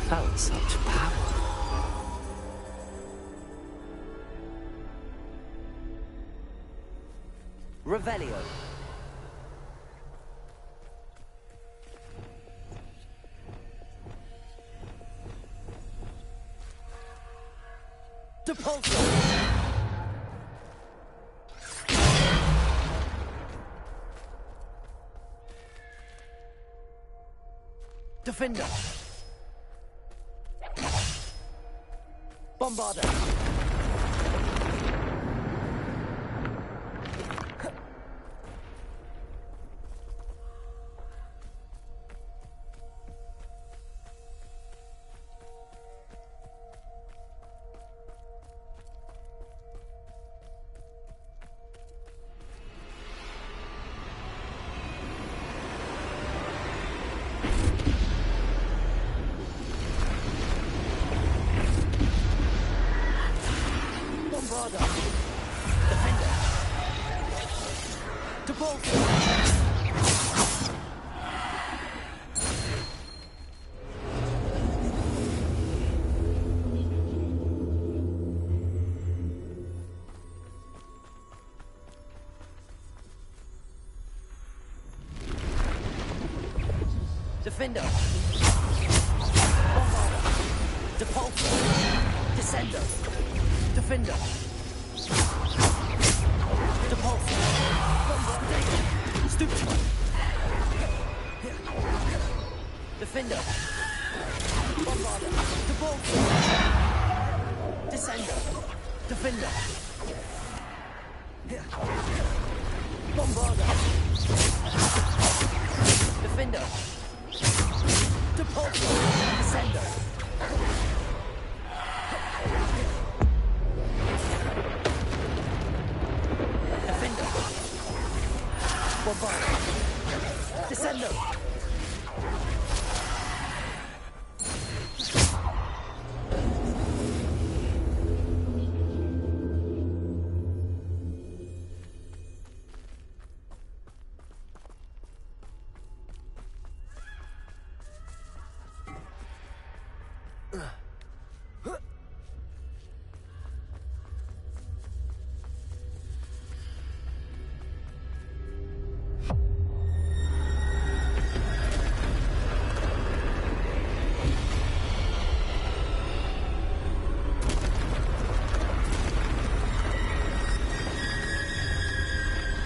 Felt such power. Revelio. Depulso. Defender. Bombarder. Bombarder! Defender! Depulsor! Defender! Bombarder! Depulsor! Descender! Defender! Depulsor! Bombarder! Stupid! Defender! Bombarder! Depulsor! Descender! Defender! Bombarder! Defender! Depulsor! Descender! Defender! Bombarder! Descender!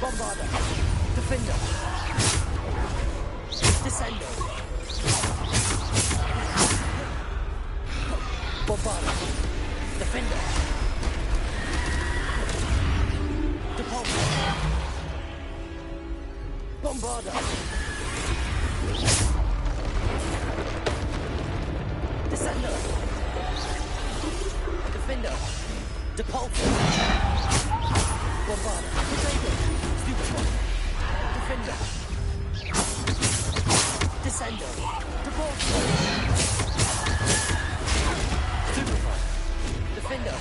Bombarder! Defender! Descender! Bombarder! Defender! Depulsor! Bombarder! Descender! Defender! Depulsor! Bombarder! Potato! Defender! Descender! Depulsor! Superfire! Defender!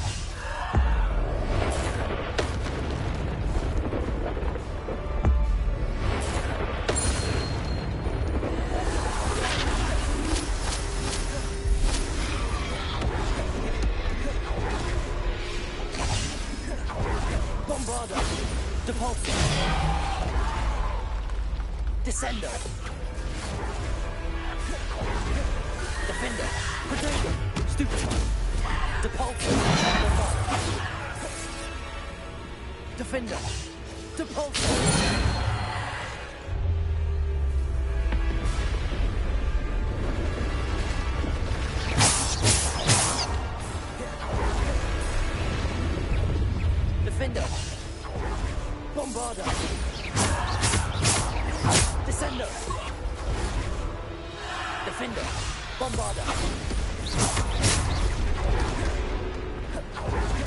Bombarder! Depulsor! Descender! Defender! Potato! Stupefy! Depulsor! Bombarder! Defender! Depulsor! Defender! Bombarder! Descender! Defender! Bombarder!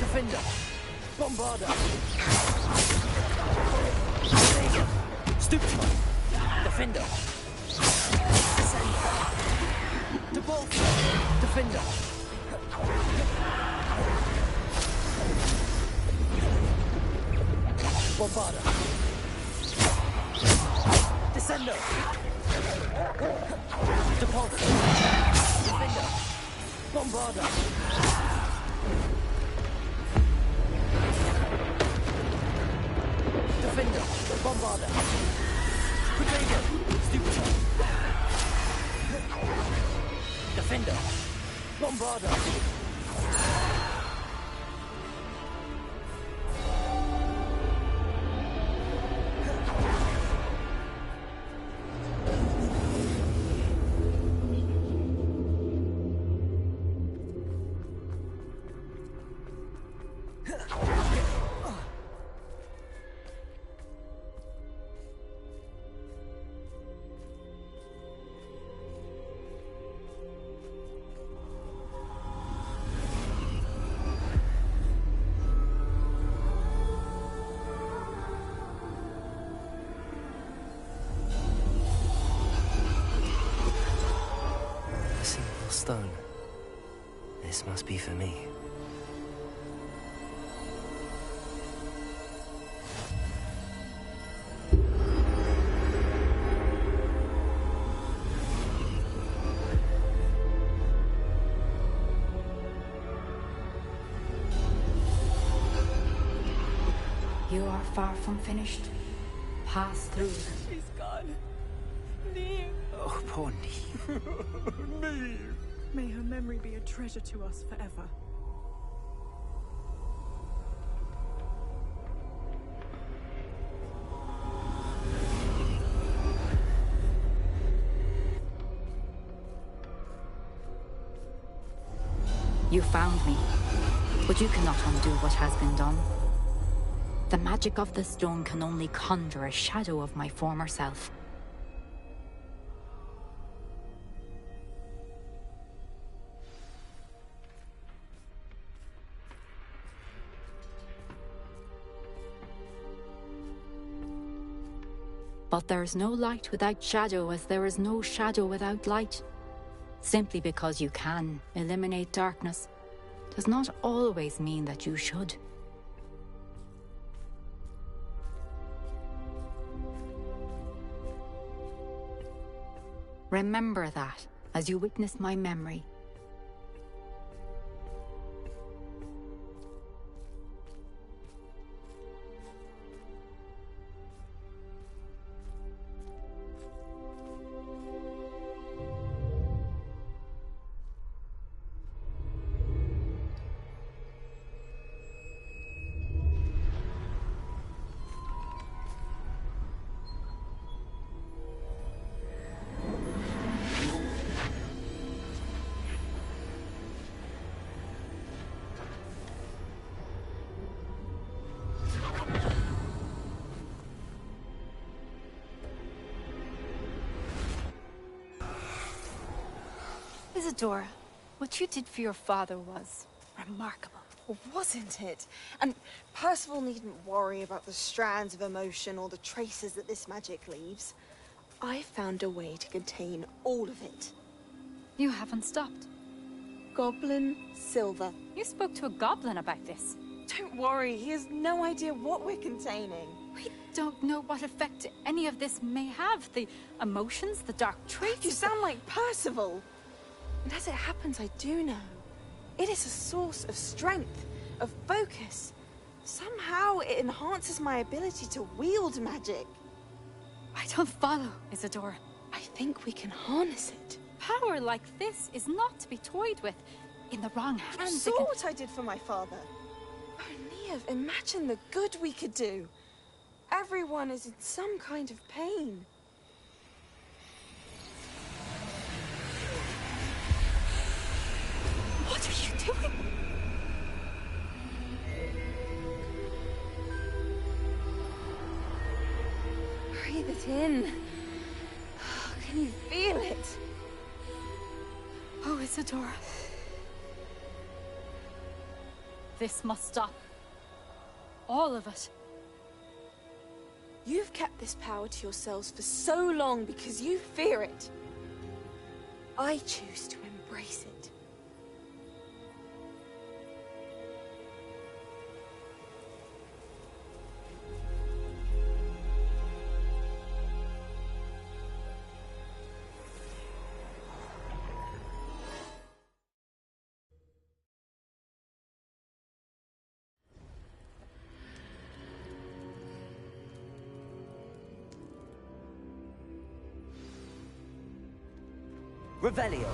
Defender! Bombarder! Stupefy! Defender! Descender! Depulsor! Defender! Bombarder! Descender! Depulsor! Defender! Bombarder! Defender! Bombarder! Potato! Stupefy! Defender! Bombarder! Stone. This must be for me. You are far from finished. Pass through. She's gone. Neve. Oh, poor Neve. Neve. May her memory be a treasure to us forever. You found me, but you cannot undo what has been done. The magic of the stone can only conjure a shadow of my former self. But there is no light without shadow, as there is no shadow without light. Simply because you can eliminate darkness does not always mean that you should. Remember that as you witness my memory. Isadora, what you did for your father was remarkable. Well, wasn't it? And Percival needn't worry about the strands of emotion or the traces that this magic leaves. I found a way to contain all of it. You haven't stopped. Goblin Silver. You spoke to a goblin about this. Don't worry, he has no idea what we're containing. We don't know what effect any of this may have. The emotions, the dark traits. You sound like Percival. And as it happens, I do know. It is a source of strength, of focus. Somehow it enhances my ability to wield magic. I don't follow, Isadora. I think we can harness it. Power like this is not to be toyed with. In the wrong hands, You saw what I did for my father. Oh, Neve, imagine the good we could do. Everyone is in some kind of pain. What are you doing? Breathe it in. Can you feel it? Oh, Isadora. This must stop. All of it. You've kept this power to yourselves for so long because you fear it. I choose to embrace it. Revelio.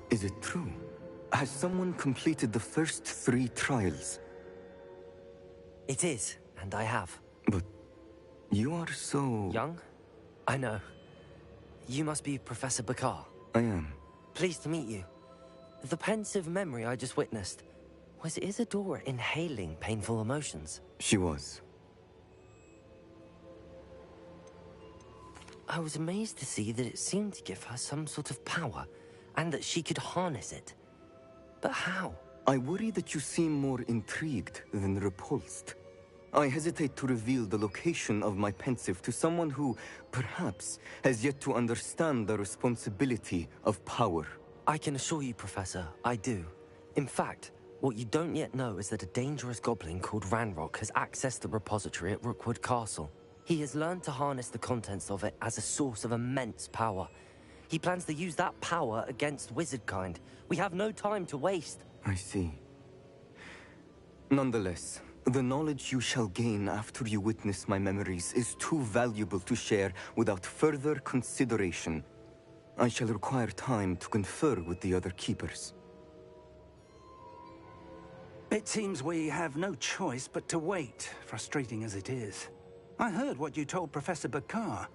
Is it true? Has someone completed the first 3 trials? It is, and I have. But you are so... young? I know. You must be Professor Bakar. I am. Pleased to meet you. The pensive memory I just witnessed, was Isadora inhaling painful emotions? She was. I was amazed to see that it seemed to give her some sort of power, and that she could harness it. But how? I worry that you seem more intrigued than repulsed. I hesitate to reveal the location of my pensive to someone who, perhaps, has yet to understand the responsibility of power. I can assure you, Professor, I do. In fact, What you don't yet know is that a dangerous goblin called Ranrock has accessed the repository at Rookwood Castle. He has learned to harness the contents of it as a source of immense power. He plans to use that power against wizardkind. We have no time to waste. I see. Nonetheless, the knowledge you shall gain after you witness my memories is too valuable to share without further consideration. I shall require time to confer with the other keepers. It seems we have no choice but to wait, frustrating as it is. I heard what you told Professor Bakar.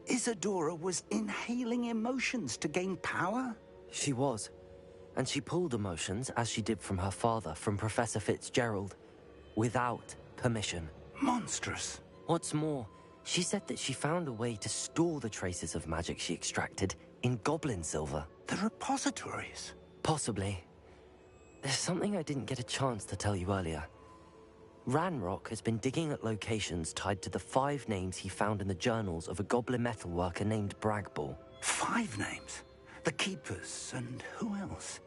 Isadora was inhaling emotions to gain power? She was. And she pulled emotions, as she did from her father, from Professor Fitzgerald, without permission. Monstrous. What's more, she said that she found a way to store the traces of magic she extracted in goblin silver. The repositories? Possibly. There's something I didn't get a chance to tell you earlier. Ranrock has been digging at locations tied to the 5 names he found in the journals of a goblin metalworker named Bragball. 5 names? The Keepers, and who else?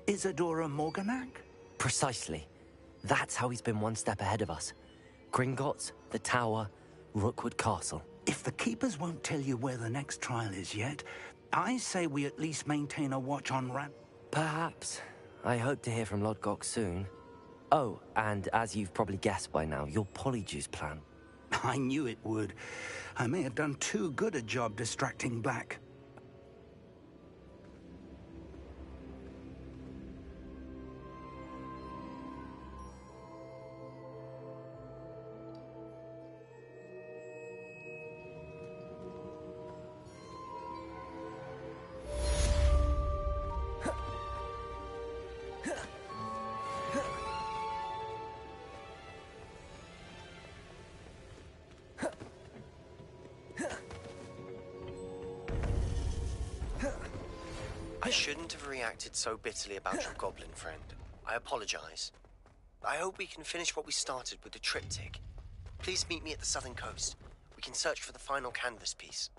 Isadora Morganac? Precisely. That's how he's been one step ahead of us. Gringotts, the Tower, Rookwood Castle. If the Keepers won't tell you where the next trial is yet, I say we at least maintain a watch on Perhaps. I hope to hear from Lodgok soon. Oh, and as you've probably guessed by now, your Polyjuice plan. I knew it would. I may have done too good a job distracting Black. I shouldn't have reacted so bitterly about your goblin friend. I apologize. I hope we can finish what we started with the triptych. Please meet me at the southern coast. We can search for the final canvas piece.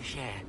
Share.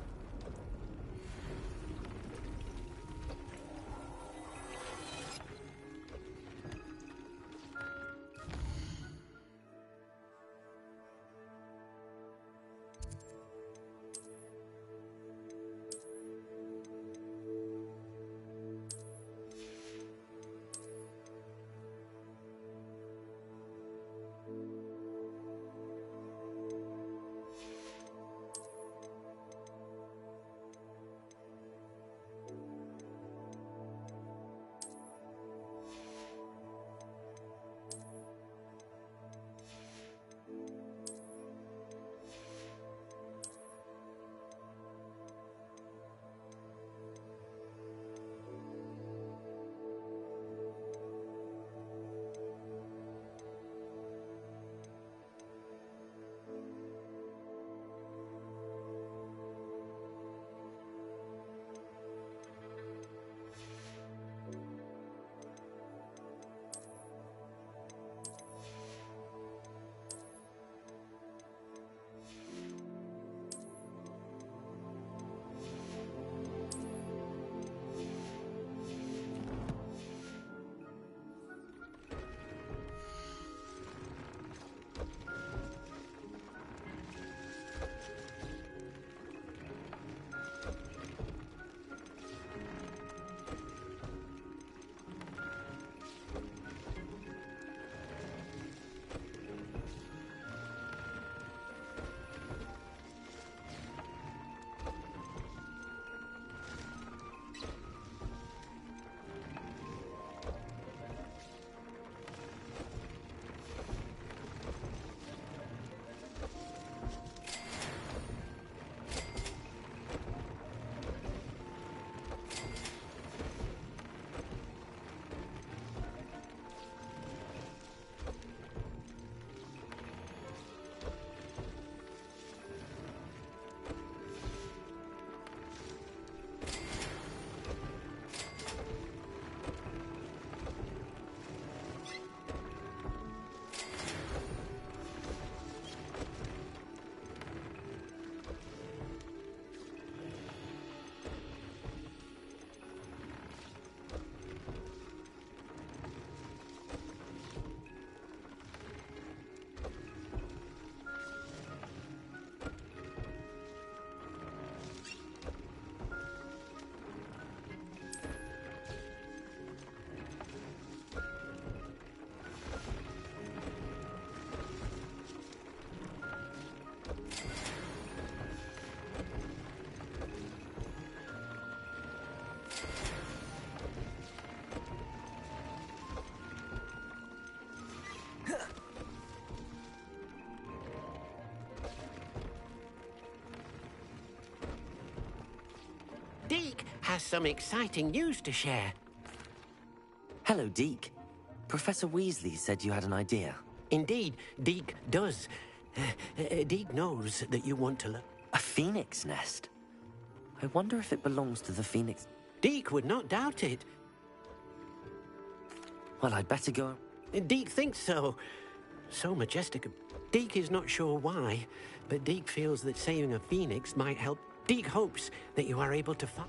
has some exciting news to share. Hello, Deke. Professor Weasley said you had an idea. Indeed, Deke does. Deke knows that you want to learn. A phoenix nest? I wonder if it belongs to the phoenix... Deke would not doubt it. Well, I'd better go... Deke thinks so. So majestic. Deke is not sure why, but Deke feels that saving a phoenix might help. Deke hopes that you are able to find...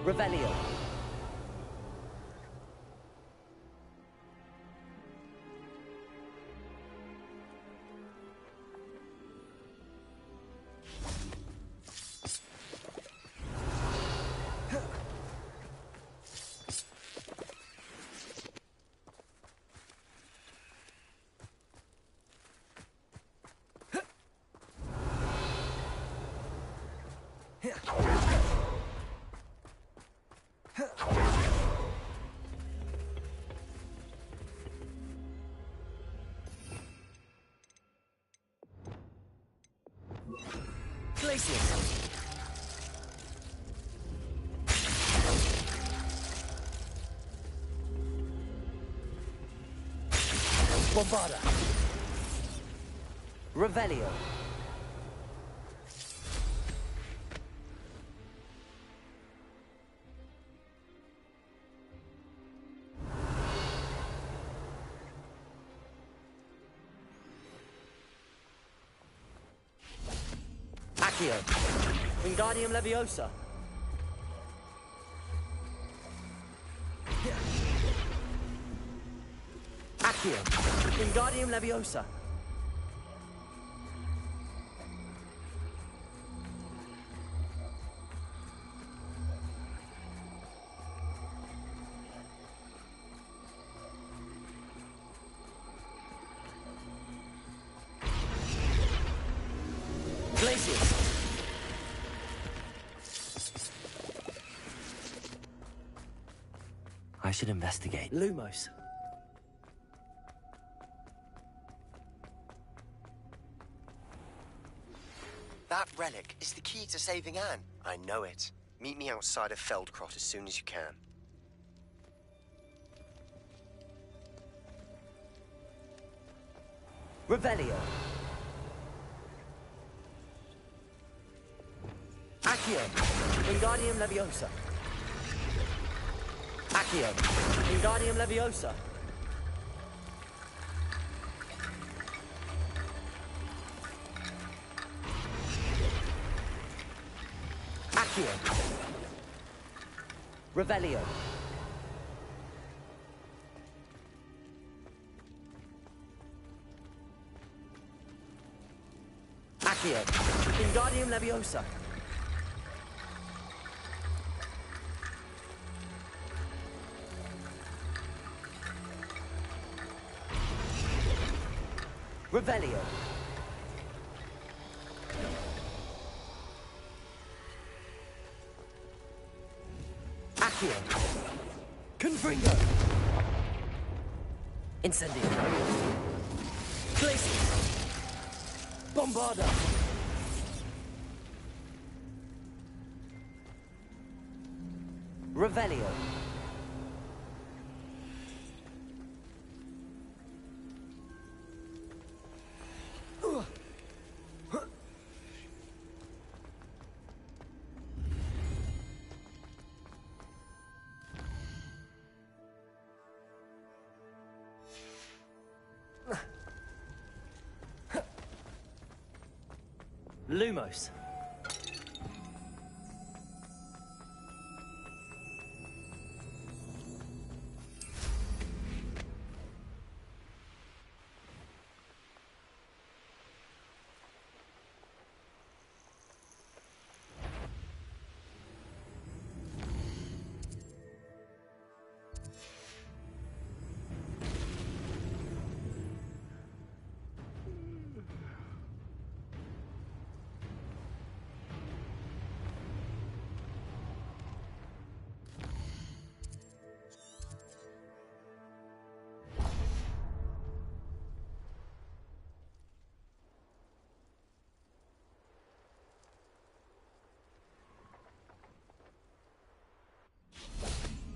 Revelio. Bombarda. Revelio. Accio. Wingardium Leviosa. Accio. Wingardium Leviosa. Glacius. I should investigate. Lumos. That relic is the key to saving Anne. I know it. Meet me outside of Feldcrot as soon as you can. Revelio. Accio. Wingardium Leviosa. Accio. Wingardium Leviosa. Accio. Revelio. Accio. Wingardium Leviosa. Revelio. Accio. Confringo. Incendio. Glacius. Bombarda. Revelio. Lumos.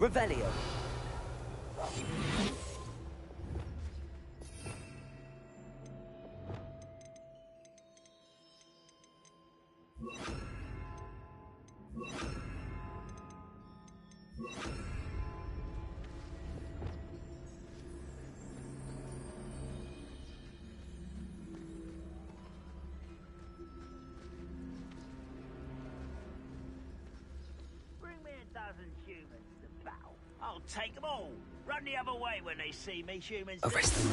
Revelio. Bring me 1,000 humans to battle. I'll take them all. Run the other way when they see me, humans. Arrest them.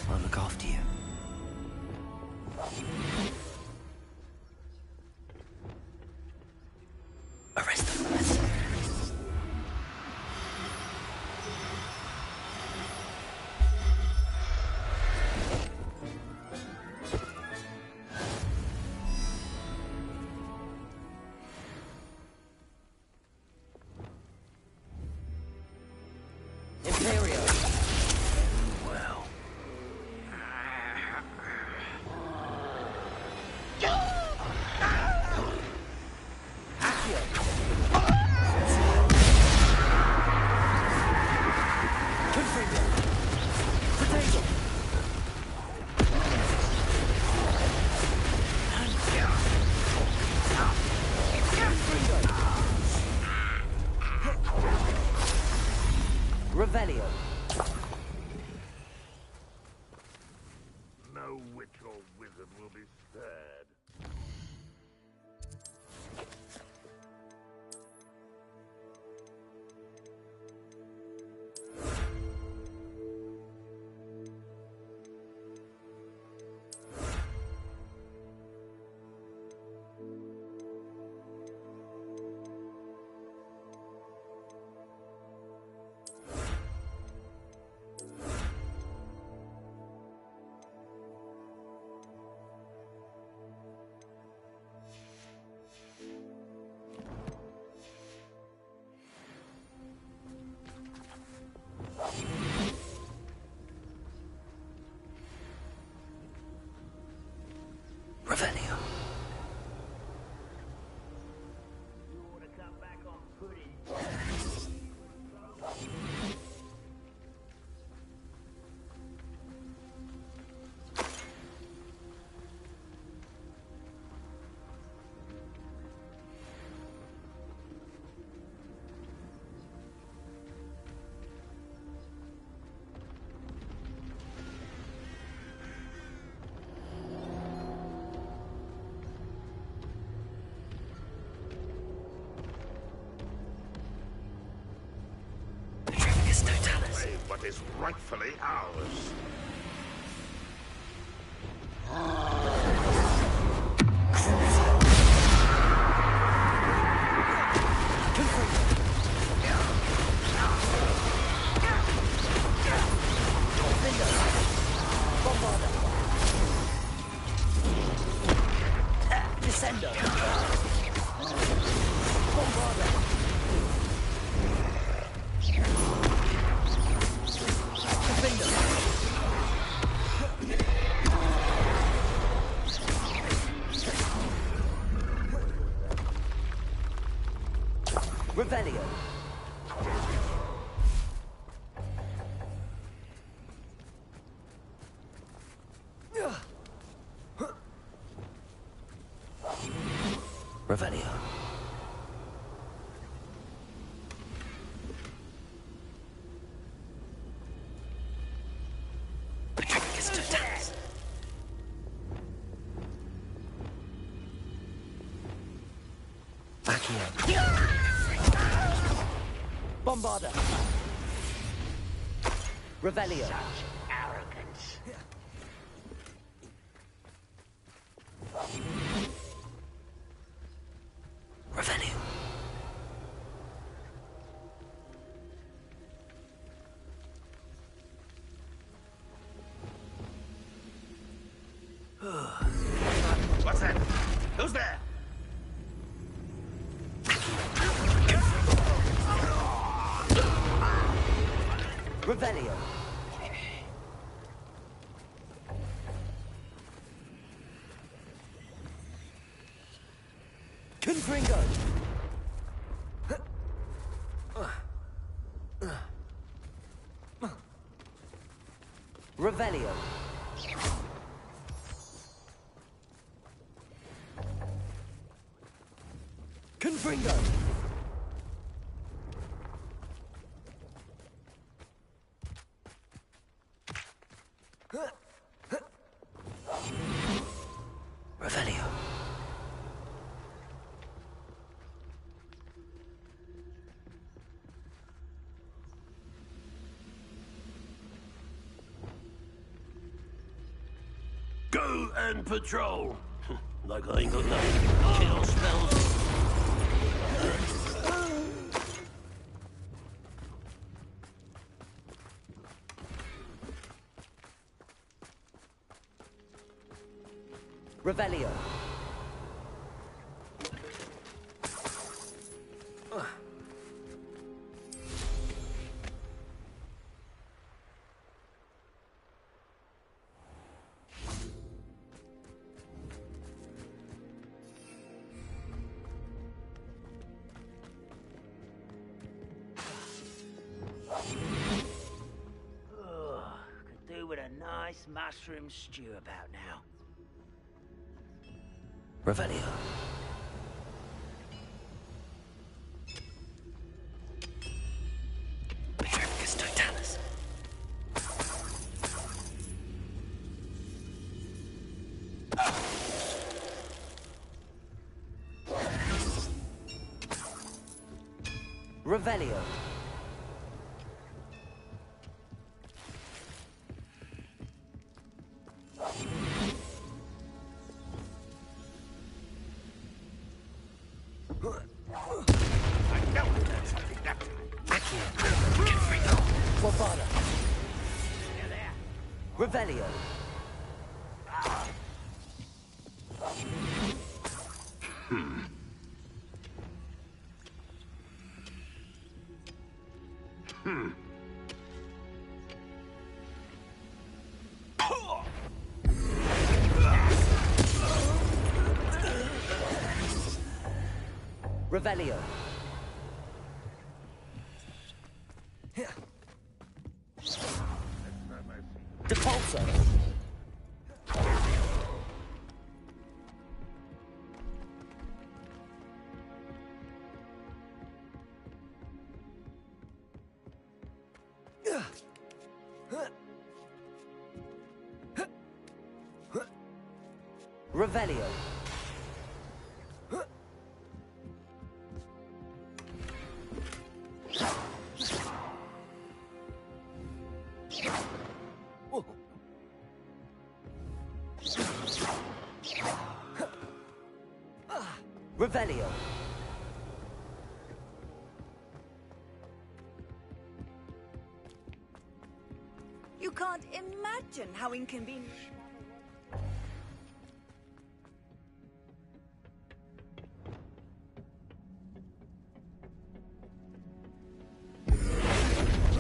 I'll look after you. Arrest them. is rightfully ours. Descendo. Bombarda. Revelio. Revelio. Bombarda. Revelio. Arrogance. Revelio. What's that? Who's there? Revelio. Confringo. Revelio. Confringo. Revelio. Go and patrol. Like I ain't got nothing kill spells. Revelio. Could do with a nice mushroom stew about now. Revelio. Petricus totalis. Revelio. Bombarda. Revelio. Revelio. Depulso. Revelio. Revelio. You can't imagine how inconvenient.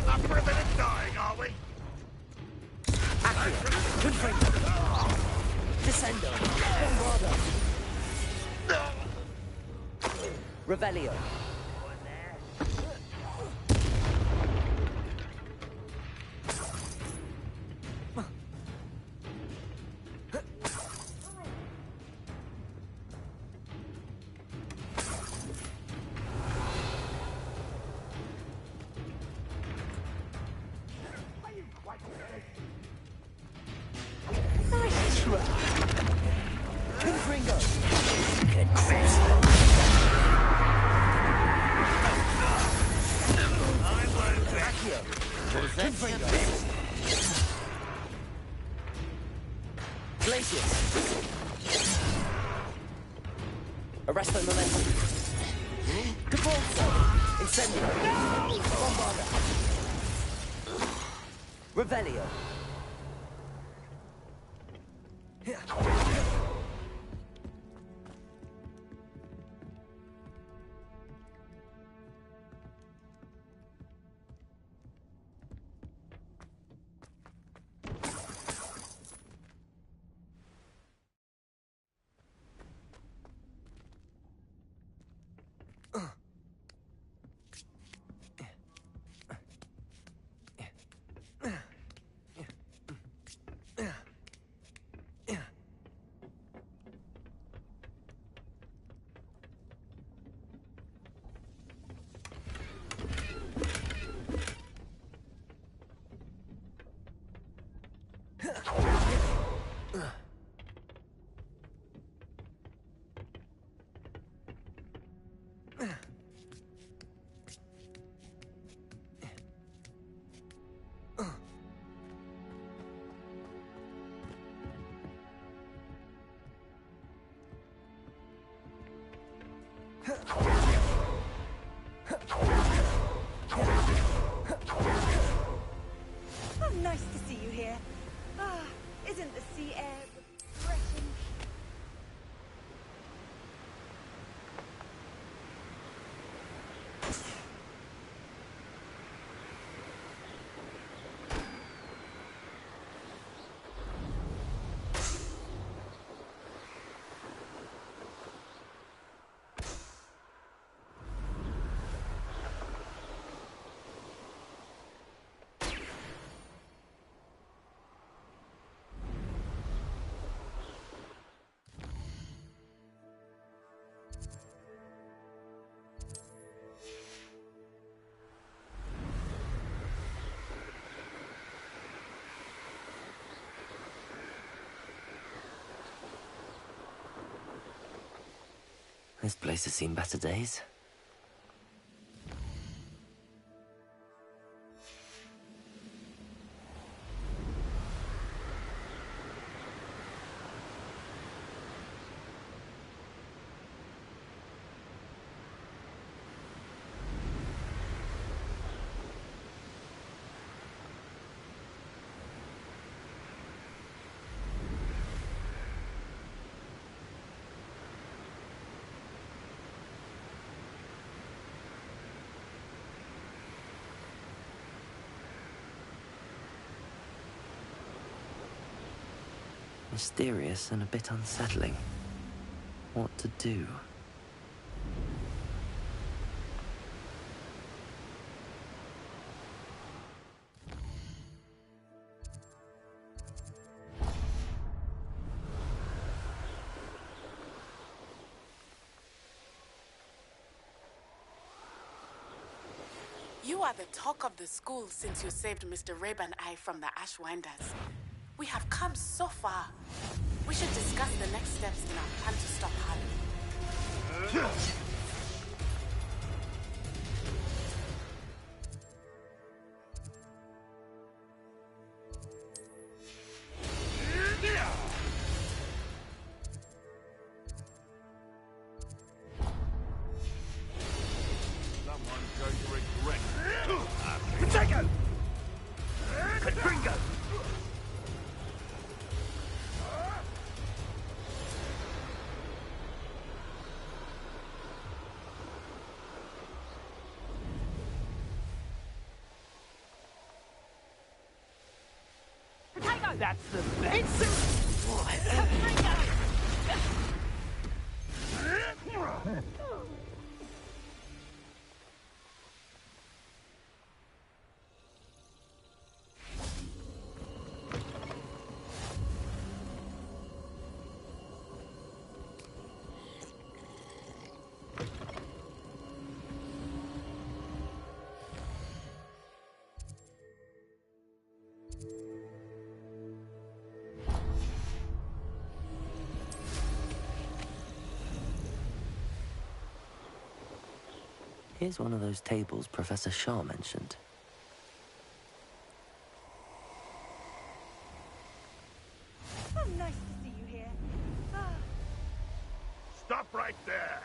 Up for a minute dying, are we? Accio. Confringo. Descendo. Bombarda. Revelio. Nice try. Confringo. Accio. Confringo. Glacius. Arresto momentum. Caporzo. Incendio. Bombarda. Revelio. Oh, nice to see you here. Ah, isn't the sea air refreshing? This place has seen better days. Mysterious and a bit unsettling. What to do? You are the talk of the school since you saved Mr. Rabe and I from the Ashwinders. We have come so far. We should discuss the next steps in our plan to stop Harley. That's the best. Here's one of those tables Professor Shaw mentioned. Oh, nice to see you here. Ah. Stop right there.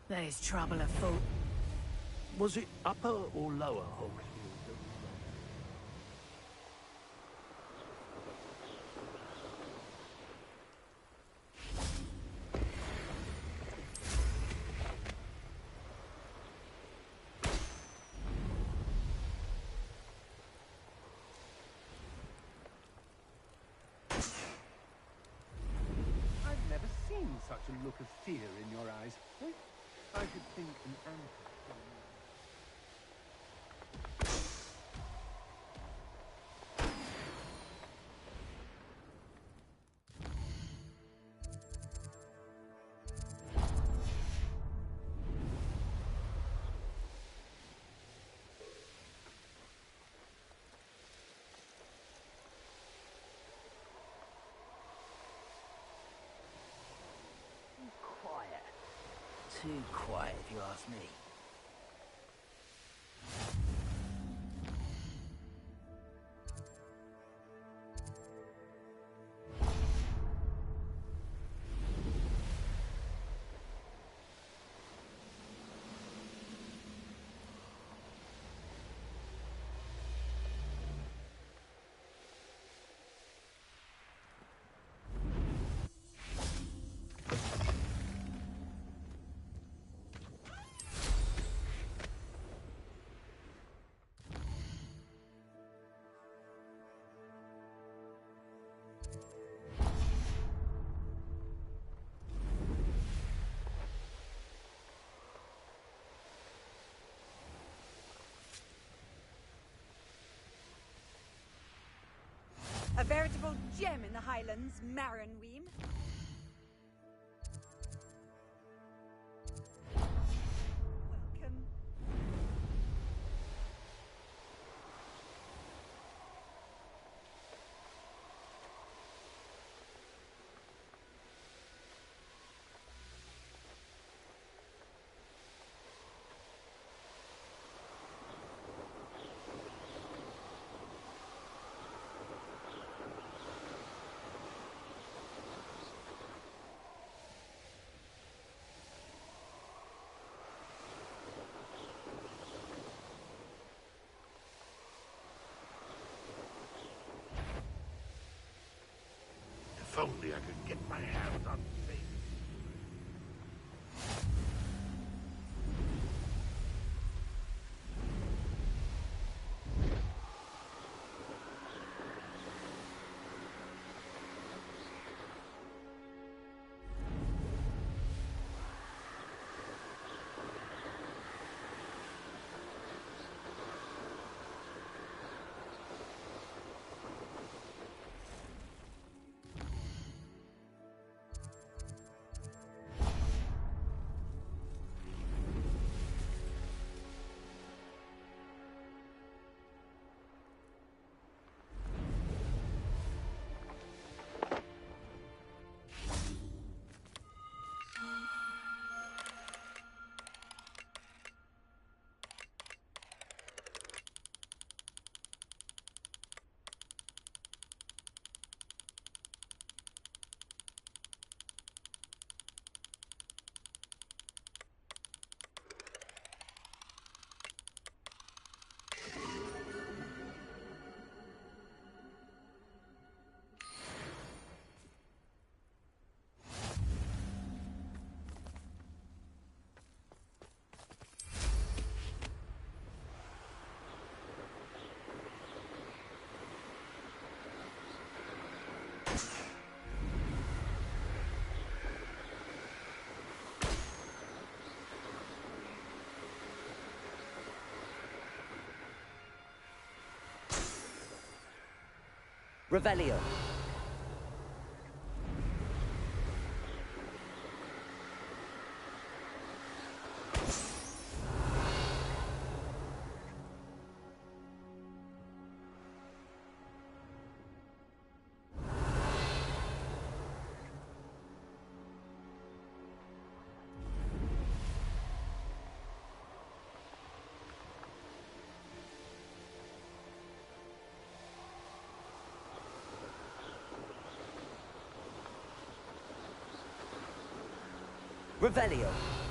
There's trouble afoot. Was it upper or lower Hogsfield? I've never seen such a look of fear in your eyes. I should think an anchor. Quiet. Too quiet, if you ask me. A veritable gem in the Highlands, Maranweem. Welcome. If only I could get my hands on things. Revelio. Revelio.